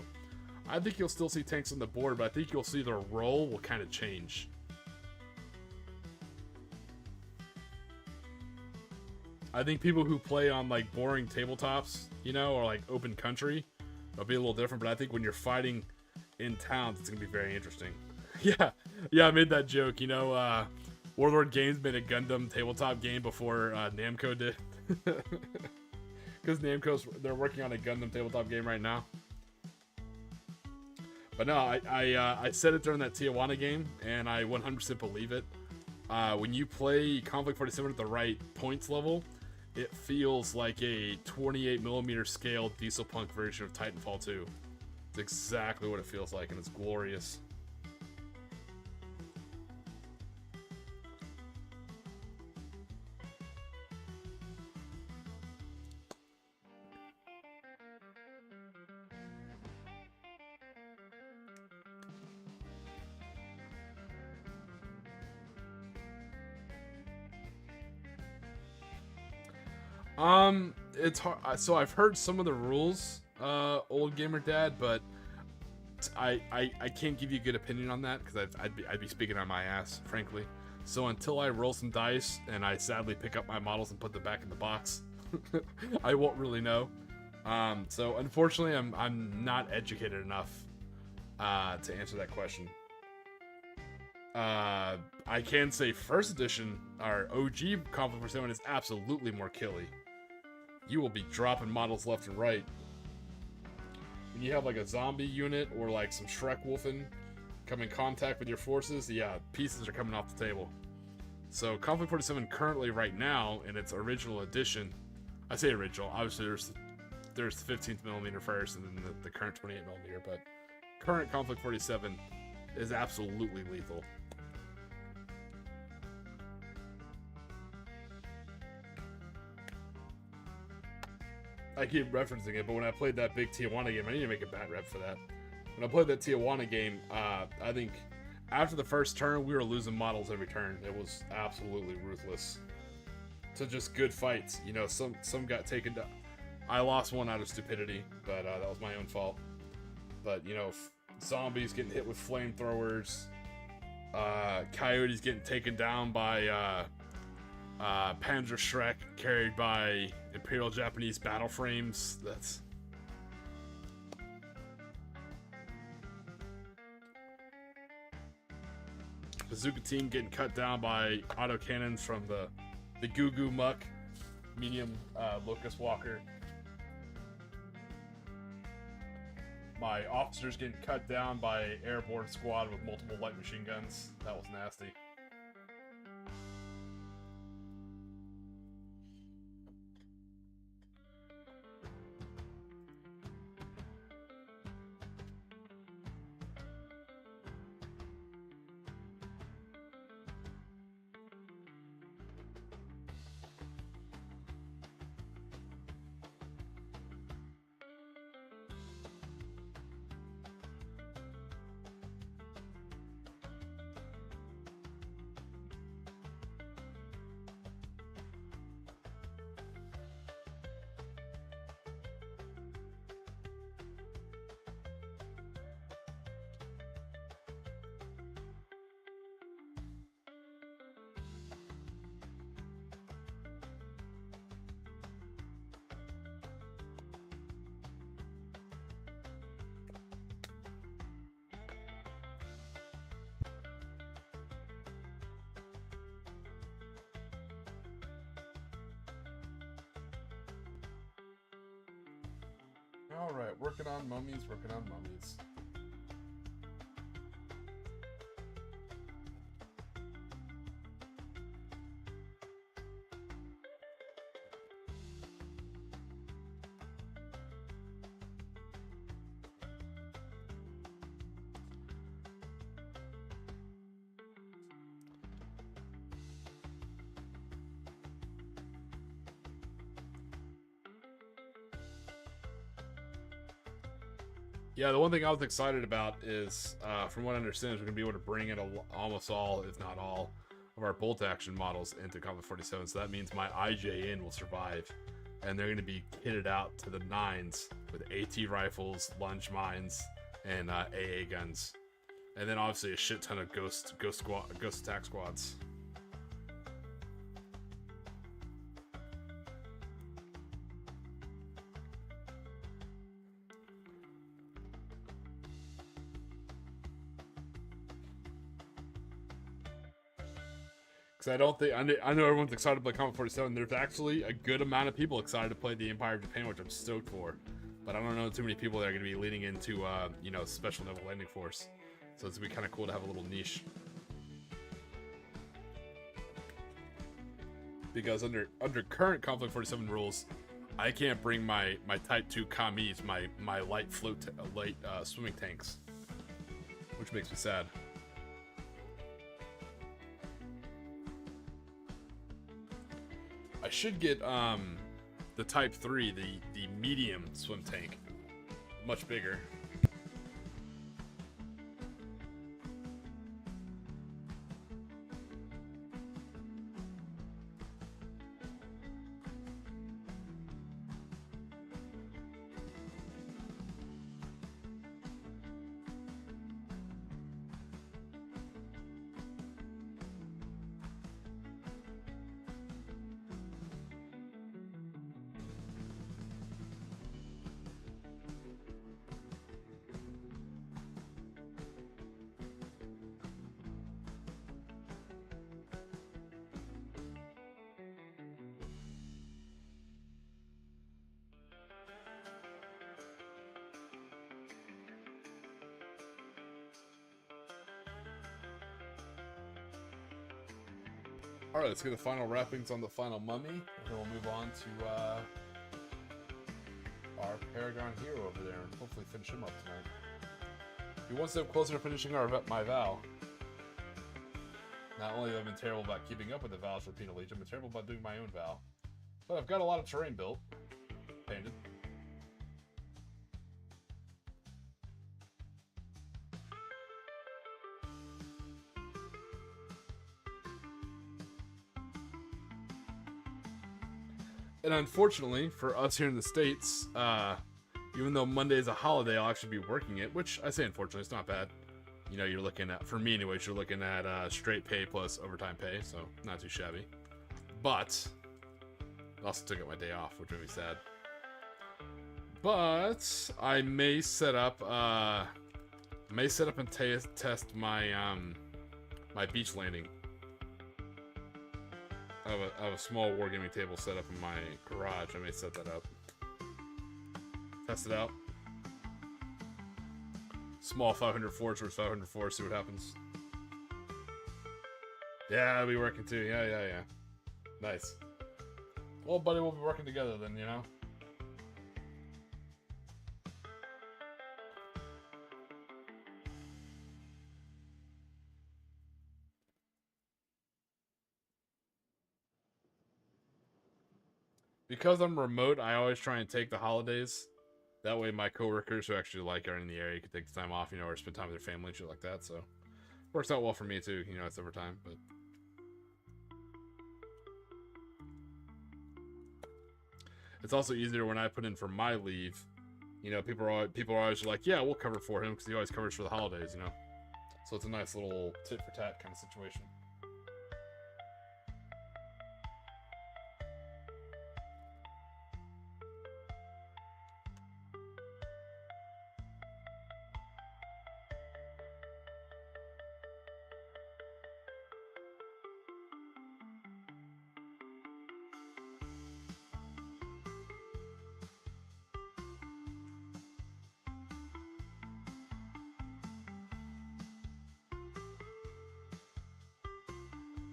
I think you'll still see tanks on the board, but I think you'll see their role will kind of change. I think people who play on, like, boring tabletops, you know, or like open country, it'll be a little different. But I think when you're fighting in towns, it's gonna be very interesting. Yeah, I made that joke. You know, Warlord Games made a Gundam tabletop game before Namco did, because they're working on a Gundam tabletop game right now. But no, I said it during that Tijuana game, and I 100% believe it. When you play Konflikt 47 at the right points level, it feels like a 28mm scale diesel punk version of Titanfall 2. It's exactly what it feels like, and it's glorious. It's hard. So I've heard some of the rules, old gamer dad, but I can't give you a good opinion on that, because I'd be speaking on my ass, frankly. So until I roll some dice and I sadly pick up my models and put them back in the box, I won't really know. So unfortunately, I'm not educated enough to answer that question. I can say first edition, our OG Konflikt 47 is absolutely more killy. You will be dropping models left and right. When you have like a zombie unit or like some Shrek Wolfen come in contact with your forces, yeah, pieces are coming off the table. So Konflikt 47 currently right now in its original edition, I say original. Obviously, there's the 15th millimeter first, and then the current 28 millimeter. But current Konflikt 47 is absolutely lethal. I keep referencing it, but when I played that big Tijuana game, I need to make a bat rep for that. When I played that Tijuana game, I think after the first turn, we were losing models every turn. It was absolutely ruthless. So just good fights. You know, some got taken down. I lost one out of stupidity, but that was my own fault. But, you know, zombies getting hit with flamethrowers. Coyotes getting taken down by Panzer Shrek carried by Imperial Japanese battle frames. That's... Bazooka team getting cut down by autocannons from the Goo Goo Muck medium Locust Walker. My officers getting cut down by airborne squad with multiple light machine guns. That was nasty. Alright, working on mummies, working on mummies. Yeah, the one thing I was excited about is, from what I understand, is we're going to be able to bring in almost all, if not all, of our bolt action models into Konflikt 47. So that means my IJN will survive, and they're going to be kitted out to the nines with AT rifles, lunge mines, and AA guns, and then obviously a shit ton of ghost attack squads. I don't think I know everyone's excited to play Konflikt 47. There's actually a good amount of people excited to play the Empire of Japan, which I'm stoked for. But I don't know too many people that are going to be leaning into, you know, Special Naval Landing Force. So it's going to be kind of cool to have a little niche. Because under current Konflikt 47 rules, I can't bring my Type 2 Kamis, my light swimming tanks, which makes me sad. I should get the Type 3, the medium swim tank, much bigger. Alright, let's get the final wrappings on the final mummy, and then we'll move on to our Paragon hero over there, and hopefully finish him up tonight. Be one step closer to finishing my vow. Not only have I been terrible about keeping up with the vows for Penal Legion, but terrible about doing my own vow. But I've got a lot of terrain built, painted. And unfortunately, for us here in the States, even though Monday is a holiday, I'll actually be working it, which I say unfortunately, it's not bad. You know, you're looking at, for me anyways, you're looking at straight pay plus overtime pay, so not too shabby. But, I also took up my day off, which would be sad. But, I may set up and test my, my beach landing. I have a small wargaming table set up in my garage. I may set that up. Test it out. Small 500 forge versus 500 forge, see what happens. Yeah, I'll be working too. Yeah. Nice. Well, buddy, we'll be working together then, you know? Because I'm remote, I always try and take the holidays. That way my coworkers who actually like are in the area can take the time off, you know, or spend time with their family and shit like that, so. Works out well for me too, you know, it's overtime, but. It's also easier when I put in for my leave. You know, people are always like, yeah, we'll cover for him, because he always covers for the holidays, you know. So it's a nice little tit for tat kind of situation.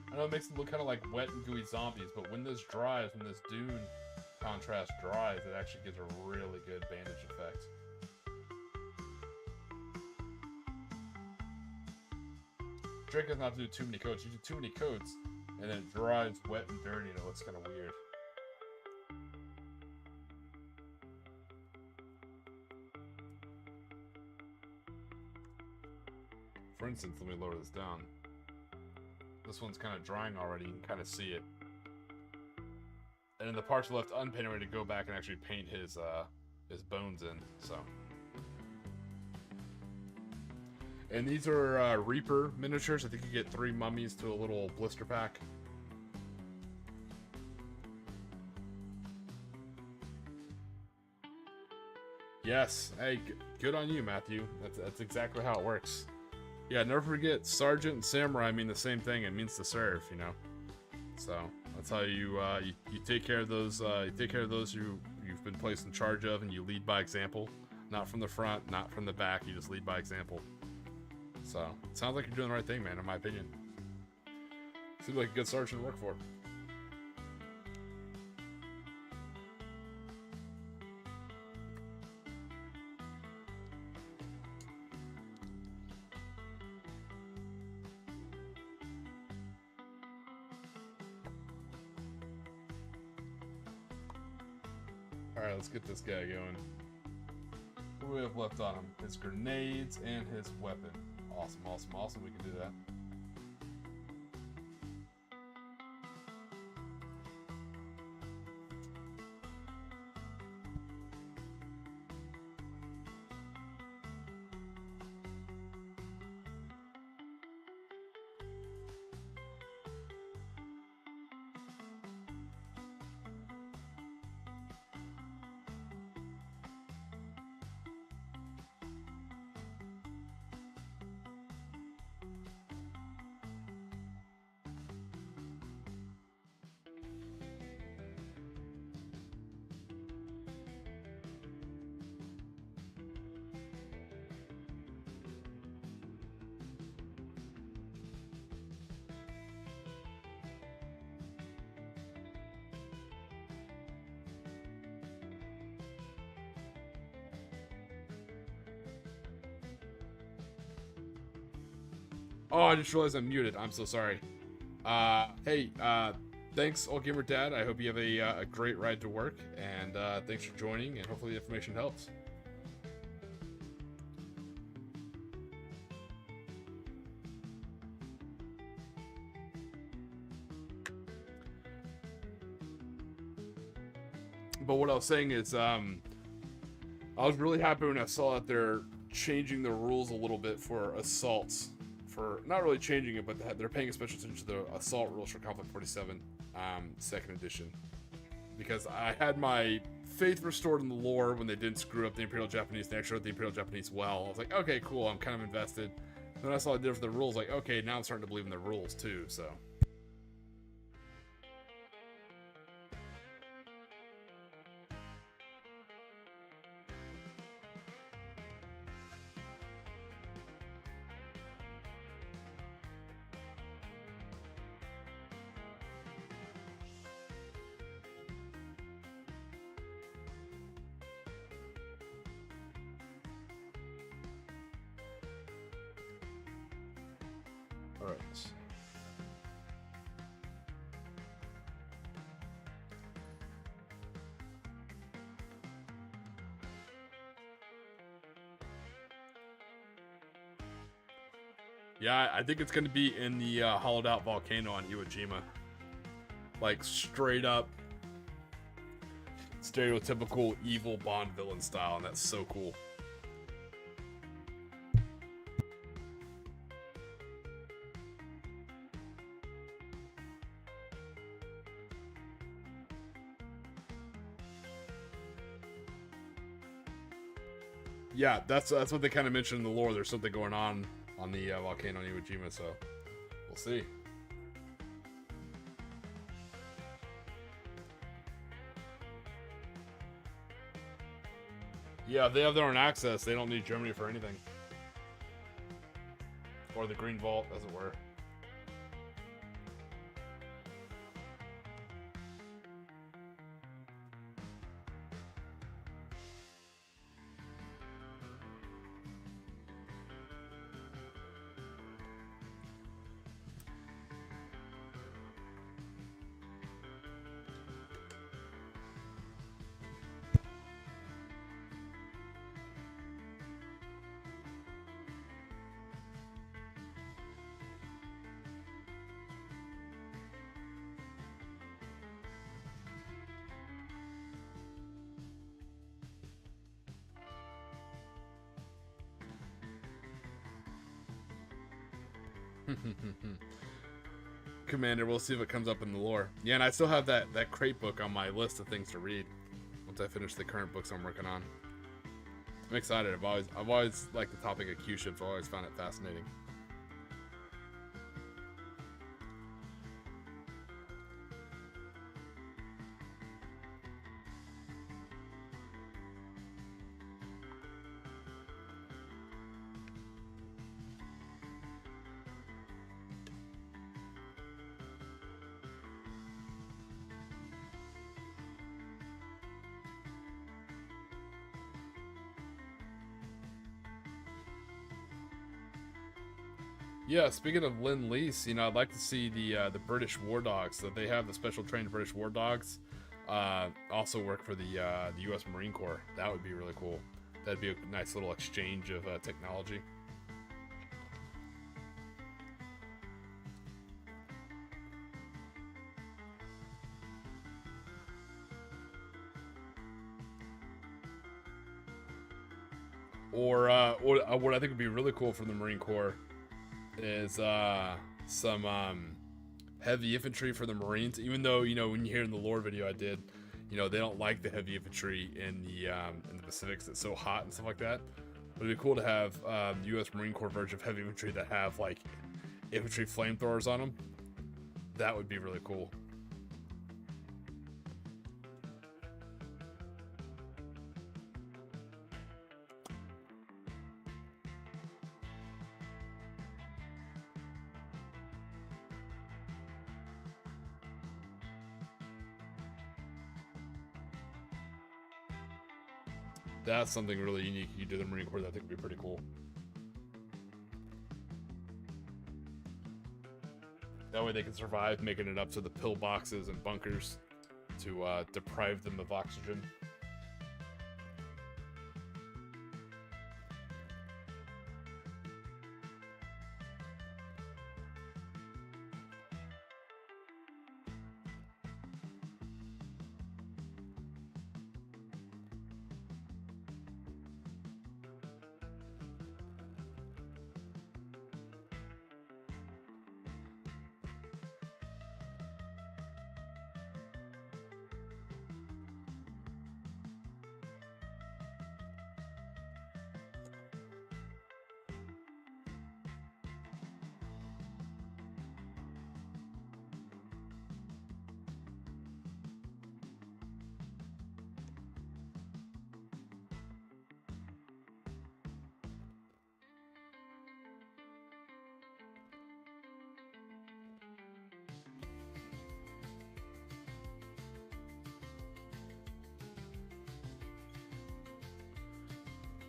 I know it makes them look kind of like wet and gooey zombies, but when this dries, when this dune contrast dries, it actually gives a really good bandage effect. Trick is not to do too many coats. You do too many coats, and then it dries wet and dirty, and it looks kind of weird. For instance, let me lower this down. This one's kind of drying already, you can kind of see it. And then the parts left unpainted, ready to go back and actually paint his bones in, so. And these are Reaper miniatures. I think you get 3 mummies to a little blister pack. Yes, hey, good on you, Matthew. That's exactly how it works. Yeah, never forget, Sergeant and Samurai mean the same thing. It means to serve, you know. So that's how you take care of those. You take care of those who you've been placed in charge of, and you lead by example. Not from the front, not from the back. You just lead by example. So it sounds like you're doing the right thing, man. In my opinion, seems like a good sergeant to work for. Alright, let's get this guy going. What do we have left on him? His grenades and his weapon. Awesome. We can do that. Oh, I just realized I'm muted. I'm so sorry. Hey, thanks, Old Gamer Dad. I hope you have a great ride to work, and thanks for joining, and hopefully the information helps. But what I was saying is, I was really happy when I saw that they're changing the rules a little bit for assaults. For not really changing it, but they're paying a special attention to the assault rules for Konflikt 47, second edition. Because I had my faith restored in the lore when they didn't screw up the Imperial Japanese. They actually wrote the Imperial Japanese well. I was like, okay, cool. I'm kind of invested. Then I saw they did for the rules. Like, okay, now I'm starting to believe in the rules too. So. All right. Yeah, I think it's going to be in the hollowed out volcano on Iwo Jima. Like, straight up stereotypical evil Bond villain style, and that's so cool. Yeah, that's what they kind of mentioned in the lore. There's something going on the volcano on Iwo Jima, so we'll see. Yeah, if they have their own access, they don't need Germany for anything. Or the Green Vault, as it were. Commander, we'll see if it comes up in the lore. Yeah, and I still have that crate book on my list of things to read once I finish the current books I'm working on. I'm excited. I've always liked the topic of Q ships. I've always found it fascinating. Yeah, speaking of Lend-Lease, you know, I'd like to see the British War Dogs. So they have the special trained British War Dogs. Also work for the U.S. Marine Corps. That would be really cool. That'd be a nice little exchange of technology. Or what I think would be really cool for the Marine Corps is some heavy infantry for the Marines. Even though, you know, when you hear in the lore video I did, you know, they don't like the heavy infantry in the Pacific 'cause it's so hot and stuff like that. But it'd be cool to have the U.S. Marine Corps version of heavy infantry that have like infantry flamethrowers on them. That would be really cool. That's something really unique you do the Marine Corps that I think would be pretty cool. way they can survive, making it up to the pillboxes and bunkers to deprive them of oxygen.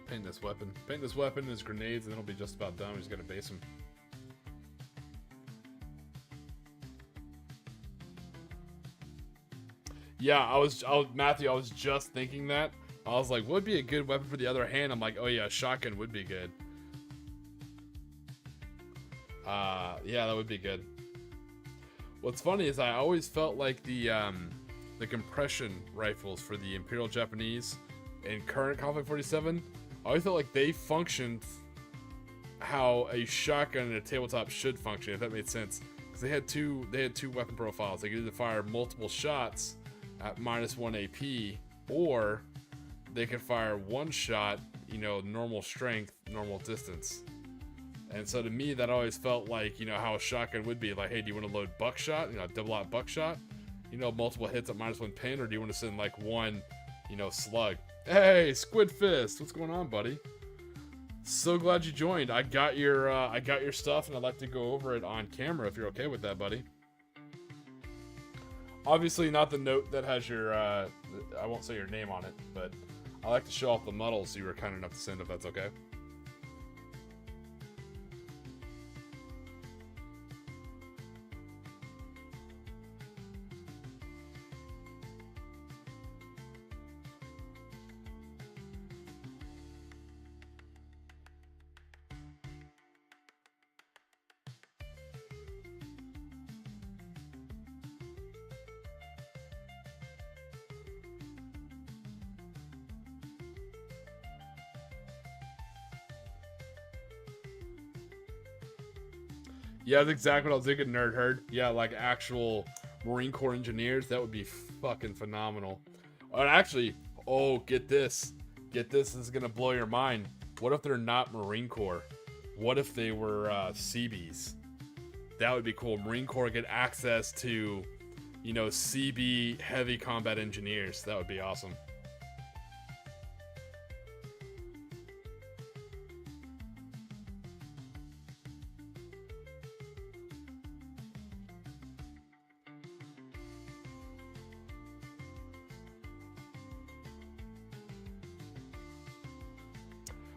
Paint this weapon. Paint this weapon as grenades, and then it'll be just about done. We just gotta base him. Yeah, Matthew, I was just thinking that. I was like, what would be a good weapon for the other hand? I'm like, oh yeah, shotgun would be good. Yeah, that would be good. What's funny is I always felt like the compression rifles for the Imperial Japanese in current Conflict 47, I always felt like they functioned how a shotgun and a tabletop should function, if that made sense. Because they had two weapon profiles. They could either fire multiple shots at -1 AP, or they could fire one shot, you know, normal strength, normal distance. And so to me, that always felt like, you know, how a shotgun would be. Like, hey, do you want to load buckshot? You know, double out buckshot? You know, multiple hits at -1 pin, or do you want to send like one, you know, slug? Hey, Squid Fist, what's going on, buddy? So glad you joined. I got your stuff, and I'd like to go over it on camera if you're okay with that, buddy. Obviously, not the note that has your I won't say your name on it, but I like to show off the models you were kind enough to send, if that's okay. Yeah, that's exactly what I was thinking, Nerd Herd. Yeah, like actual Marine Corps engineers, that would be fucking phenomenal. And actually, oh, get this. Get this, this is gonna blow your mind. What if they're not Marine Corps? What if they were CBs? That would be cool. Marine Corps get access to, you know, CB heavy combat engineers. That would be awesome.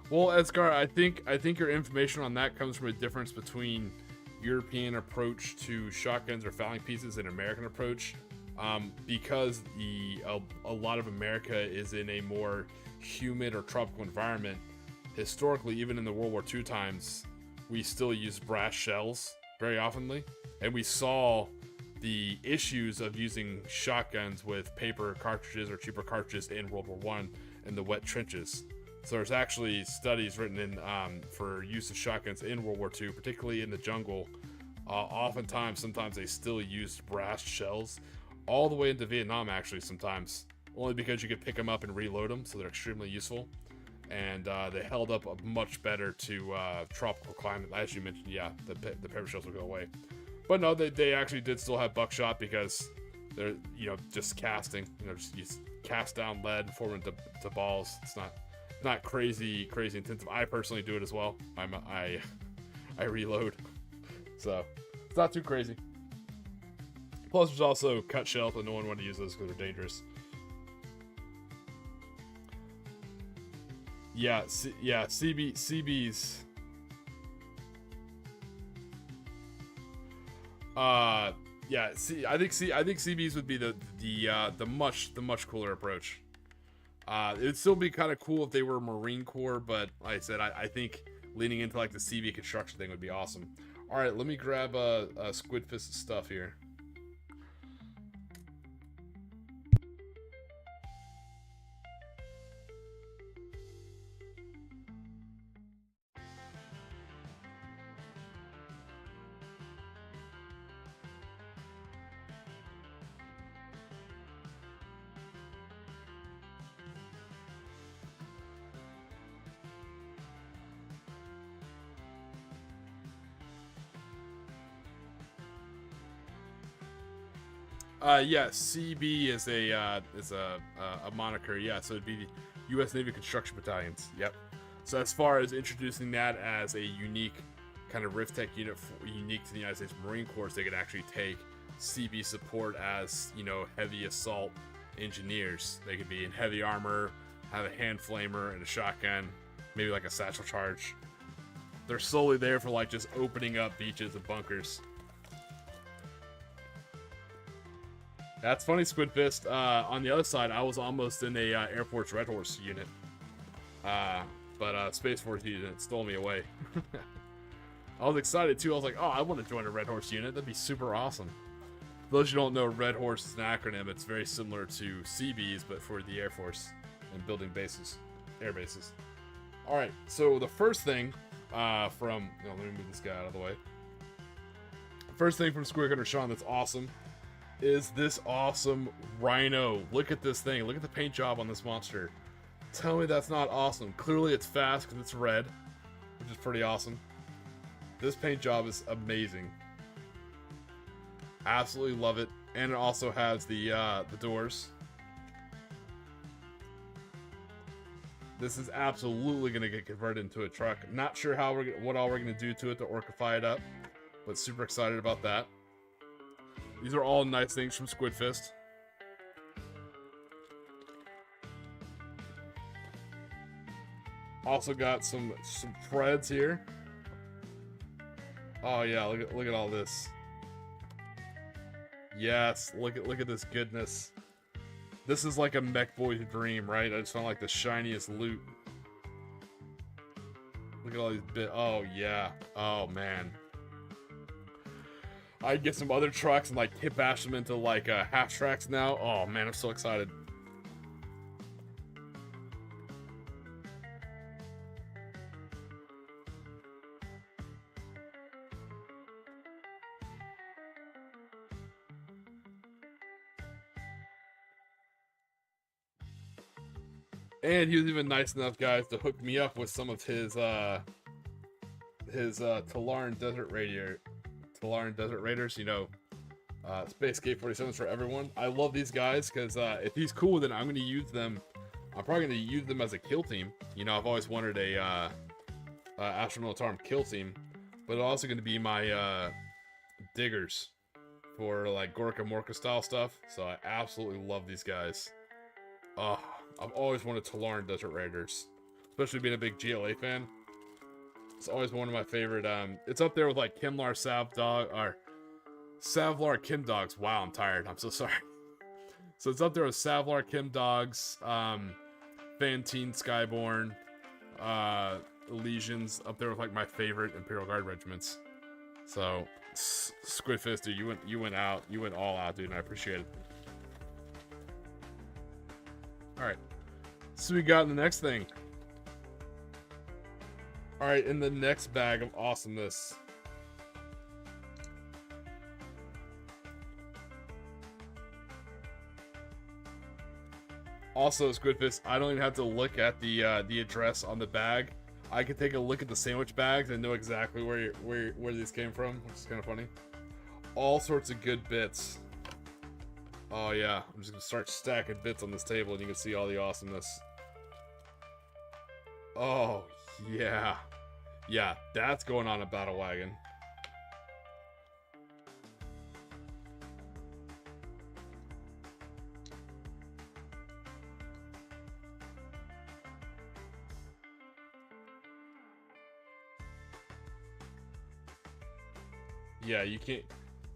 Well, Edgar, I think your information on that comes from a difference between European approach to shotguns or fowling pieces and American approach, because a lot of America is in a more humid or tropical environment. Historically, even in the World War II times, we still use brass shells very oftenly, and we saw the issues of using shotguns with paper cartridges or cheaper cartridges in World War I in the wet trenches. So there's actually studies written in for use of shotguns in World War II, particularly in the jungle. Sometimes they still used brass shells, all the way into Vietnam actually sometimes, only because you could pick them up and reload them, so they're extremely useful. And they held up much better to tropical climate. As you mentioned, yeah, the paper shells will go away. But no, they actually did still have buckshot because they're, you know, just casting, you know, just cast down lead and form it into balls. It's not crazy intensive. I personally do it as well. I reload, so it's not too crazy. Plus, there's also cut shells, but no one wanted to use those because they're dangerous. Yeah, CBs. Yeah. I think CBs would be the much cooler approach. It'd still be kind of cool if they were Marine Corps, but like I said, I think leaning into like the CB construction thing would be awesome. All right, let me grab Squid Fist stuff here. Yeah, CB is a moniker. Yeah, so it'd be the U.S. Navy Construction Battalions. Yep. So as far as introducing that as a unique kind of RIF-Tech unit, unique to the United States Marine Corps, they could actually take CB support as, you know, heavy assault engineers. They could be in heavy armor, have a hand flamer and a shotgun, maybe like a satchel charge. They're solely there for like just opening up beaches and bunkers. That's funny, Squid Fist. On the other side, I was almost in a Air Force Red Horse unit. But Space Force unit stole me away. I was excited too. I was like, oh, I want to join a Red Horse unit. That'd be super awesome. For those who don't know, Red Horse is an acronym. It's very similar to CBs, but for the Air Force and building bases, air bases. All right, so the first thing let me move this guy out of the way. First thing from Squid Gunner Sean that's awesome is this awesome Rhino. Look at this thing. Look at the paint job on this monster. Tell me that's not awesome. Clearly it's fast because it's red, which is pretty awesome. This paint job is amazing. Absolutely love it. And it also has the doors. This is absolutely going to get converted into a truck. Not sure what all we're going to do to it to orcify it up, but super excited about that. These are all nice things from Squid Fist. Also got some Freds here. Oh yeah, look at all this. Yes, look at this goodness. This is like a mech boy's dream, right? I just found like the shiniest loot. Look at all these bits. Oh yeah. Oh man. I'd get some other trucks and like hip bash them into like half tracks now. Oh man, I'm so excited. And he was even nice enough, guys, to hook me up with some of his Talaran Desert Raiders, you know, Space Gate 47s for everyone. I love these guys because if he's cool with it, I'm going to use them. I'm probably going to use them as a kill team. You know, I've always wanted a Astra Militarum kill team, but it's also going to be my diggers for like Gorka Morka style stuff. So I absolutely love these guys. Oh, I've always wanted Talaran Desert Raiders, especially being a big GLA fan. It's always one of my favorite. It's up there with like Kimlar Savlar Kim Dogs. Wow, I'm tired. I'm so sorry. So it's up there with Savlar Kim Dogs, Fantine Skyborn, Elysians. Up there with like my favorite Imperial Guard regiments. So Squid Fist, dude, you went all out, dude, and I appreciate it. All right, so we got in the next thing. All right, in the next bag of awesomeness. Also, Squidfist, I don't even have to look at the address on the bag. I can take a look at the sandwich bags and know exactly where these came from, which is kind of funny. All sorts of good bits. Oh yeah, I'm just gonna start stacking bits on this table and you can see all the awesomeness. Oh yeah. Yeah, that's going on a battle wagon. Yeah, you can't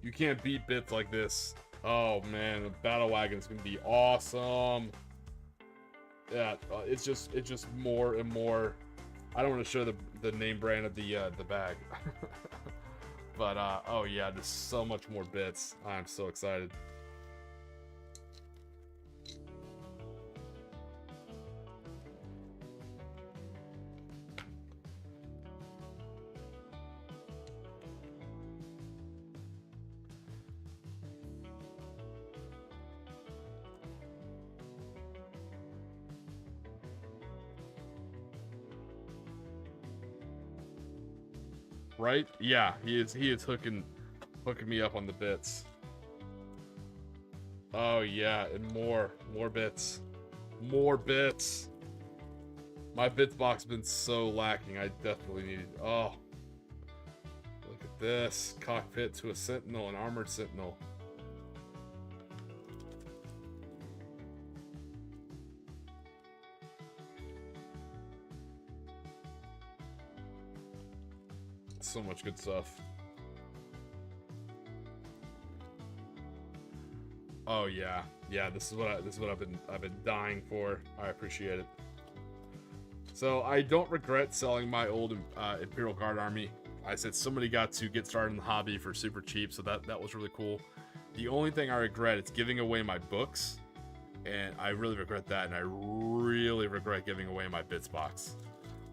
You can't beat bits like this. Oh man, the battle wagon's gonna be awesome. Yeah, it's just more and more. I don't want to show the name brand of the bag, but oh yeah, there's so much more bits. I'm so excited. Right? Yeah, he is hooking me up on the bits. Oh yeah, and more bits. More bits. My bits box has been so lacking. I definitely needed. Oh. Look at this. Cockpit to a sentinel, an armored sentinel. So much good stuff. Oh yeah, this is what I've been dying for. I appreciate it. So I don't regret selling my old Imperial Guard army. I said somebody got to get started in the hobby for super cheap, so that was really cool. The only thing I regret is giving away my books, and I really regret that, and I really regret giving away my bits box.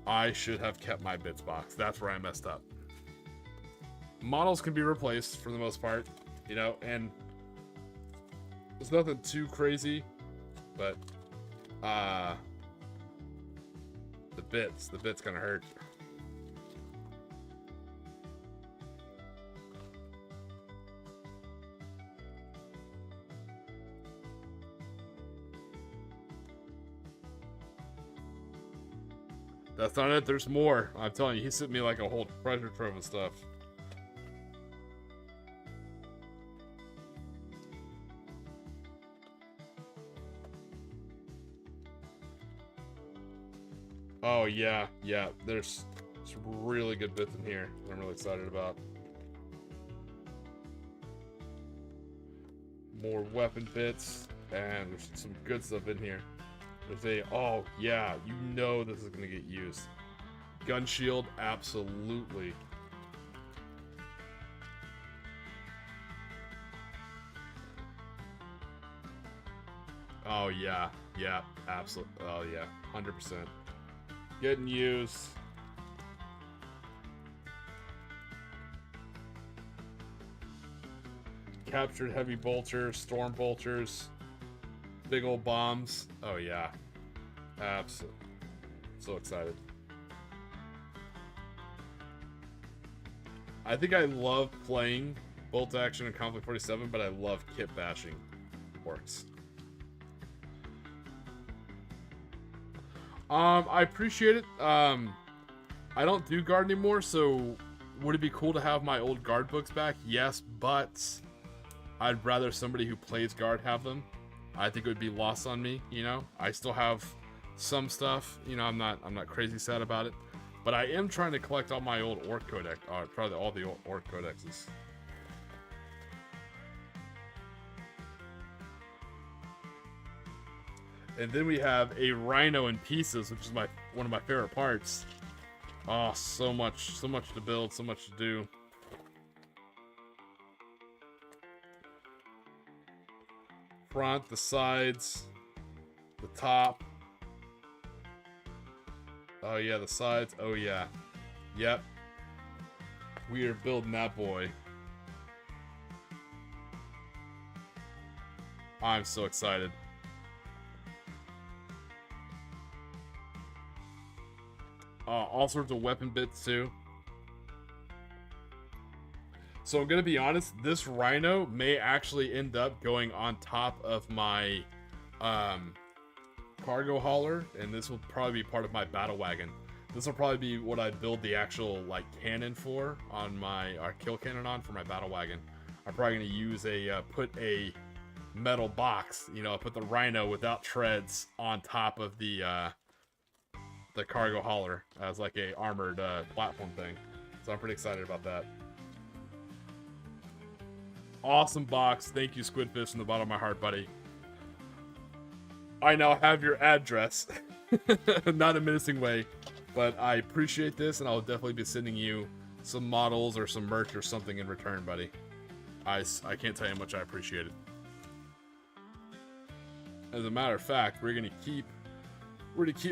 I should have kept my bits box. That's where I messed up. Models can be replaced for the most part, you know, and there's nothing too crazy, but the bits gonna hurt. That's not it, there's more. I'm telling you, he sent me like a whole treasure trove of stuff. Oh yeah, there's some really good bits in here that I'm really excited about. More weapon bits, and there's some good stuff in here. There's a, oh yeah, you know this is gonna get used. Gun shield, absolutely. Oh yeah, absolutely. Oh yeah, 100%. Getting used. Captured heavy bolters, storm bolters, big old bombs. Oh yeah, absolutely. So excited. I think I love playing bolt action in Konflikt 47, but I love kit bashing orcs. I appreciate it. I don't do guard anymore, so would it be cool to have my old guard books back? Yes, but I'd rather somebody who plays guard have them. I think it would be lost on me, you know? I still have some stuff, you know, I'm not crazy sad about it. But I am trying to collect all my old orc codex, probably all the old orc codexes. And then we have a rhino in pieces, which is one of my favorite parts. Oh, so much to build, so much to do. Front, the sides, the top. Oh yeah, the sides. Oh yeah. Yep. We are building that boy. I'm so excited. All sorts of weapon bits too. So I'm gonna be honest, this rhino may actually end up going on top of my cargo hauler, and this will probably be part of my battle wagon. This will probably be what I build the actual like cannon for on my kill cannon on for my battle wagon. I'm probably gonna use put a metal box, you know, put the rhino without treads on top of the cargo hauler as like a armored platform thing. So I'm pretty excited about that. Awesome box. Thank you, Squidfish, from the bottom of my heart, buddy. I now have your address. Not in a menacing way, but I appreciate this, and I'll definitely be sending you some models or some merch or something in return, buddy. I can't tell you how much I appreciate it. As a matter of fact, we're gonna keep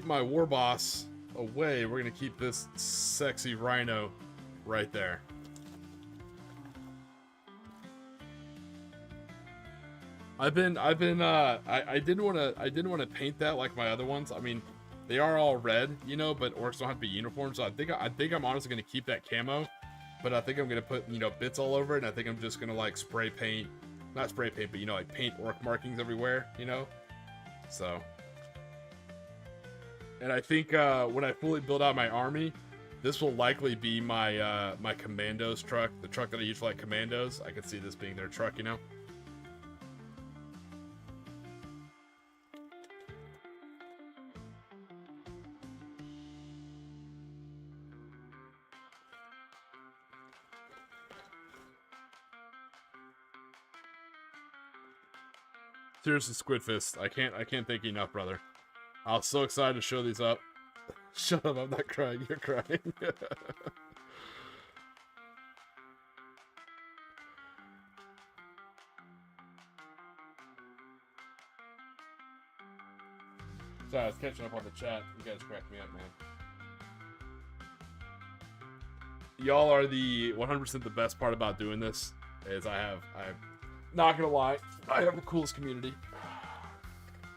my war boss away. We're gonna keep this sexy rhino right there. I didn't want to paint that like my other ones. I mean, they are all red, you know, but orcs don't have to be uniform. So I think I'm honestly gonna keep that camo, but I think I'm gonna put, you know, bits all over it. And I think I'm just gonna like spray paint, not spray paint, but you know, like paint orc markings everywhere, you know. So, and I think when I fully build out my army, this will likely be my my commandos truck, the truck that I use for like commandos. I could see this being their truck, you know. Seriously, Squidfist, I can't thank you enough, brother. I was so excited to show these up. Shut up, I'm not crying, you're crying. Sorry, I was catching up on the chat. You guys cracked me up, man. Y'all are the 100% the best part about doing this. Is I'm not gonna lie, I have the coolest community.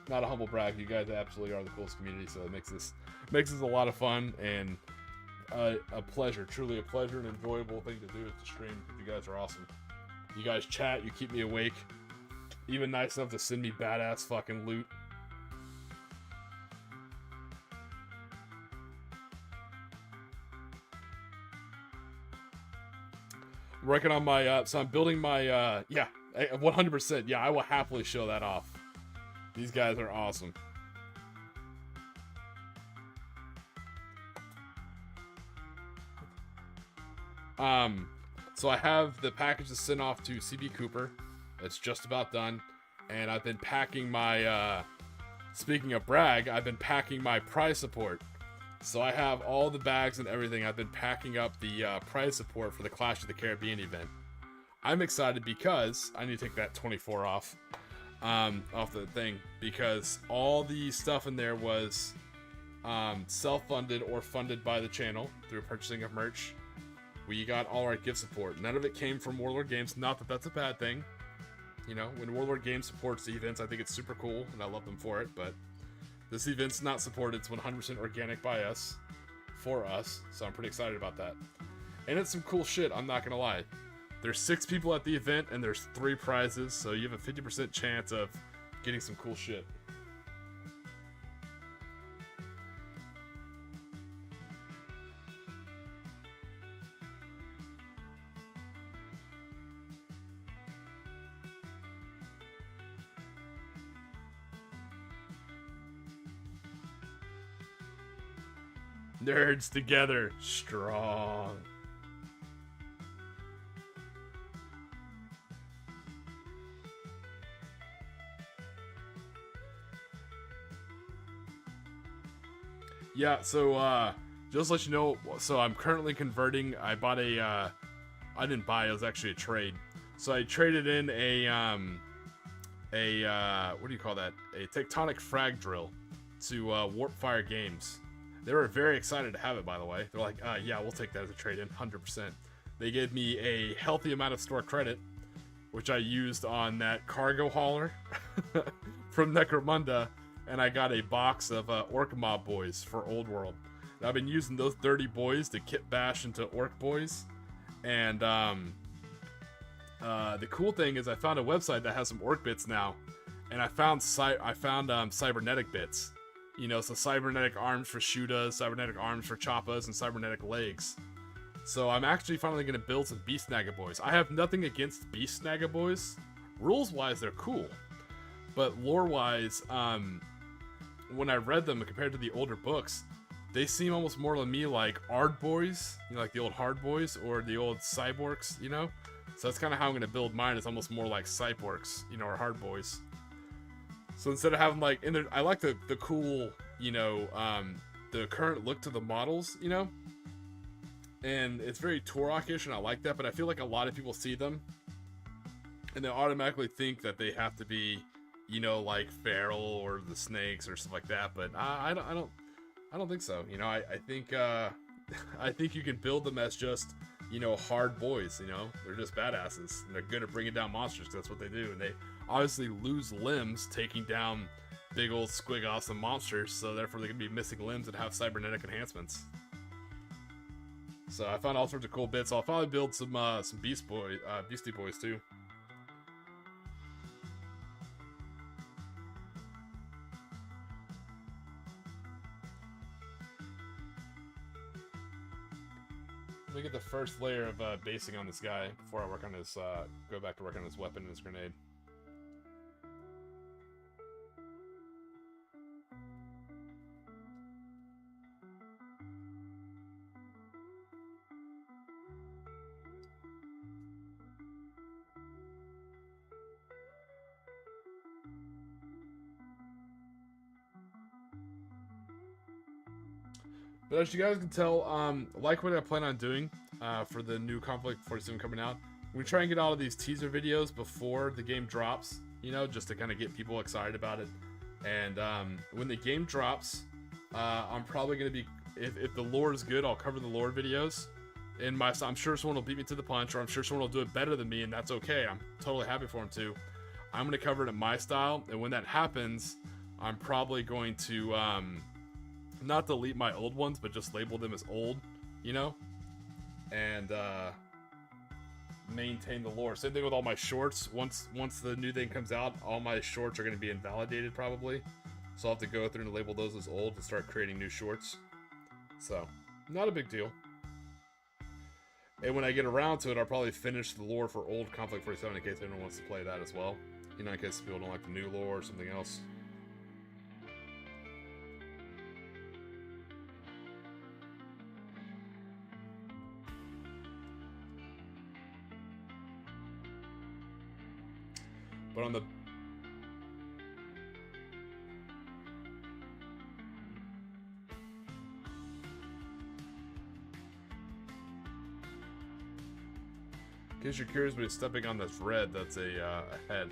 Not a humble brag, you guys absolutely are the coolest community, so it makes this a lot of fun and a pleasure, truly a pleasure and enjoyable thing to do is to stream. You guys are awesome. You guys chat, you keep me awake. Even nice enough to send me badass fucking loot. I'm working on my, so I'm building my, yeah, 100%. Yeah, I will happily show that off. These guys are awesome. So I have the package to send off to CB Cooper. It's just about done. And I've been packing my, speaking of brag, I've been packing my prize support. So I have all the bags and everything. I've been packing up the prize support for the Clash of the Caribbean event. I'm excited because I need to take that 24 off the thing, because all the stuff in there was self-funded or funded by the channel through purchasing of merch. We got all our gift support. None of it came from Warlord Games. Not that that's a bad thing. You know, when Warlord Games supports the events, I think it's super cool, and I love them for it, but this event's not supported. It's 100% organic by us, for us, so I'm pretty excited about that. And it's some cool shit, I'm not gonna lie. There's 6 people at the event, and there's 3 prizes, so you have a 50% chance of getting some cool shit. Nerds together, strong. Yeah, so just to let you know, so I'm currently converting. I bought a I didn't buy, it was actually a trade. So I traded in a what do you call that? A tectonic frag drill to Warpfire Games. They were very excited to have it, by the way. They're like, yeah, we'll take that as a trade-in, 100%. They gave me a healthy amount of store credit, which I used on that cargo hauler from Necromunda, and I got a box of Orc Mob Boys for Old World. And I've been using those dirty boys to kit bash into Orc Boys, and the cool thing is I found a website that has some Orc bits now, and I found cybernetic bits. You know, so cybernetic arms for Shudas, cybernetic arms for Choppas, and cybernetic legs. So I'm actually finally going to build some Beast Snagga Boys. I have nothing against Beast Snagga Boys. Rules-wise, they're cool. But lore-wise, when I read them compared to the older books, they seem almost more to me like Ard Boys, you know, like the old Hard Boys, or the old Cyborgs, you know? So that's kind of how I'm going to build mine. It's almost more like Cyborgs, you know, or Hard Boys. So instead of having like, I like the cool, you know, the current look to the models, you know, and it's very Turok-ish, and I like that. But I feel like a lot of people see them, and they automatically think that they have to be, you know, like Feral or the Snakes or stuff like that. But I don't think so. You know, I think I think you can build them as just, you know, hard boys. You know, they're just badasses, and they're good at bringing down monsters. That's what they do, and they obviously lose limbs taking down big old squig awesome monsters, so therefore they can be missing limbs and have cybernetic enhancements. So I found all sorts of cool bits. I'll probably build some Beastie Boys too. Let me get the first layer of basing on this guy before I work on his go back to work on his weapon and his grenade. But as you guys can tell, like what I plan on doing for the new Konflikt 47 coming out, we try and get all of these teaser videos before the game drops, you know, just to kind of get people excited about it. And when the game drops, I'm probably going to be, if the lore is good, I'll cover the lore videos. And I'm sure someone will beat me to the punch, or I'm sure someone will do it better than me, and that's okay. I'm totally happy for them to. I'm going to cover it in my style, and when that happens, I'm probably going to... not delete my old ones, but just label them as old, you know, and maintain the lore. Same thing with all my shorts. Once the new thing comes out, all my shorts are going to be invalidated probably, so I'll have to go through and label those as old and start creating new shorts. So not a big deal. And when I get around to it, I'll probably finish the lore for old Konflikt 47 in case anyone wants to play that as well, you know, in case people don't like the new lore or something else. But on the... In case you're curious, we're stepping on this red, that's a head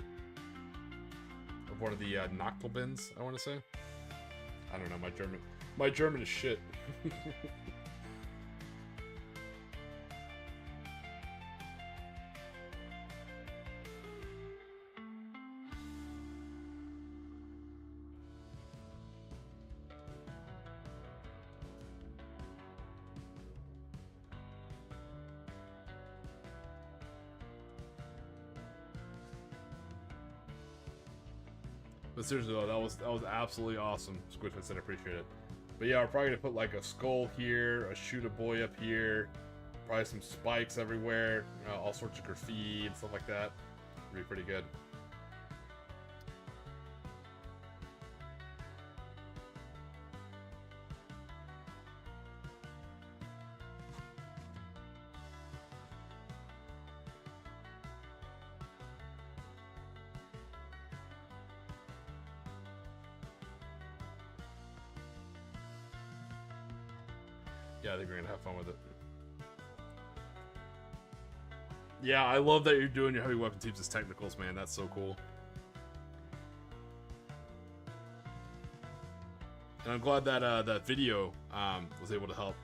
of one of the Noctilbins, I want to say. I don't know, my German is shit. But seriously though, that was absolutely awesome. Squidfit said I appreciate it. But yeah, we're probably gonna put like a skull here, a shoot a boy up here, probably some spikes everywhere, all sorts of graffiti and stuff like that. It'll be pretty good. Yeah, I think we're gonna have fun with it. Yeah, I love that you're doing your heavy weapon teams as technicals, man. That's so cool. And I'm glad that that video was able to help.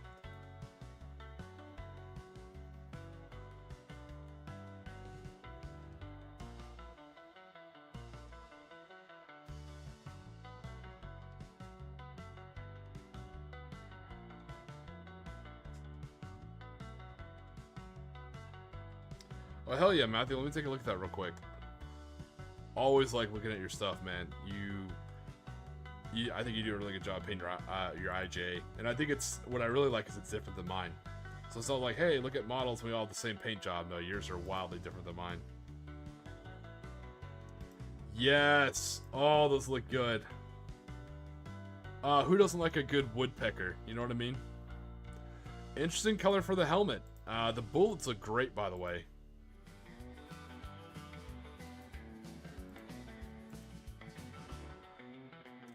Oh, hell yeah, Matthew. Let me take a look at that real quick. Always like looking at your stuff, man. I think you do a really good job painting your IJ. And I think it's, what I really like is it's different than mine. So it's not like, hey, look at models, we all have the same paint job. No, yours are wildly different than mine. Yes! Oh, those look good. Who doesn't like a good woodpecker? You know what I mean? Interesting color for the helmet. The bullets look great, by the way.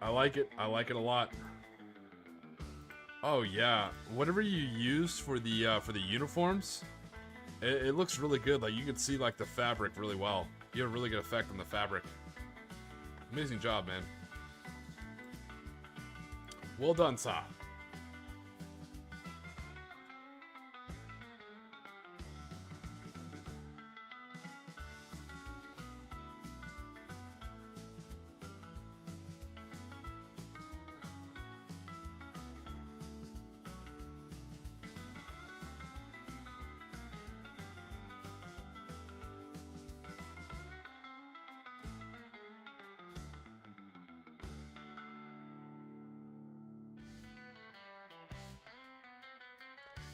I like it. I like it a lot. Oh yeah, whatever you use for the uniforms, it looks really good. Like you can see like the fabric really well. You have a really good effect on the fabric. Amazing job, man. Well done, Sa.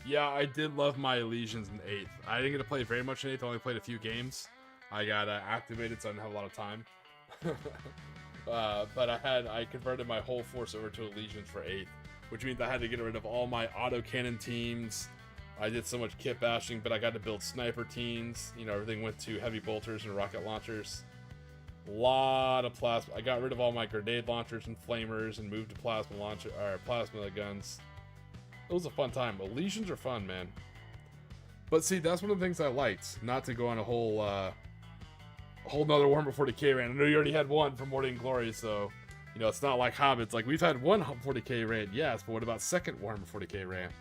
Yeah, I did love my Elysians in 8th. I didn't get to play very much in 8th, I only played a few games. I got activated, so I didn't have a lot of time. But I converted my whole force over to Elysians for 8th, which means I had to get rid of all my autocannon teams. I did so much kit bashing, but I got to build sniper teams. You know, everything went to heavy bolters and rocket launchers. A lot of plasma. I got rid of all my grenade launchers and flamers and moved to plasma guns. It was a fun time. Elysians are fun, man. But see, that's one of the things I liked. Not to go on a whole nother Warhammer 40k rant. I know you already had one for Morning Glory, so you know it's not like Hobbits. Like we've had one 40k rant, yes, but what about second Warhammer 40k rant?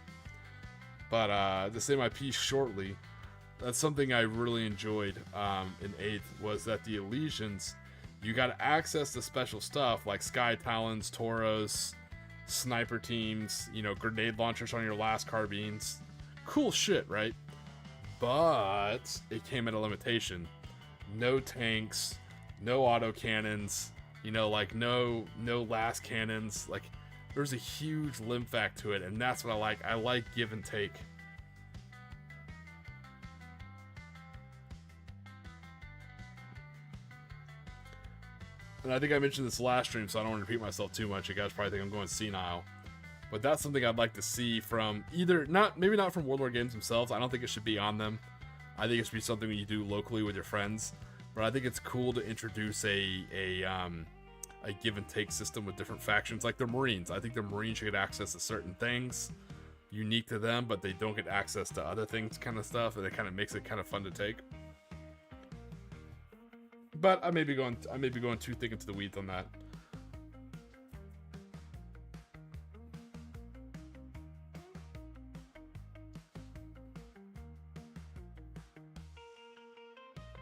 But to say my piece shortly, that's something I really enjoyed in 8th was that the Elysians, you got access to special stuff like Sky Talons, Tauros, sniper teams, you know, grenade launchers on your last carbines. Cool shit, right? But it came at a limitation. No tanks, no autocannons, you know, like no last cannons. Like there's a huge limb fact to it, and that's what I like. I like give and take. And I think I mentioned this last stream, so I don't want to repeat myself too much. You guys probably think I'm going senile. But that's something I'd like to see from either, maybe not from Warlord Games themselves. I don't think it should be on them. I think it should be something that you do locally with your friends. But I think it's cool to introduce a give and take system with different factions, like the Marines. I think the Marines should get access to certain things unique to them, but they don't get access to other things, kind of stuff, and it kind of makes it kind of fun to take. But I may be going too thick into the weeds on that.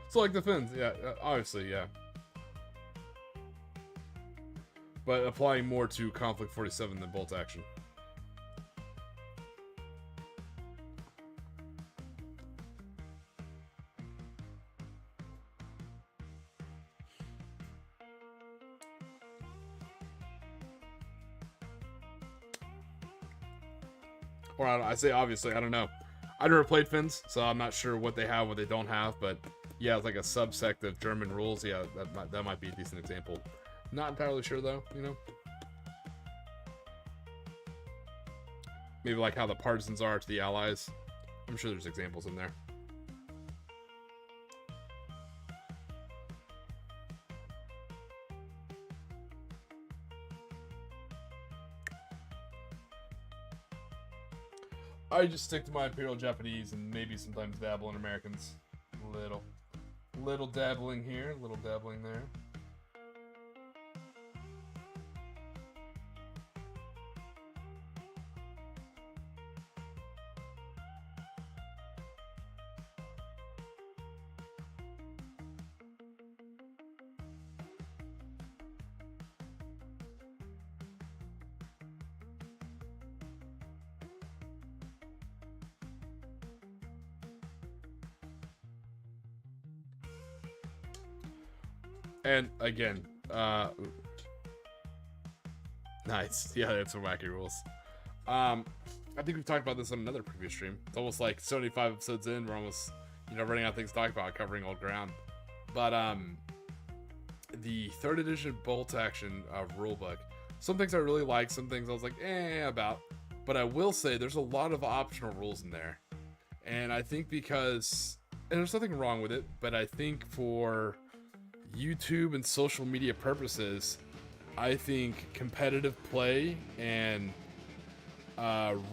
So like the Finns, yeah, obviously, yeah. But applying more to Konflikt 47 than bolt action. Or I say obviously, I don't know. I never played Finns, so I'm not sure what they have, what they don't have, but yeah, it's like a subsect of German rules. Yeah, that might be a decent example. Not entirely sure though, you know. Maybe like how the partisans are to the allies. I'm sure there's examples in there. I just stick to my Imperial Japanese and maybe sometimes dabble in Americans. Little dabbling here, little dabbling there. And again, nice. Yeah, that's some wacky rules. I think we've talked about this on another previous stream. It's almost like 75 episodes in, we're almost, you know, running out of things to talk about, covering old ground. But the 3rd edition bolt action rulebook, some things I really like, some things I was like, about. But I will say there's a lot of optional rules in there. And I think because, and there's nothing wrong with it, but I think for YouTube and social media purposes, I think competitive play and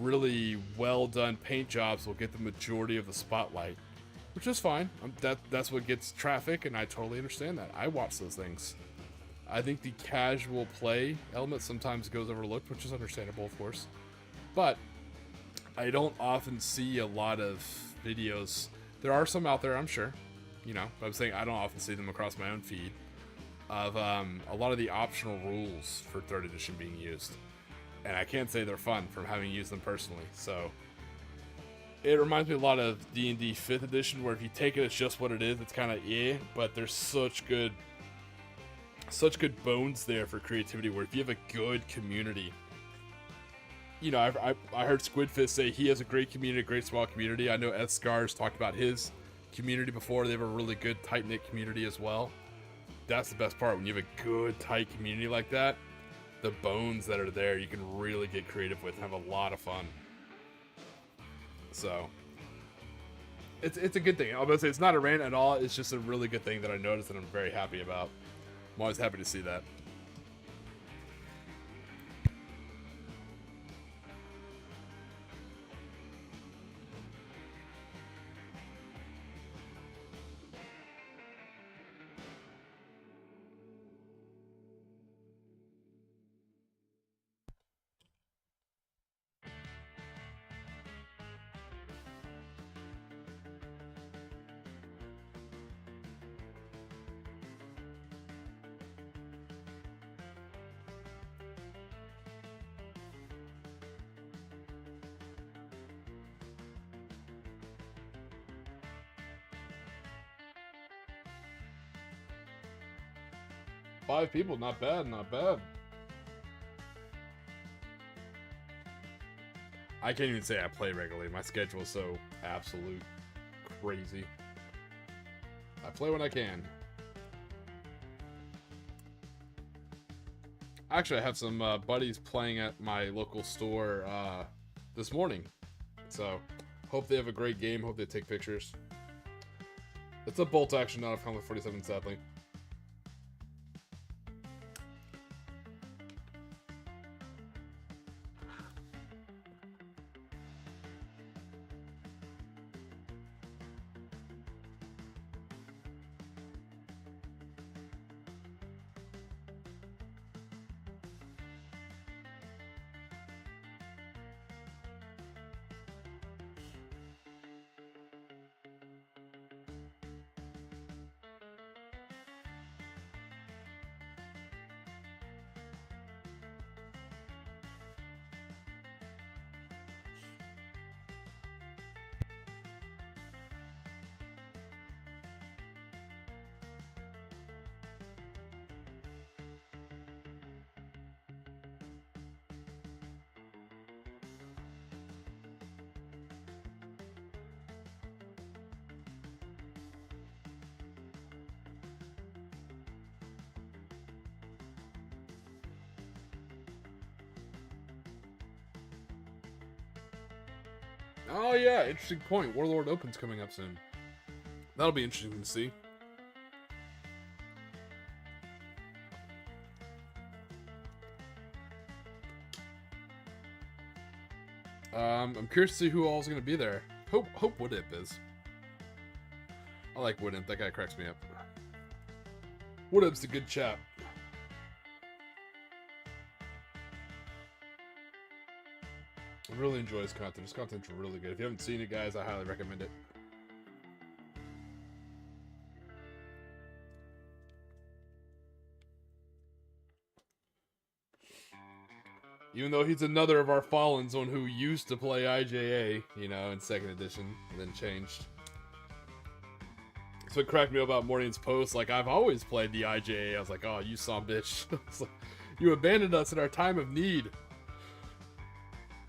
really well done paint jobs will get the majority of the spotlight, which is fine. That's what gets traffic, and I totally understand that. I watch those things. I think the casual play element sometimes goes overlooked, which is understandable, of course. But I don't often see a lot of videos. There are some out there, I'm sure. You know, but I'm saying I don't often see them across my own feed of a lot of the optional rules for 3rd edition being used. And I can't say they're fun from having used them personally. So it reminds me a lot of D&D 5th edition, where if you take it as just what it is, it's kind of but there's such good bones there for creativity, where if you have a good community, you know, I heard Squidfist say he has a great community, a great small community. I know Ed Scars talked about his community before. They have a really good tight-knit community as well. That's the best part. When you have a good tight community like that, the bones that are there, you can really get creative with and have a lot of fun. So it's a good thing. I'm gonna say it's not a rant at all. It's just a really good thing that I noticed and I'm very happy about. I'm always happy to see that. Five people, not bad, not bad. I can't even say I play regularly. My schedule is so absolute crazy. I play when I can. Actually, I have some buddies playing at my local store this morning. So, hope they have a great game. Hope they take pictures. It's a bolt action, not a Konflikt 47, sadly. Oh yeah, interesting point. Warlord Open's coming up soon. That'll be interesting to see. I'm curious to see who all's gonna be there. Hope Woodimp is. I like Woodimp. That guy cracks me up. Woodimp's a good chap. I really enjoy his content. His content's really good. If you haven't seen it, guys, I highly recommend it. Even though he's another of our Fallens on who used to play IJA, you know, in 2nd edition, and then changed. That's what cracked me up about Morning's post. Like, I've always played the IJA. I was like, oh, you son of a bitch. Like, you abandoned us in our time of need.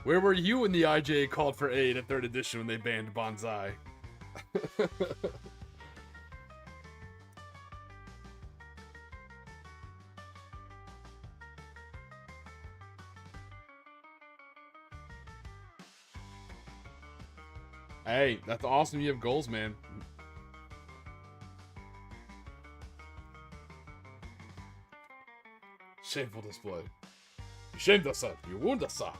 Where were you when the IJA called for aid at 3rd edition when they banned Bonsai? Hey, that's awesome you have goals, man. Shameful display. You shamed us, sir. You wound us, sir.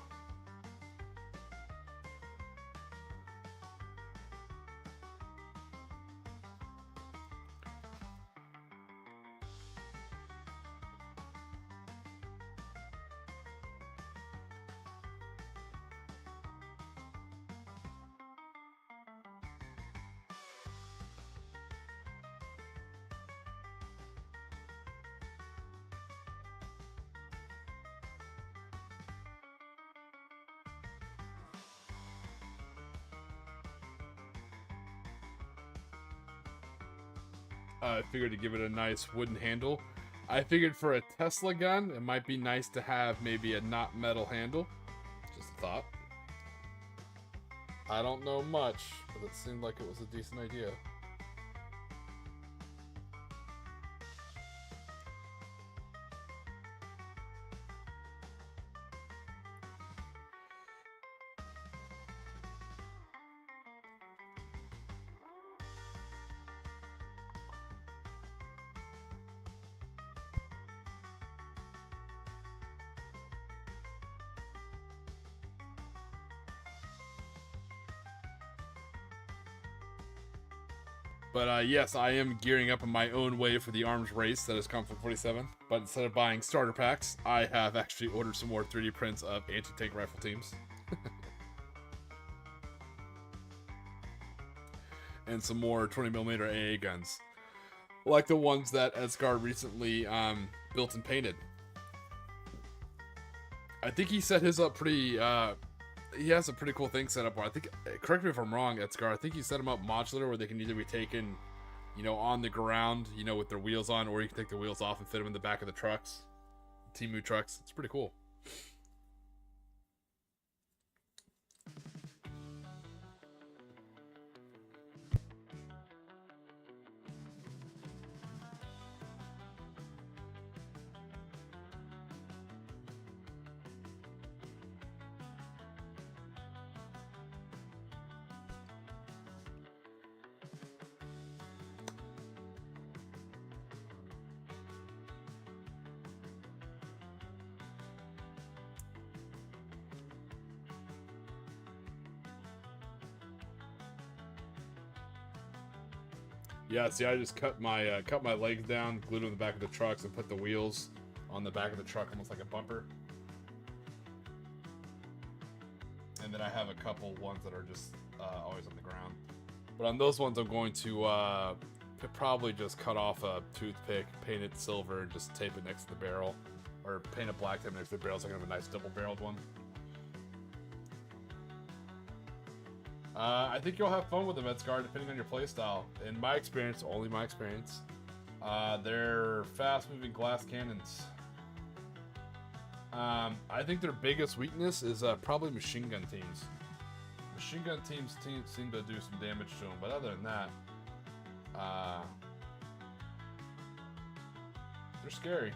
I figured to give it a nice wooden handle. I figured for a Tesla gun, it might be nice to have maybe a not metal handle. Just a thought. I don't know much, but it seemed like it was a decent idea. But yes, I am gearing up in my own way for the arms race that is Konflikt 47. But instead of buying starter packs, I have actually ordered some more 3D prints of anti-tank rifle teams. And some more 20mm AA guns. Like the ones that Edsgar recently built and painted. I think he set his up pretty... he has a pretty cool thing set up where I think, correct me if I'm wrong, Edsgar, I think he set them up modular where they can either be taken, you know, on the ground, you know, with their wheels on, or you can take the wheels off and fit them in the back of the trucks. Timu trucks. It's pretty cool. Yeah, see, I just cut my legs down, glued them in the back of the trucks, and put the wheels on the back of the truck, almost like a bumper. And then I have a couple ones that are just always on the ground. But on those ones, I'm going to probably just cut off a toothpick, paint it silver, and just tape it next to the barrel, or paint it black, tape it next to the barrel, so I can have a nice double-barreled one. I think you'll have fun with them, Edsgar, depending on your playstyle. In my experience, only my experience, they're fast-moving glass cannons. I think their biggest weakness is probably machine gun teams. Machine gun teams seem to do some damage to them, but other than that, they're scary.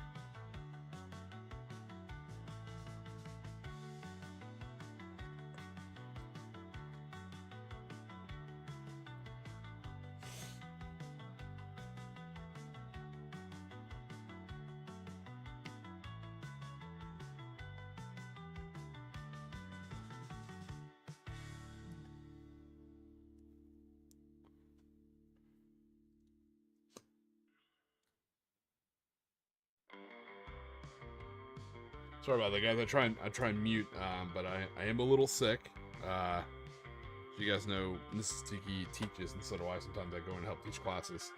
Sorry about that, guys. I try and mute, but I am a little sick. You guys know, Mrs. Tiki teaches, and so do I. Sometimes I go and help teach classes.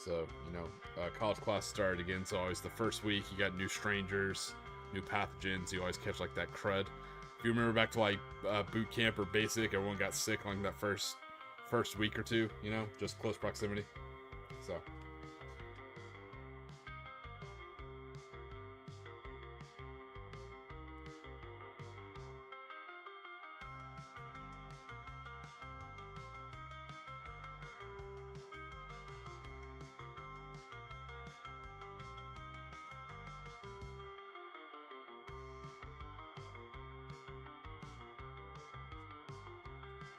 So, you know, college class started again, so always the first week, you got new strangers, new pathogens, you always catch, like, that crud. If you remember back to, like, boot camp or basic, everyone got sick, like, that first week or two, you know, just close proximity. So...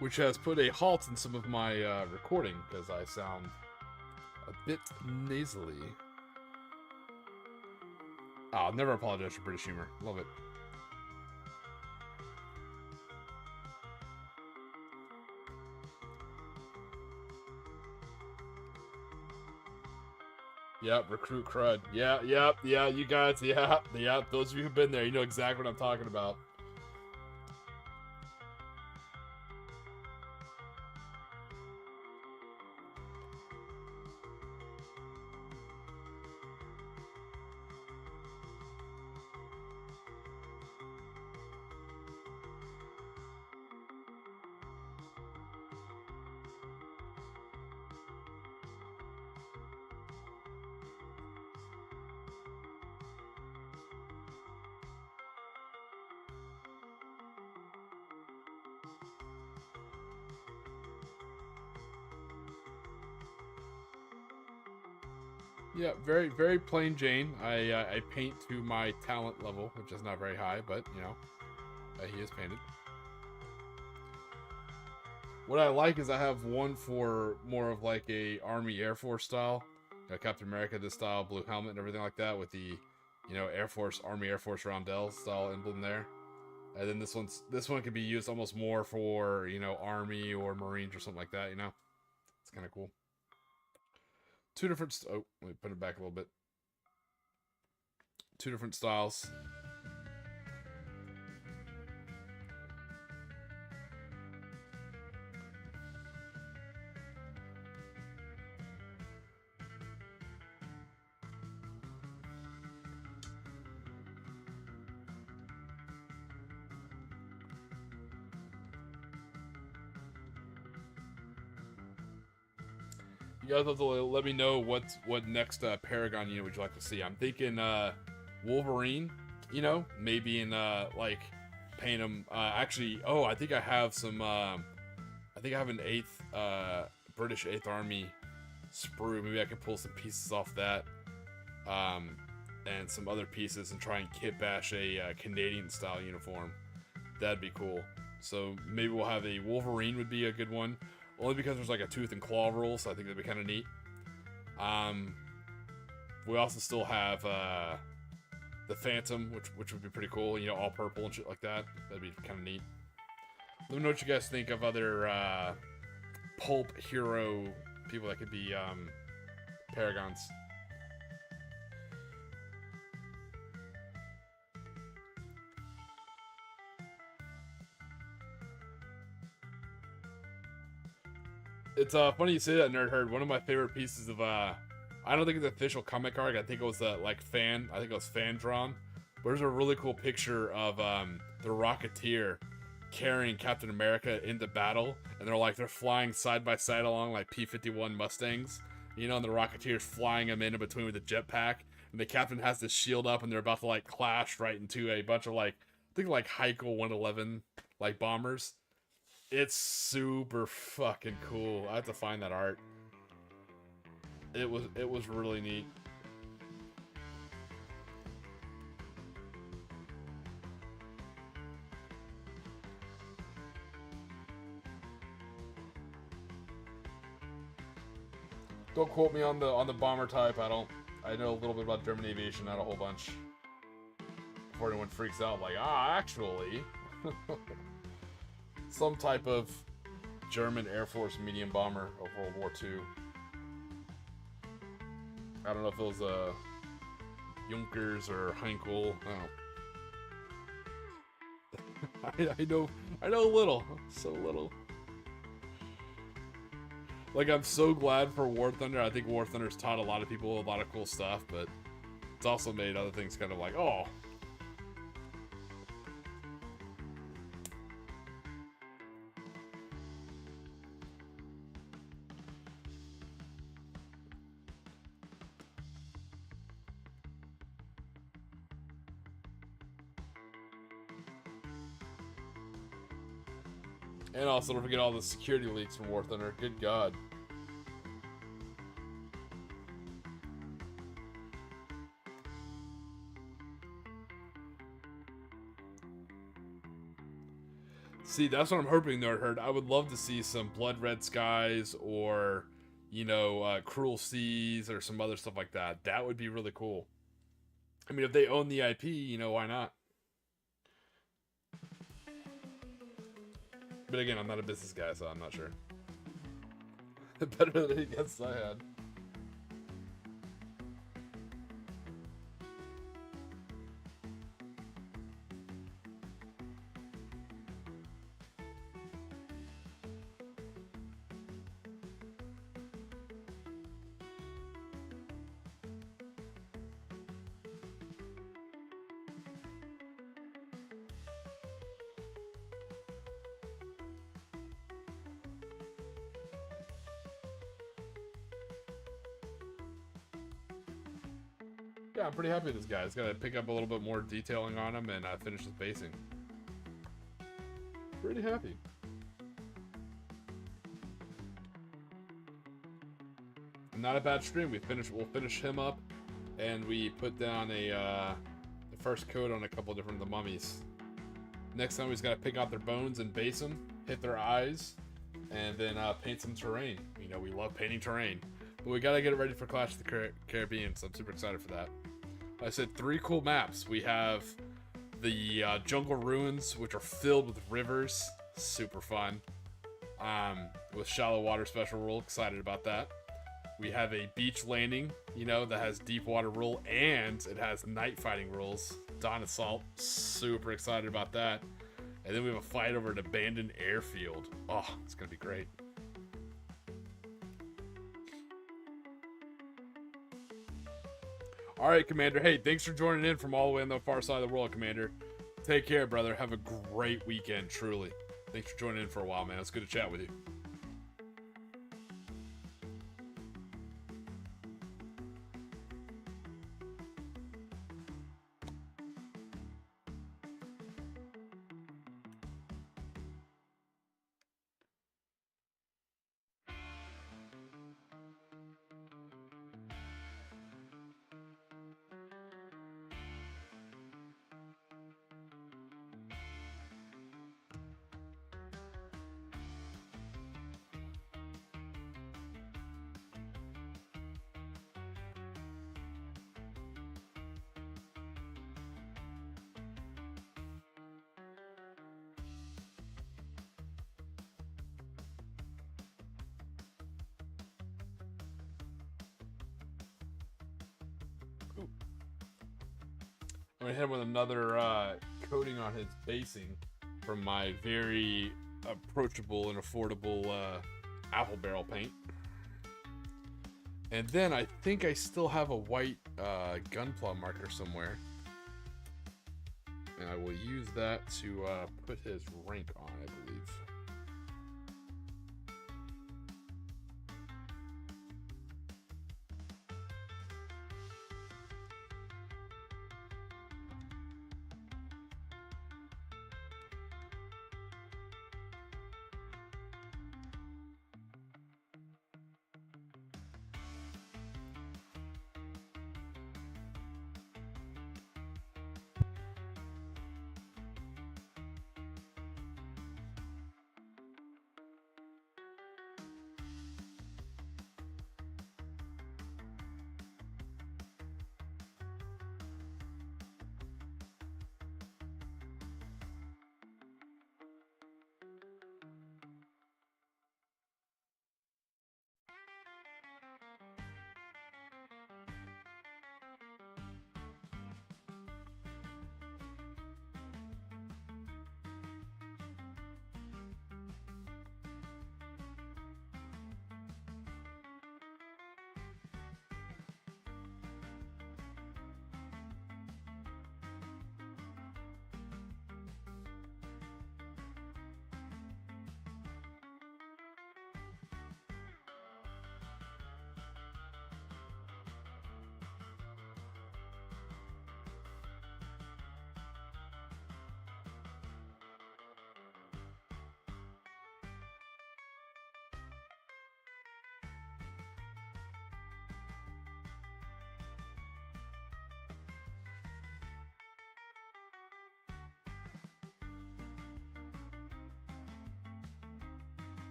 which has put a halt in some of my recording, because I sound a bit nasally. I'll never apologize for British humor. Love it. Yep, recruit crud. Yeah, you guys, yeah. Those of you who've been there, you know exactly what I'm talking about. Yeah, very, very plain Jane. I paint to my talent level, which is not very high, but you know, he is painted. What I like is I have one for more of like a Army Air Force style, Captain America this style, blue helmet and everything like that, with the, you know, Army Air Force roundel style emblem there. And then this one can be used almost more for, you know, Army or Marines or something like that. You know, it's kind of cool. Two different. Oh, let me put it back a little bit. Two different styles. You guys have to let me know what next Paragon unit would you like to see. I'm thinking Wolverine. You know, maybe in like paint him. Actually, oh, I think I have some. I think I have an British 8th Army sprue. Maybe I could pull some pieces off that, and some other pieces, and try and kit bash a Canadian style uniform. That'd be cool. So maybe we'll have a Wolverine would be a good one. Only because there's like a tooth and claw rule, so I think that'd be kind of neat. We also still have the Phantom, which would be pretty cool. You know, all purple and shit like that. That'd be kind of neat. Let me know what you guys think of other pulp hero people that could be Paragons. It's funny you say that, Nerd Herd. One of my favorite pieces of I don't think it's an official comic art. I think it was like fan. I think it was fan drawn. But there's a really cool picture of the Rocketeer carrying Captain America into battle, and they're flying side by side along like P-51 Mustangs. You know, and the Rocketeer's flying them in between with the jetpack, and the Captain has the shield up, and they're about to like clash right into a bunch of like I think like Heikel 111 like bombers. It's super fucking cool. I have to find that art. It was really neat. Don't quote me on the bomber type. I know a little bit about German aviation, not a whole bunch. Before anyone freaks out, like, actually. Some type of German Air Force medium bomber of World War II. I don't know if it was Junkers or Heinkel. I know a little, so little. Like, I'm so glad for War Thunder. I think War Thunder's taught a lot of people a lot of cool stuff, but it's also made other things kind of like, oh. And also, don't forget all the security leaks from War Thunder. Good God. See, that's what I'm hoping, Nerd Herd. I would love to see some Blood Red Skies or, you know, Cruel Seas or some other stuff like that. That would be really cool. I mean, if they own the IP, why not? But again, I'm not a business guy, so I'm not sure. Better than any guess I had. Yeah, I'm pretty happy with this guy. He's got to pick up a little bit more detailing on him and finish his basing. Pretty happy. Not a bad stream. We'll finish him up, and we put down the first coat on a couple different of the mummies. Next time we just got to pick out their bones and base them, hit their eyes, and then paint some terrain. We love painting terrain. But we got to get it ready for Clash of the Caribbean, so I'm super excited for that. I said 3 cool maps. We have the Jungle Ruins, which are filled with rivers. Super fun. With shallow water special rule. Excited about that. We have a beach landing, that has deep water rule, and it has night fighting rules. Dawn Assault. Super excited about that. And then we have a fight over an abandoned airfield. Oh, it's going to be great. All right, Commander. Hey, thanks for joining in from all the way on the far side of the world, Commander. Take care, brother. Have a great weekend, truly. Thanks for joining in for a while, man. It's good to chat with you. I'm gonna hit him with another coating on his basing from my very approachable and affordable apple barrel paint. And then I think I still have a white gunpla marker somewhere. And I will use that to put his rank on, I believe.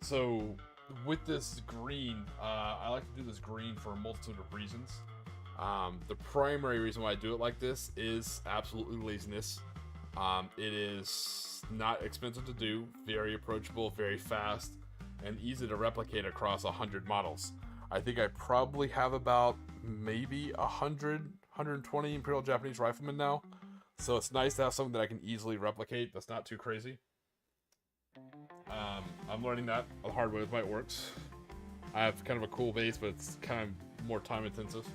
So with this green, I like to do this green for a multitude of reasons. The primary reason why I do it like this is absolutely laziness. It is not expensive to do, very approachable, very fast, and easy to replicate across 100 models. I think I probably have about maybe 120 Imperial Japanese Riflemen now. So it's nice to have something that I can easily replicate that's not too crazy. I'm learning that the hard way with my works. I have kind of a cool base, but it's kind of more time intensive.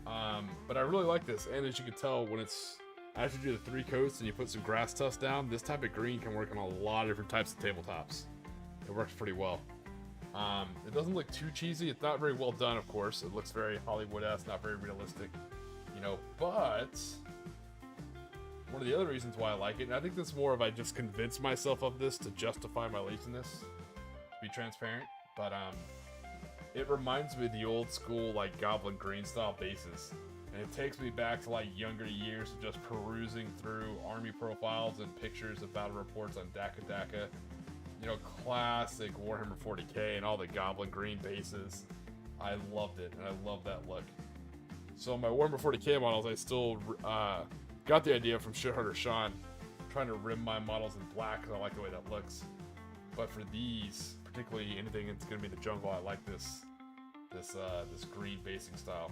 But I really like this, and as you can tell, when it's after you do the 3 coats and you put some grass tufts down, this type of green can work on a lot of different types of tabletops. It works pretty well. It doesn't look too cheesy. It's not very well done, of course. It looks very Hollywood-esque, not very realistic, you know. But one of the other reasons why I like it, and I think this is more of I just convinced myself of this to justify my laziness, to be transparent. But it reminds me of the old school like Goblin Green style bases. And it takes me back to like younger years of just perusing through army profiles and pictures of battle reports on Daka. You know, classic Warhammer 40k and all the Goblin Green bases. I loved it, and I love that look. So my Warhammer 40k models, I still got the idea from Shitharder Sean, trying to rim my models in black because I like the way that looks. But for these, particularly anything that's going to be in the jungle, I like this green basing style.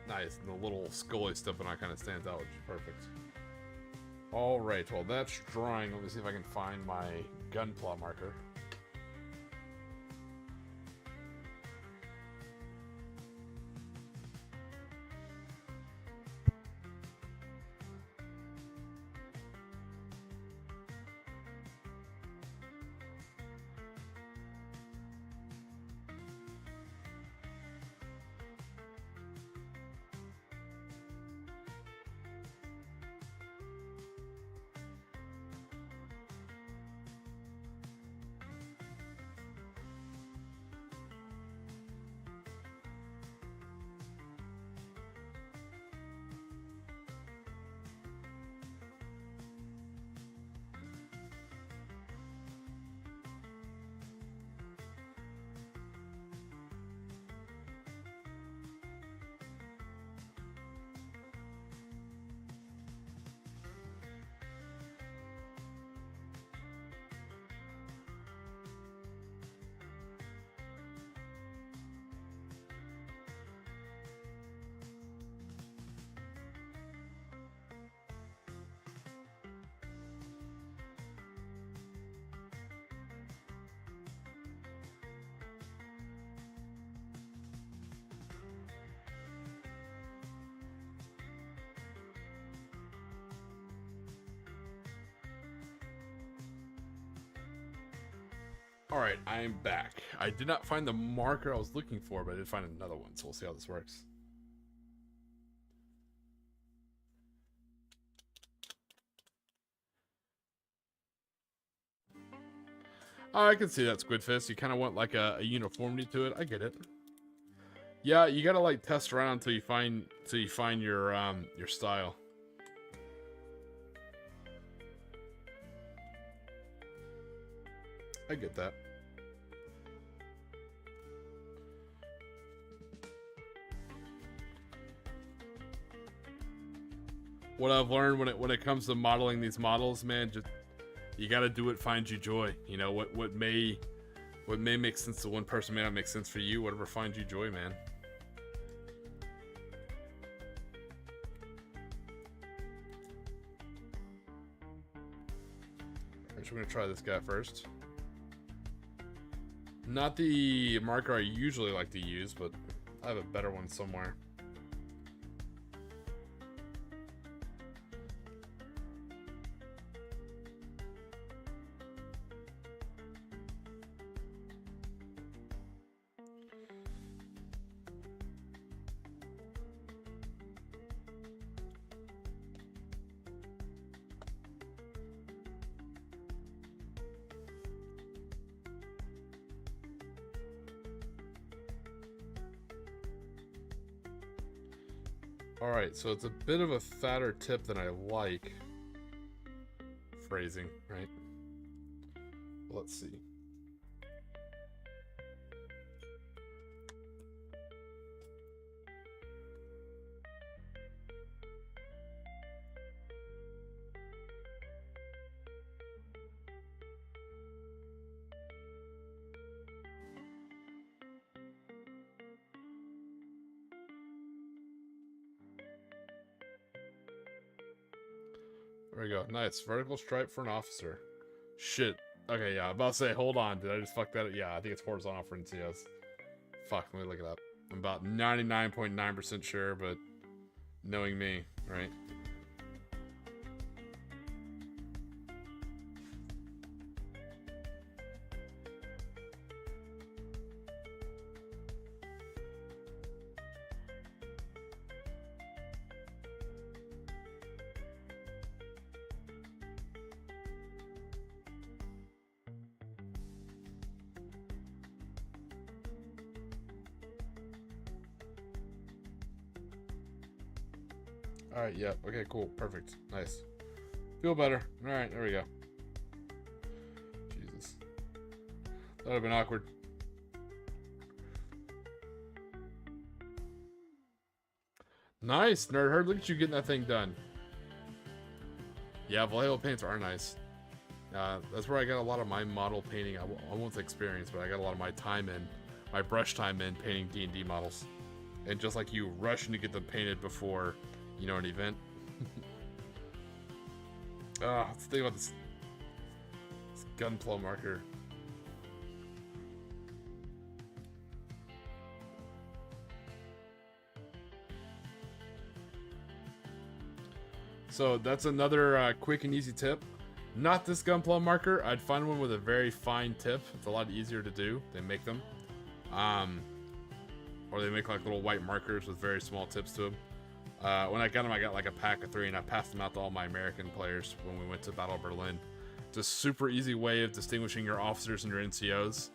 Nice, and the little skull he's stepping on kind of stands out, which is perfect. Alright, well that's drying. Let me see if I can find my gunpla marker. Alright, I'm back. I did not find the marker I was looking for, but I did find another one, so we'll see how this works. Oh, I can see that, Squidfist. You kind of want like a uniformity to it. I get it. Yeah, you gotta like test around until you find your style. I get that. What I've learned when it comes to modeling these models, man, just you got to do what finds you joy. You know, what may make sense to one person may not make sense for you. Whatever finds you joy, man. I'm just gonna try this guy first. Not the marker I usually like to use, but I have a better one somewhere. Alright, so it's a bit of a fatter tip than I like. Phrasing, right? Let's see. There we go. Nice. Vertical stripe for an officer. Shit. Okay, yeah. I'm about to say, hold on. Did I just fuck that up? Yeah, I think it's horizontal for NCOs. Fuck, let me look it up. I'm about 99.9% sure, but knowing me, right? Alright, yeah. Okay, cool. Perfect. Nice. Feel better. Alright, there we go. Jesus. That would have been awkward. Nice, Nerd Herd. Look at you getting that thing done. Yeah, Vallejo paints are nice. That's where I got a lot of my model painting. I won't say experience, but I got a lot of my time in, my brush time in painting D&D models. And just like you, rushing to get them painted before, you know, an event. Let's think about this gunpla marker. So that's another quick and easy tip. Not this gunpla marker. I'd find one with a very fine tip. It's a lot easier to do. They make them. Or they make like little white markers with very small tips to them. When I got them, I got like a pack of 3, and I passed them out to all my American players when we went to Battle of Berlin. It's a super easy way of distinguishing your officers and your NCOs.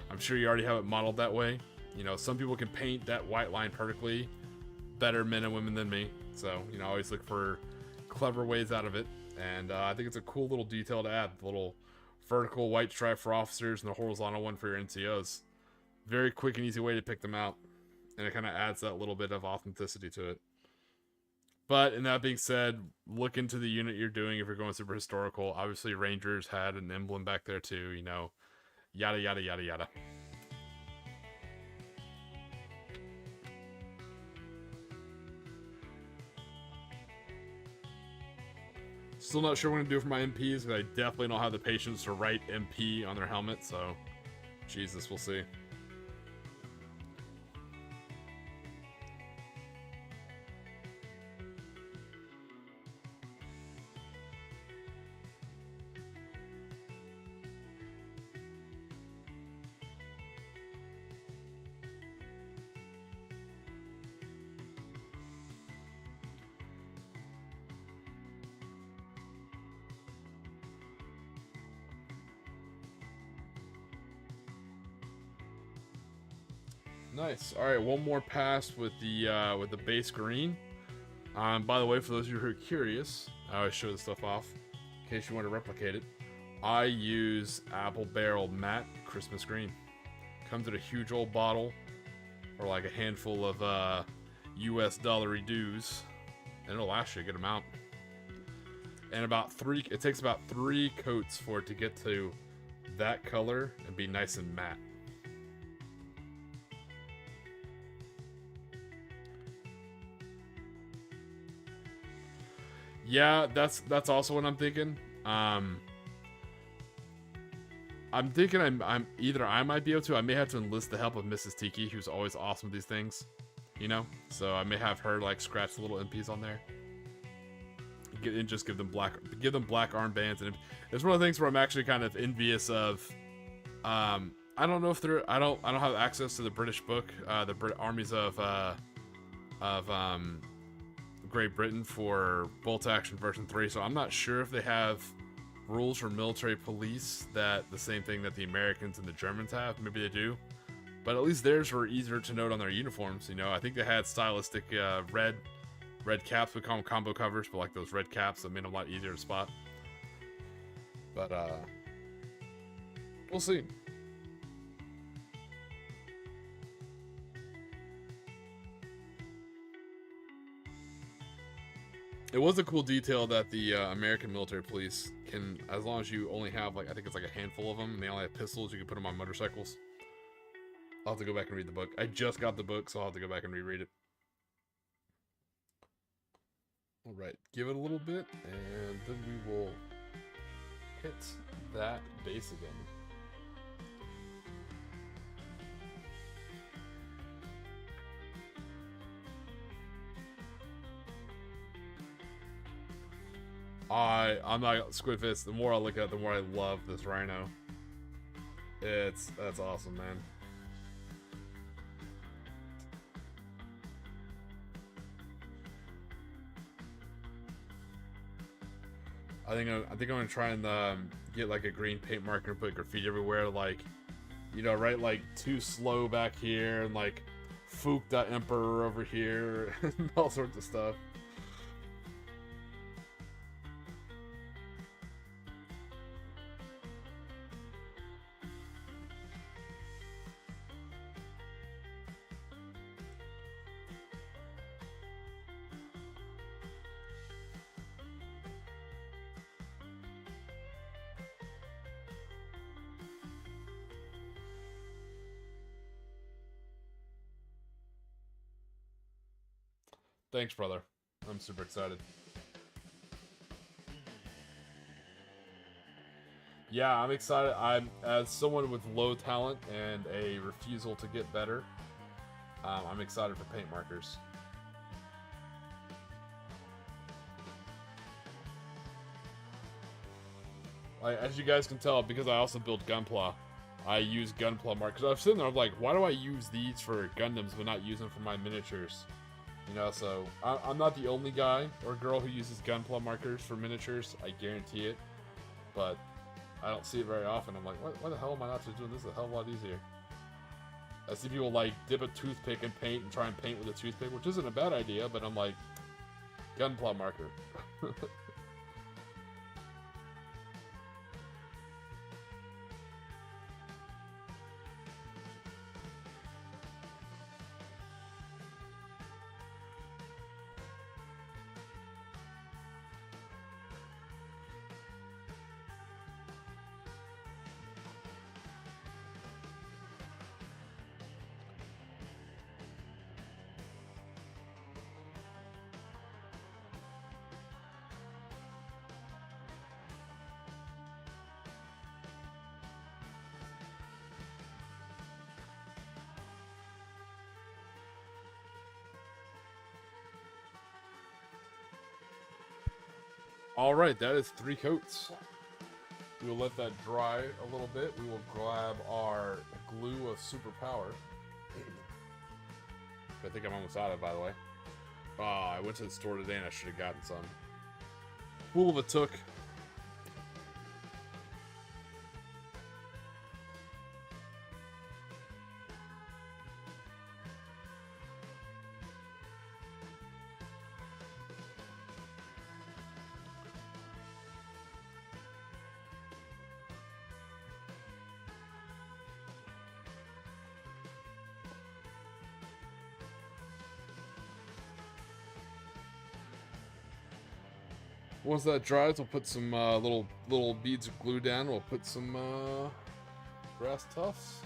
I'm sure you already have it modeled that way. You know, some people can paint that white line perfectly. Better men and women than me. So, you know, I always look for clever ways out of it. And I think it's a cool little detail to add. The little vertical white stripe for officers and the horizontal one for your NCOs. Very quick and easy way to pick them out. And it kind of adds that little bit of authenticity to it. But, in that being said, look into the unit you're doing if you're going super historical. Obviously, Rangers had an emblem back there too, you know. Yada, yada, yada, yada. Still not sure what I'm going to do for my MPs, because I definitely don't have the patience to write MP on their helmet, so... Jesus, we'll see. Nice. All right, one more pass with the base green. By the way, for those of you who are curious, I always show this stuff off in case you want to replicate it. I use Apple Barrel Matte Christmas Green. Comes in a huge old bottle, or like a handful of US dollary dues, and it'll last you a good amount. And it takes about 3 coats for it to get to that color and be nice and matte. Yeah, that's also what I'm thinking. I'm thinking I'm either I might be able to. I may have to enlist the help of Mrs. Tiki, who's always awesome with these things, you know. So I may have her like scratch the little MPs on there, and just give them black armbands. And it's one of the things where I'm actually kind of envious of. I don't know if I don't have access to the British book, the armies of Great Britain for Bolt Action version 3, so I'm not sure if they have rules for military police that the same thing that the Americans and the Germans have. Maybe they do, but at least theirs were easier to note on their uniforms. You know, I think they had stylistic red Red caps, we call them combo covers, but like those red caps that made them a lot easier to spot. But we'll see. It was a cool detail that the American military police can, as long as you only have, like, I think it's like a handful of them, and they only have pistols, you can put them on motorcycles. I'll have to go back and read the book. I just got the book, so I'll have to go back and reread it. Alright, give it a little bit, and then we will hit that base again. I'm not Squidfist. The more I look at it, the more I love this rhino. That's awesome, man. I think I'm gonna try and get like a green paint marker and put graffiti everywhere, like, you know, right, like Too Slow back here and like Fook the Emperor over here and all sorts of stuff. Thanks, brother. I'm super excited. Yeah, I'm excited. I'm, as someone with low talent and a refusal to get better, I'm excited for paint markers. As you guys can tell, because I also build Gunpla, I use Gunpla markers. I was sitting there, I'm like, why do I use these for Gundams but not use them for my miniatures? You know, so I'm not the only guy or girl who uses Gunpla markers for miniatures, I guarantee it. But I don't see it very often. I'm like, why the hell am I not just doing this a hell of a lot easier? I see people like dip a toothpick in paint and try and paint with a toothpick, which isn't a bad idea, but I'm like, Gunpla marker. Alright, that is 3 coats. We will let that dry a little bit. We will grab our glue of superpower. I think I'm almost out of it, by the way. I went to the store today and I should have gotten some. Fool of a took. Once that dries, we'll put some little beads of glue down. We'll put some grass tufts.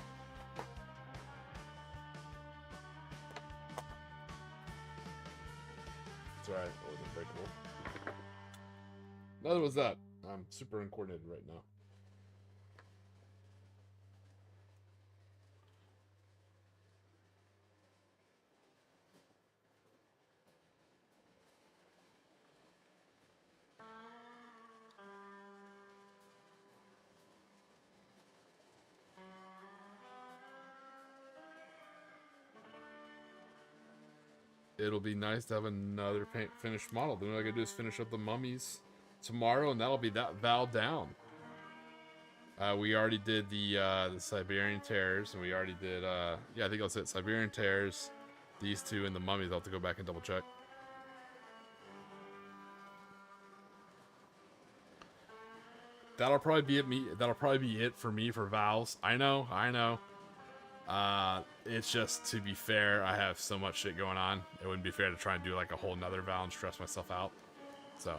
It's alright. It wasn't very cool. Neither was that. I'm super uncoordinated right now. It'll be nice to have another finished model. Then what I gotta do is finish up the mummies tomorrow, and that'll be that Val down. We already did the Siberian Terrors, and we already did, yeah, I think I'll say Siberian Terrors, these two, and the mummies. I'll have to go back and double check. that'll probably be it. That'll probably be it for me for vows. I know. It's just, to be fair, I have so much shit going on. It wouldn't be fair to try and do like a whole nother vow and stress myself out. So,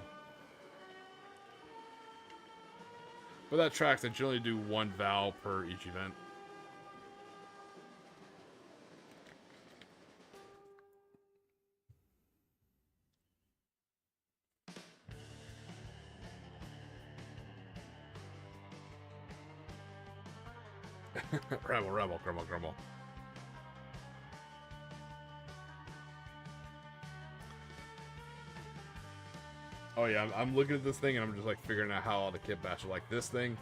but that tracks. I generally do one vow per each event. Rebel, grumble. Oh yeah, I'm looking at this thing and I'm just like figuring out how all the kit batch. Like this thing,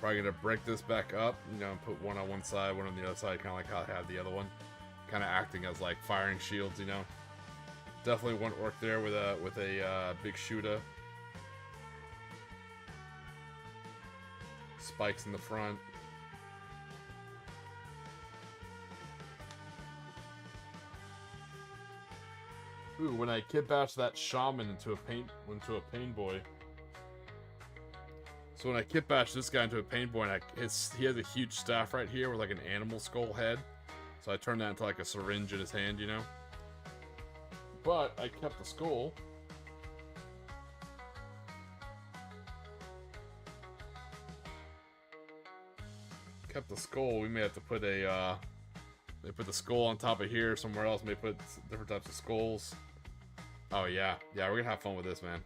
probably gonna break this back up, you know, and put one on one side, one on the other side, kind of like how I have the other one, kind of acting as like firing shields, you know. Definitely wouldn't work there with a big shooter. Spikes in the front. Ooh, when I kit bash that shaman into a pain boy. So when I kit bash this guy into a pain boy, and he has a huge staff right here with like an animal skull head. So I turned that into like a syringe in his hand, you know. But I kept the skull. Kept the skull. We may have to put a they put the skull on top of here. Somewhere else may put different types of skulls. Oh yeah, we're gonna have fun with this, man.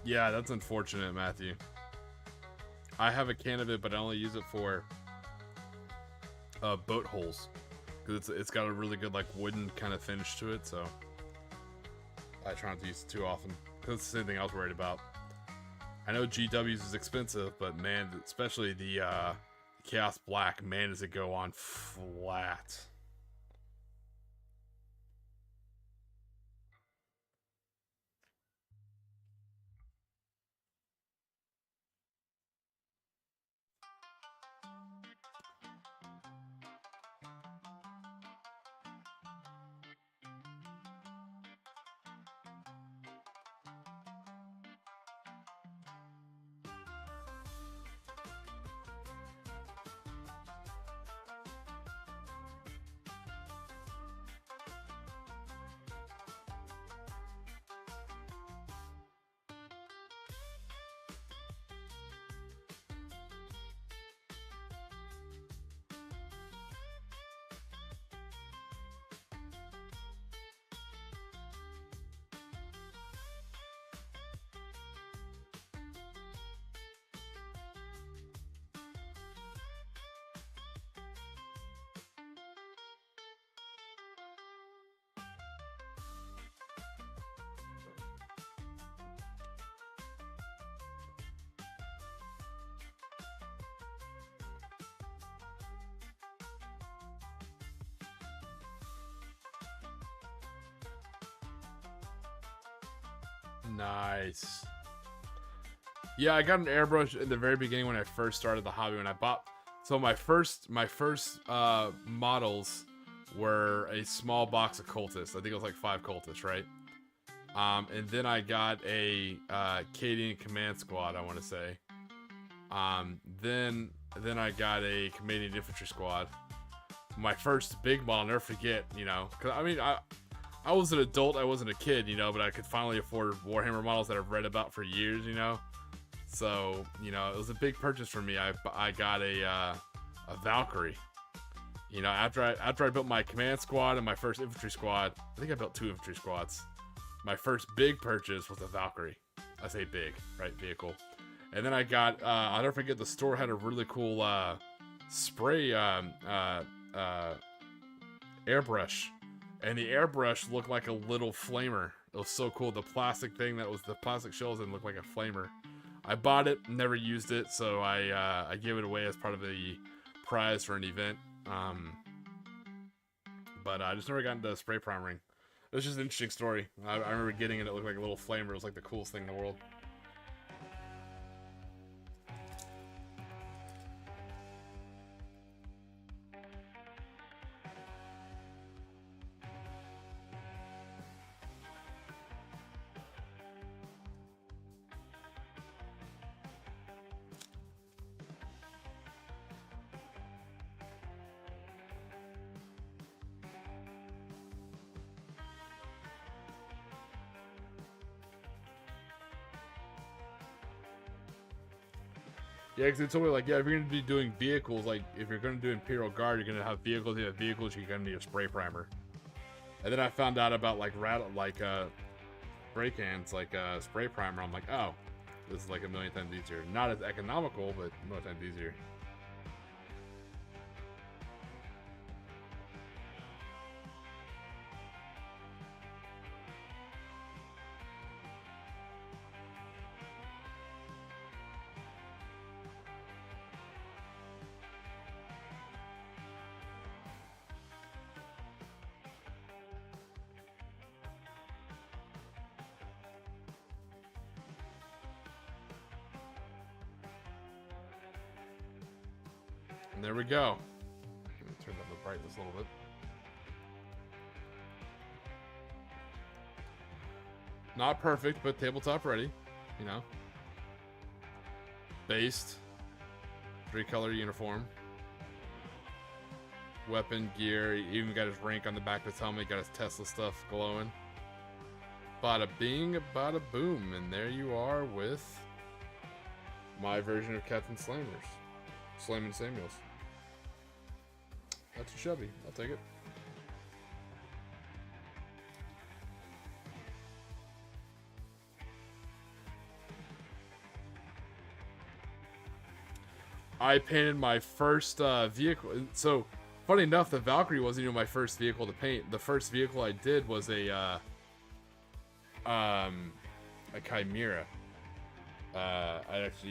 Yeah, that's unfortunate, Matthew. I have a can of it, but I only use it for boat holes, because it's got a really good like wooden kind of finish to it. So I try not to use it too often, because it's the same thing I was worried about. I know GW's is expensive, but man, especially the Chaos Black, man, does it go on flat. Nice. Yeah, I got an airbrush in the very beginning when I first started the hobby. When I bought, so my first models were a small box of cultists. I think it was like 5 cultists, right? And then I got a Cadian command squad, I want to say. Then I got a Canadian infantry squad. My first big model, I'll never forget, you know, because I mean, I was an adult, I wasn't a kid, you know, but I could finally afford Warhammer models that I've read about for years, you know. So, you know, it was a big purchase for me. I got a Valkyrie. You know, after I built my command squad and my first infantry squad, I think I built 2 infantry squads. My first big purchase was a Valkyrie. I say big, right? Vehicle. And then I got, I'll never forget, the store had a really cool spray airbrush. And the airbrush looked like a little flamer. It was so cool. The plastic thing that was the plastic shells and looked like a flamer. I bought it, never used it, so I gave it away as part of the prize for an event. But I just never got into spray primering. It was just an interesting story. I remember getting it. It looked like a little flamer. It was like the coolest thing in the world. Yeah, because they told me, like, yeah, if you're going to be doing vehicles, like, if you're going to do Imperial Guard, you're going to have vehicles, you're going to need a spray primer. And then I found out about, like, spray cans, like, spray primer. I'm like, oh, this is, like, a million times easier. Not as economical, but a million times easier. And there we go. Let me turn up the brightness a little bit. Not perfect, but tabletop ready. You know. Based. 3-color uniform. Weapon, gear. He even got his rank on the back of his helmet. Got his Tesla stuff glowing. Bada bing, bada boom. And there you are with my version of Captain Slamming Samuels. Not too shabby. I'll take it. I painted my first vehicle. So, funny enough, the Valkyrie wasn't even my first vehicle to paint. The first vehicle I did was a Chimera.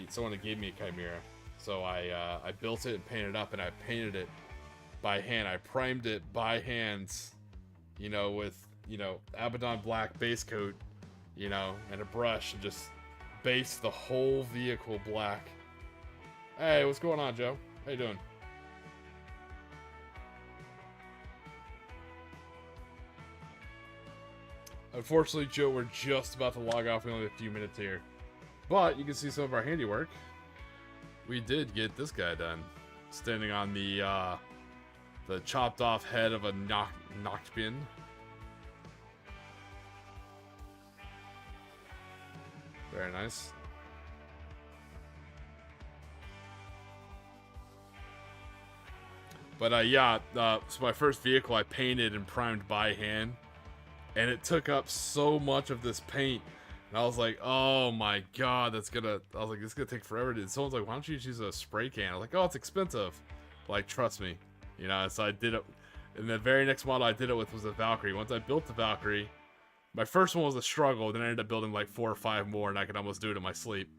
Someone that gave me a Chimera. So I built it and painted it up, and I painted it by hand. I primed it by hands, you know, with, you know, Abaddon black base coat, you know, and a brush, and just based the whole vehicle black. Hey, what's going on, Joe? How you doing? Unfortunately, Joe, we're just about to log off. We only have a few minutes here. But you can see some of our handiwork. We did get this guy done. Standing on the chopped off head of a Noctbin. Very nice. But yeah, so my first vehicle I painted and primed by hand, and it took up so much of this paint, and I was like, oh my god, this is gonna take forever to do. Someone's like, why don't you just use a spray can? I was like, oh, it's expensive. Like, trust me, you know. So I did it, and the very next model I did it with was a Valkyrie. Once I built the Valkyrie, my first one was a struggle, then I ended up building like 4 or 5 more, and I could almost do it in my sleep.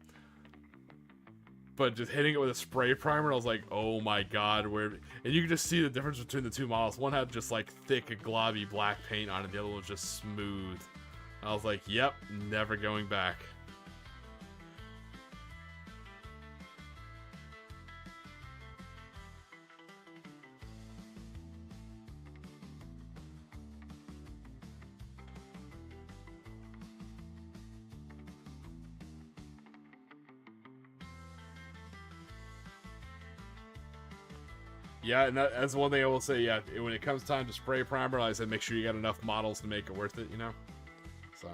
But just hitting it with a spray primer, I was like, oh my god, and you can just see the difference between the two models. One had just like thick, globby black paint on it, the other one was just smooth. I was like, yep, never going back. Yeah, and that's one thing I will say. Yeah, when it comes time to spray primer, like I said, make sure you got enough models to make it worth it, you know. So,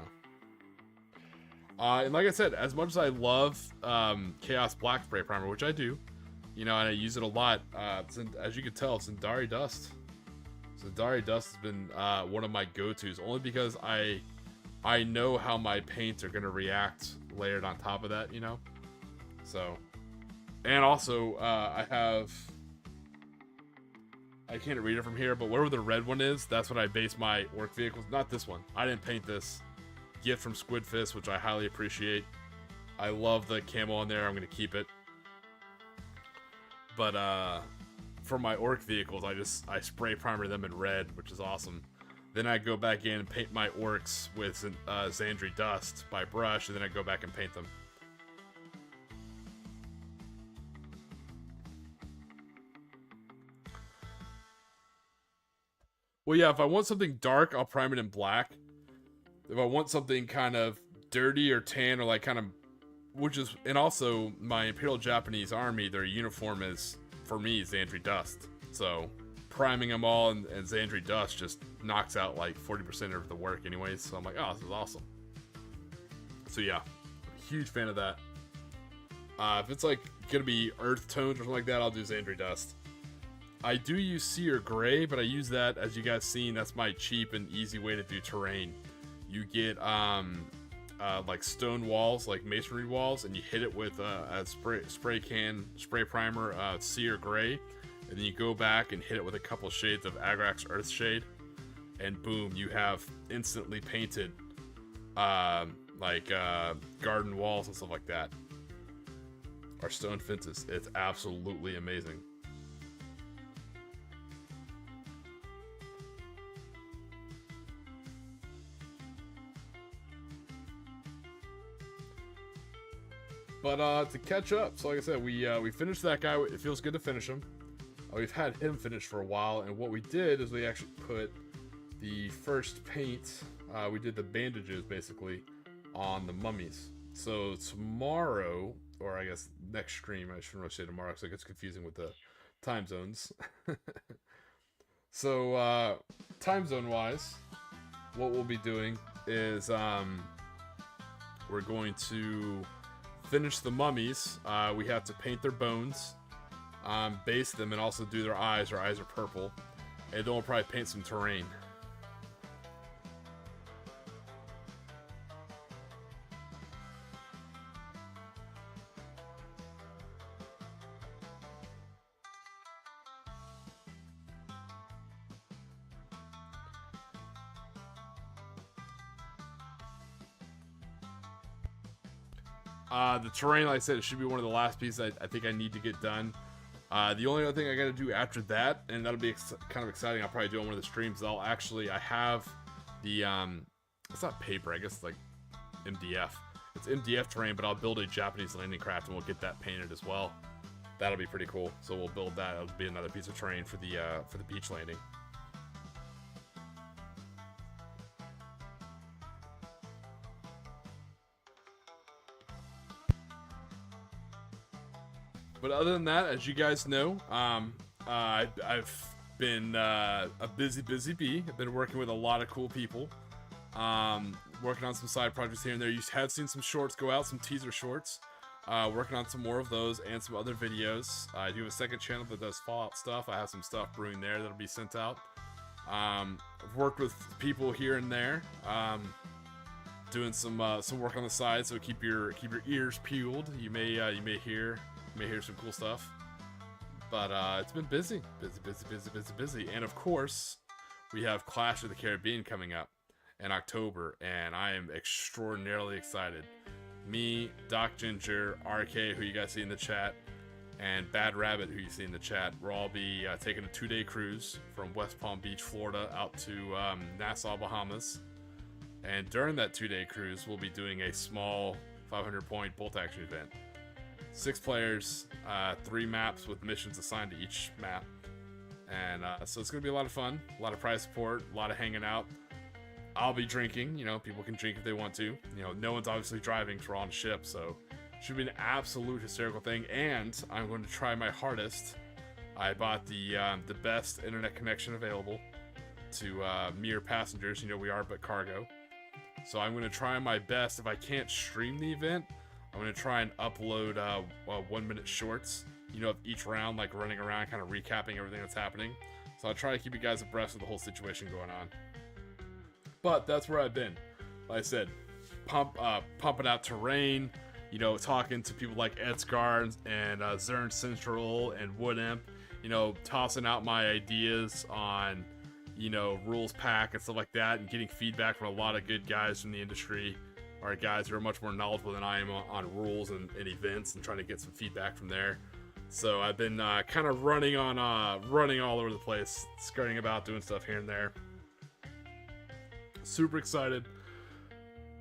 and like I said, as much as I love Chaos Black spray primer, which I do, you know, and I use it a lot. As you can tell, Zendari Dust. Zendari Dust has been one of my go-tos, only because I know how my paints are gonna react layered on top of that, you know. So, and also I can't read it from here, but wherever the red one is, that's what I base my work vehicles. Not this one. I didn't paint this. Gift from Squid Fist, which I highly appreciate. I love the camo on there. I'm going to keep it. But, for my orc vehicles, I spray primer them in red, which is awesome. Then I go back in and paint my orcs with Xandri dust by brush, and then I go back and paint them. Well, yeah, if I want something dark, I'll prime it in black. If I want something kind of dirty or tan or like kind of, and also my Imperial Japanese Army, their uniform is, for me, Xandri dust. So priming them all and Xandri dust just knocks out like 40% of the work anyways. So I'm like, oh, this is awesome. So yeah, huge fan of that. If it's like gonna be earth tones or something like that, I'll do Xandri dust. I do use Seer Gray, but I use that, as you guys seen, that's my cheap and easy way to do terrain. You get like stone walls, like masonry walls, and you hit it with a spray primer, Seer Gray, and then you go back and hit it with a couple shades of Agrax Earthshade, and boom, you have instantly painted garden walls and stuff like that, or stone fences. It's absolutely amazing. But to catch up, so like I said, we finished that guy. It feels good to finish him. We've had him finished for a while, and what we did is we actually put the first paint. We did the bandages basically on the mummies. So tomorrow, or I guess next stream, I shouldn't really say tomorrow because it gets confusing with the time zones. So time zone wise, what we'll be doing is we're going to finish the mummies. We have to paint their bones, base them, and also do their eyes. Their eyes are purple, and then we'll probably paint some terrain. The terrain, like I said, it should be one of the last pieces I think I need to get done. The only other thing I gotta do after that, and that'll be kind of exciting, I'll probably do on one of the streams, I have the, it's not paper, I guess it's like MDF. It's MDF terrain, but I'll build a Japanese landing craft and we'll get that painted as well. That'll be pretty cool. So we'll build that. It'll be another piece of terrain for the beach landing. But other than that, as you guys know, I've been a busy bee. I've been working with a lot of cool people, working on some side projects here and there. You have seen some shorts go out, some teaser shorts. Working on some more of those and some other videos. I do have a second channel that does Fallout stuff. I have some stuff brewing there that'll be sent out. I've worked with people here and there, doing some work on the side. So keep your ears peeled. You may hear some cool stuff. But it's been busy. And of course, we have Clash of the Caribbean coming up in October, and I am extraordinarily excited. Me, Doc Ginger, RK, who you guys see in the chat, and Bad Rabbit, who you see in the chat, we'll all be taking a 2-day cruise from West Palm Beach, Florida, out to Nassau, Bahamas. And during that 2-day cruise, we'll be doing a small 500-point bolt action event. 6 players, 3 maps with missions assigned to each map. And so it's going to be a lot of fun, a lot of prize support, a lot of hanging out. I'll be drinking, people can drink if they want to. No one's obviously driving because we're on a ship, so it should be an absolute hysterical thing. And I'm going to try my hardest. I bought the best internet connection available to mere passengers. We are but cargo. So I'm going to try my best. If I can't stream the event, I'm going to try and upload 1-minute shorts, of each round, like running around, kind of recapping everything that's happening. So I'll try to keep you guys abreast of the whole situation going on. But that's where I've been. Like I said, pumping out terrain, talking to people like Edsgard and Zern Central and Wood Imp, tossing out my ideas on, rules pack and stuff like that, and getting feedback from a lot of good guys from the industry, or guys who are much more knowledgeable than I am on rules and events, and trying to get some feedback from there. So I've been kind of running all over the place, skirting about, doing stuff here and there. Super excited.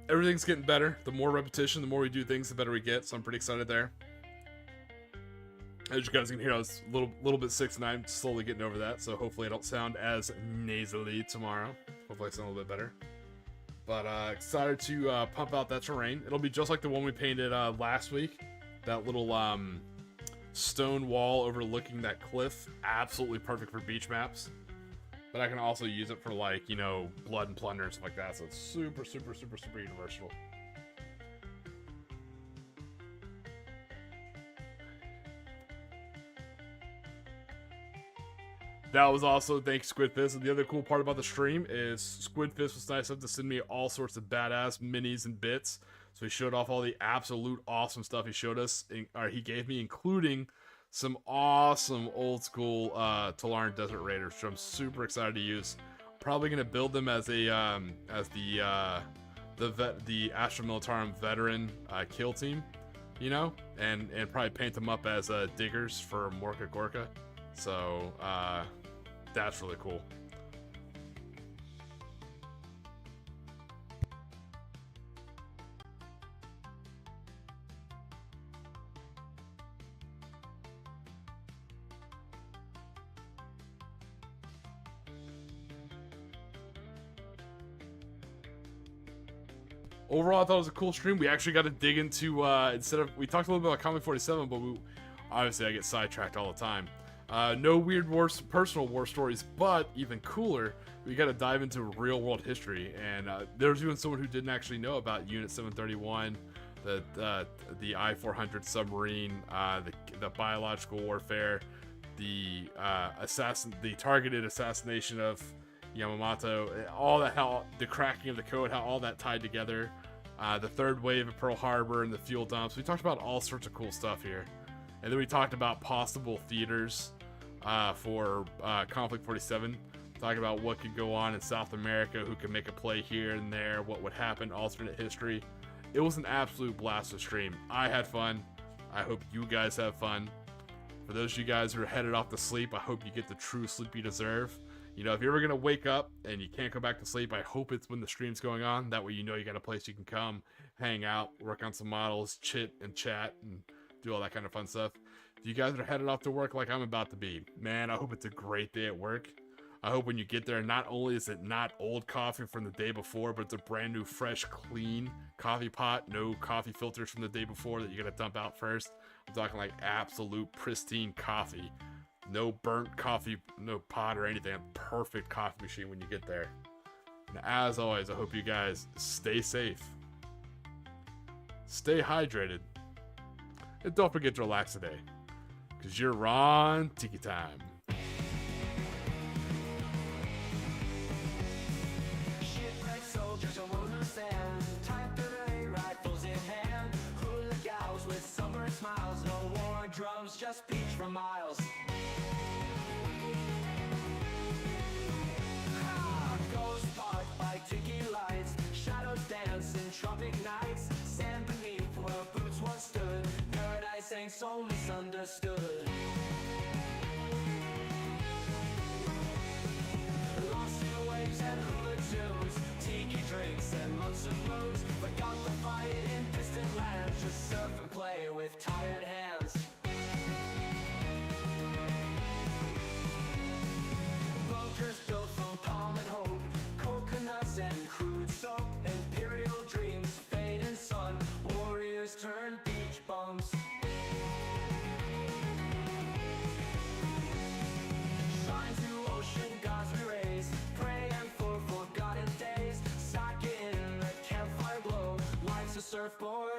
Everything's getting better. The more repetition, the more we do things, the better we get. So I'm pretty excited there. As you guys can hear, I was a little bit sick tonight. I'm slowly getting over that. So hopefully I don't sound as nasally tomorrow. Hopefully I sound a little bit better. But excited to pump out that terrain. It'll be just like the one we painted last week. That little stone wall overlooking that cliff. Absolutely perfect for beach maps. But I can also use it for, like, you know, blood and plunder and stuff like that. So it's super, super, super, super universal. That was also, thanks Squidfist. And the other cool part about the stream is Squidfist was nice enough to send me all sorts of badass minis and bits. So he showed off all the absolute awesome stuff he showed us, or he gave me, including some awesome old school Talaran Desert Raiders, which I'm super excited to use. Probably gonna build them as a the Astra Militarum veteran kill team, you know, and probably paint them up as diggers for Morka Gorka. So that's really cool. Overall, I thought it was a cool stream. We actually got to dig into, we talked a little bit about Konflikt 47, but obviously I get sidetracked all the time. No weird personal war stories, but even cooler, we got to dive into real world history. And there's even someone who didn't actually know about Unit 731, the I-400 submarine, the biological warfare, the targeted assassination of Yamamoto, all that, how the cracking of the code, how all that tied together, the third wave of Pearl Harbor and the fuel dumps. We talked about all sorts of cool stuff here. And then we talked about possible theaters for Konflikt 47, talking about what could go on in South America, who could make a play here and there, what would happen, alternate history. It was an absolute blast to stream. I had fun. I hope you guys have fun. For those of you guys who are headed off to sleep, I hope you get the true sleep you deserve. You know, if you're ever going to wake up and you can't go back to sleep, I hope it's when the stream's going on. That way you know you got a place you can come, hang out, work on some models, chit and chat, and do all that kind of fun stuff. If you guys are headed off to work like I'm about to be, man, I hope it's a great day at work. I hope when you get there, not only is it not old coffee from the day before, but it's a brand new, fresh, clean coffee pot. No coffee filters from the day before that you got to dump out first. I'm talking like absolute pristine coffee. No burnt coffee, no pot or anything. A perfect coffee machine when you get there. And as always, I hope you guys stay safe, stay hydrated, and don't forget to relax today, because you're on Tiki time. Shipwrecked soldiers on wooden sand, type array rifles in hand, hula gals with summer smiles, no war drums, just beach for miles. Ghost park by Tiki lights, shadows dance in tropic nights, sand beneath where boots once stood, paradise ain't so misunderstood. Lost in waves and hula tunes, tiki drinks and months of blues, forgot the fight in distant lands, just surf and play with tired hands. Bunkers built from palm and hope, coconuts and crude soap, imperial dreams, fading sun, warriors turn beach bums. Shine to ocean gods we raise, praying for forgotten days, sake in the campfire glow, life's a surfboard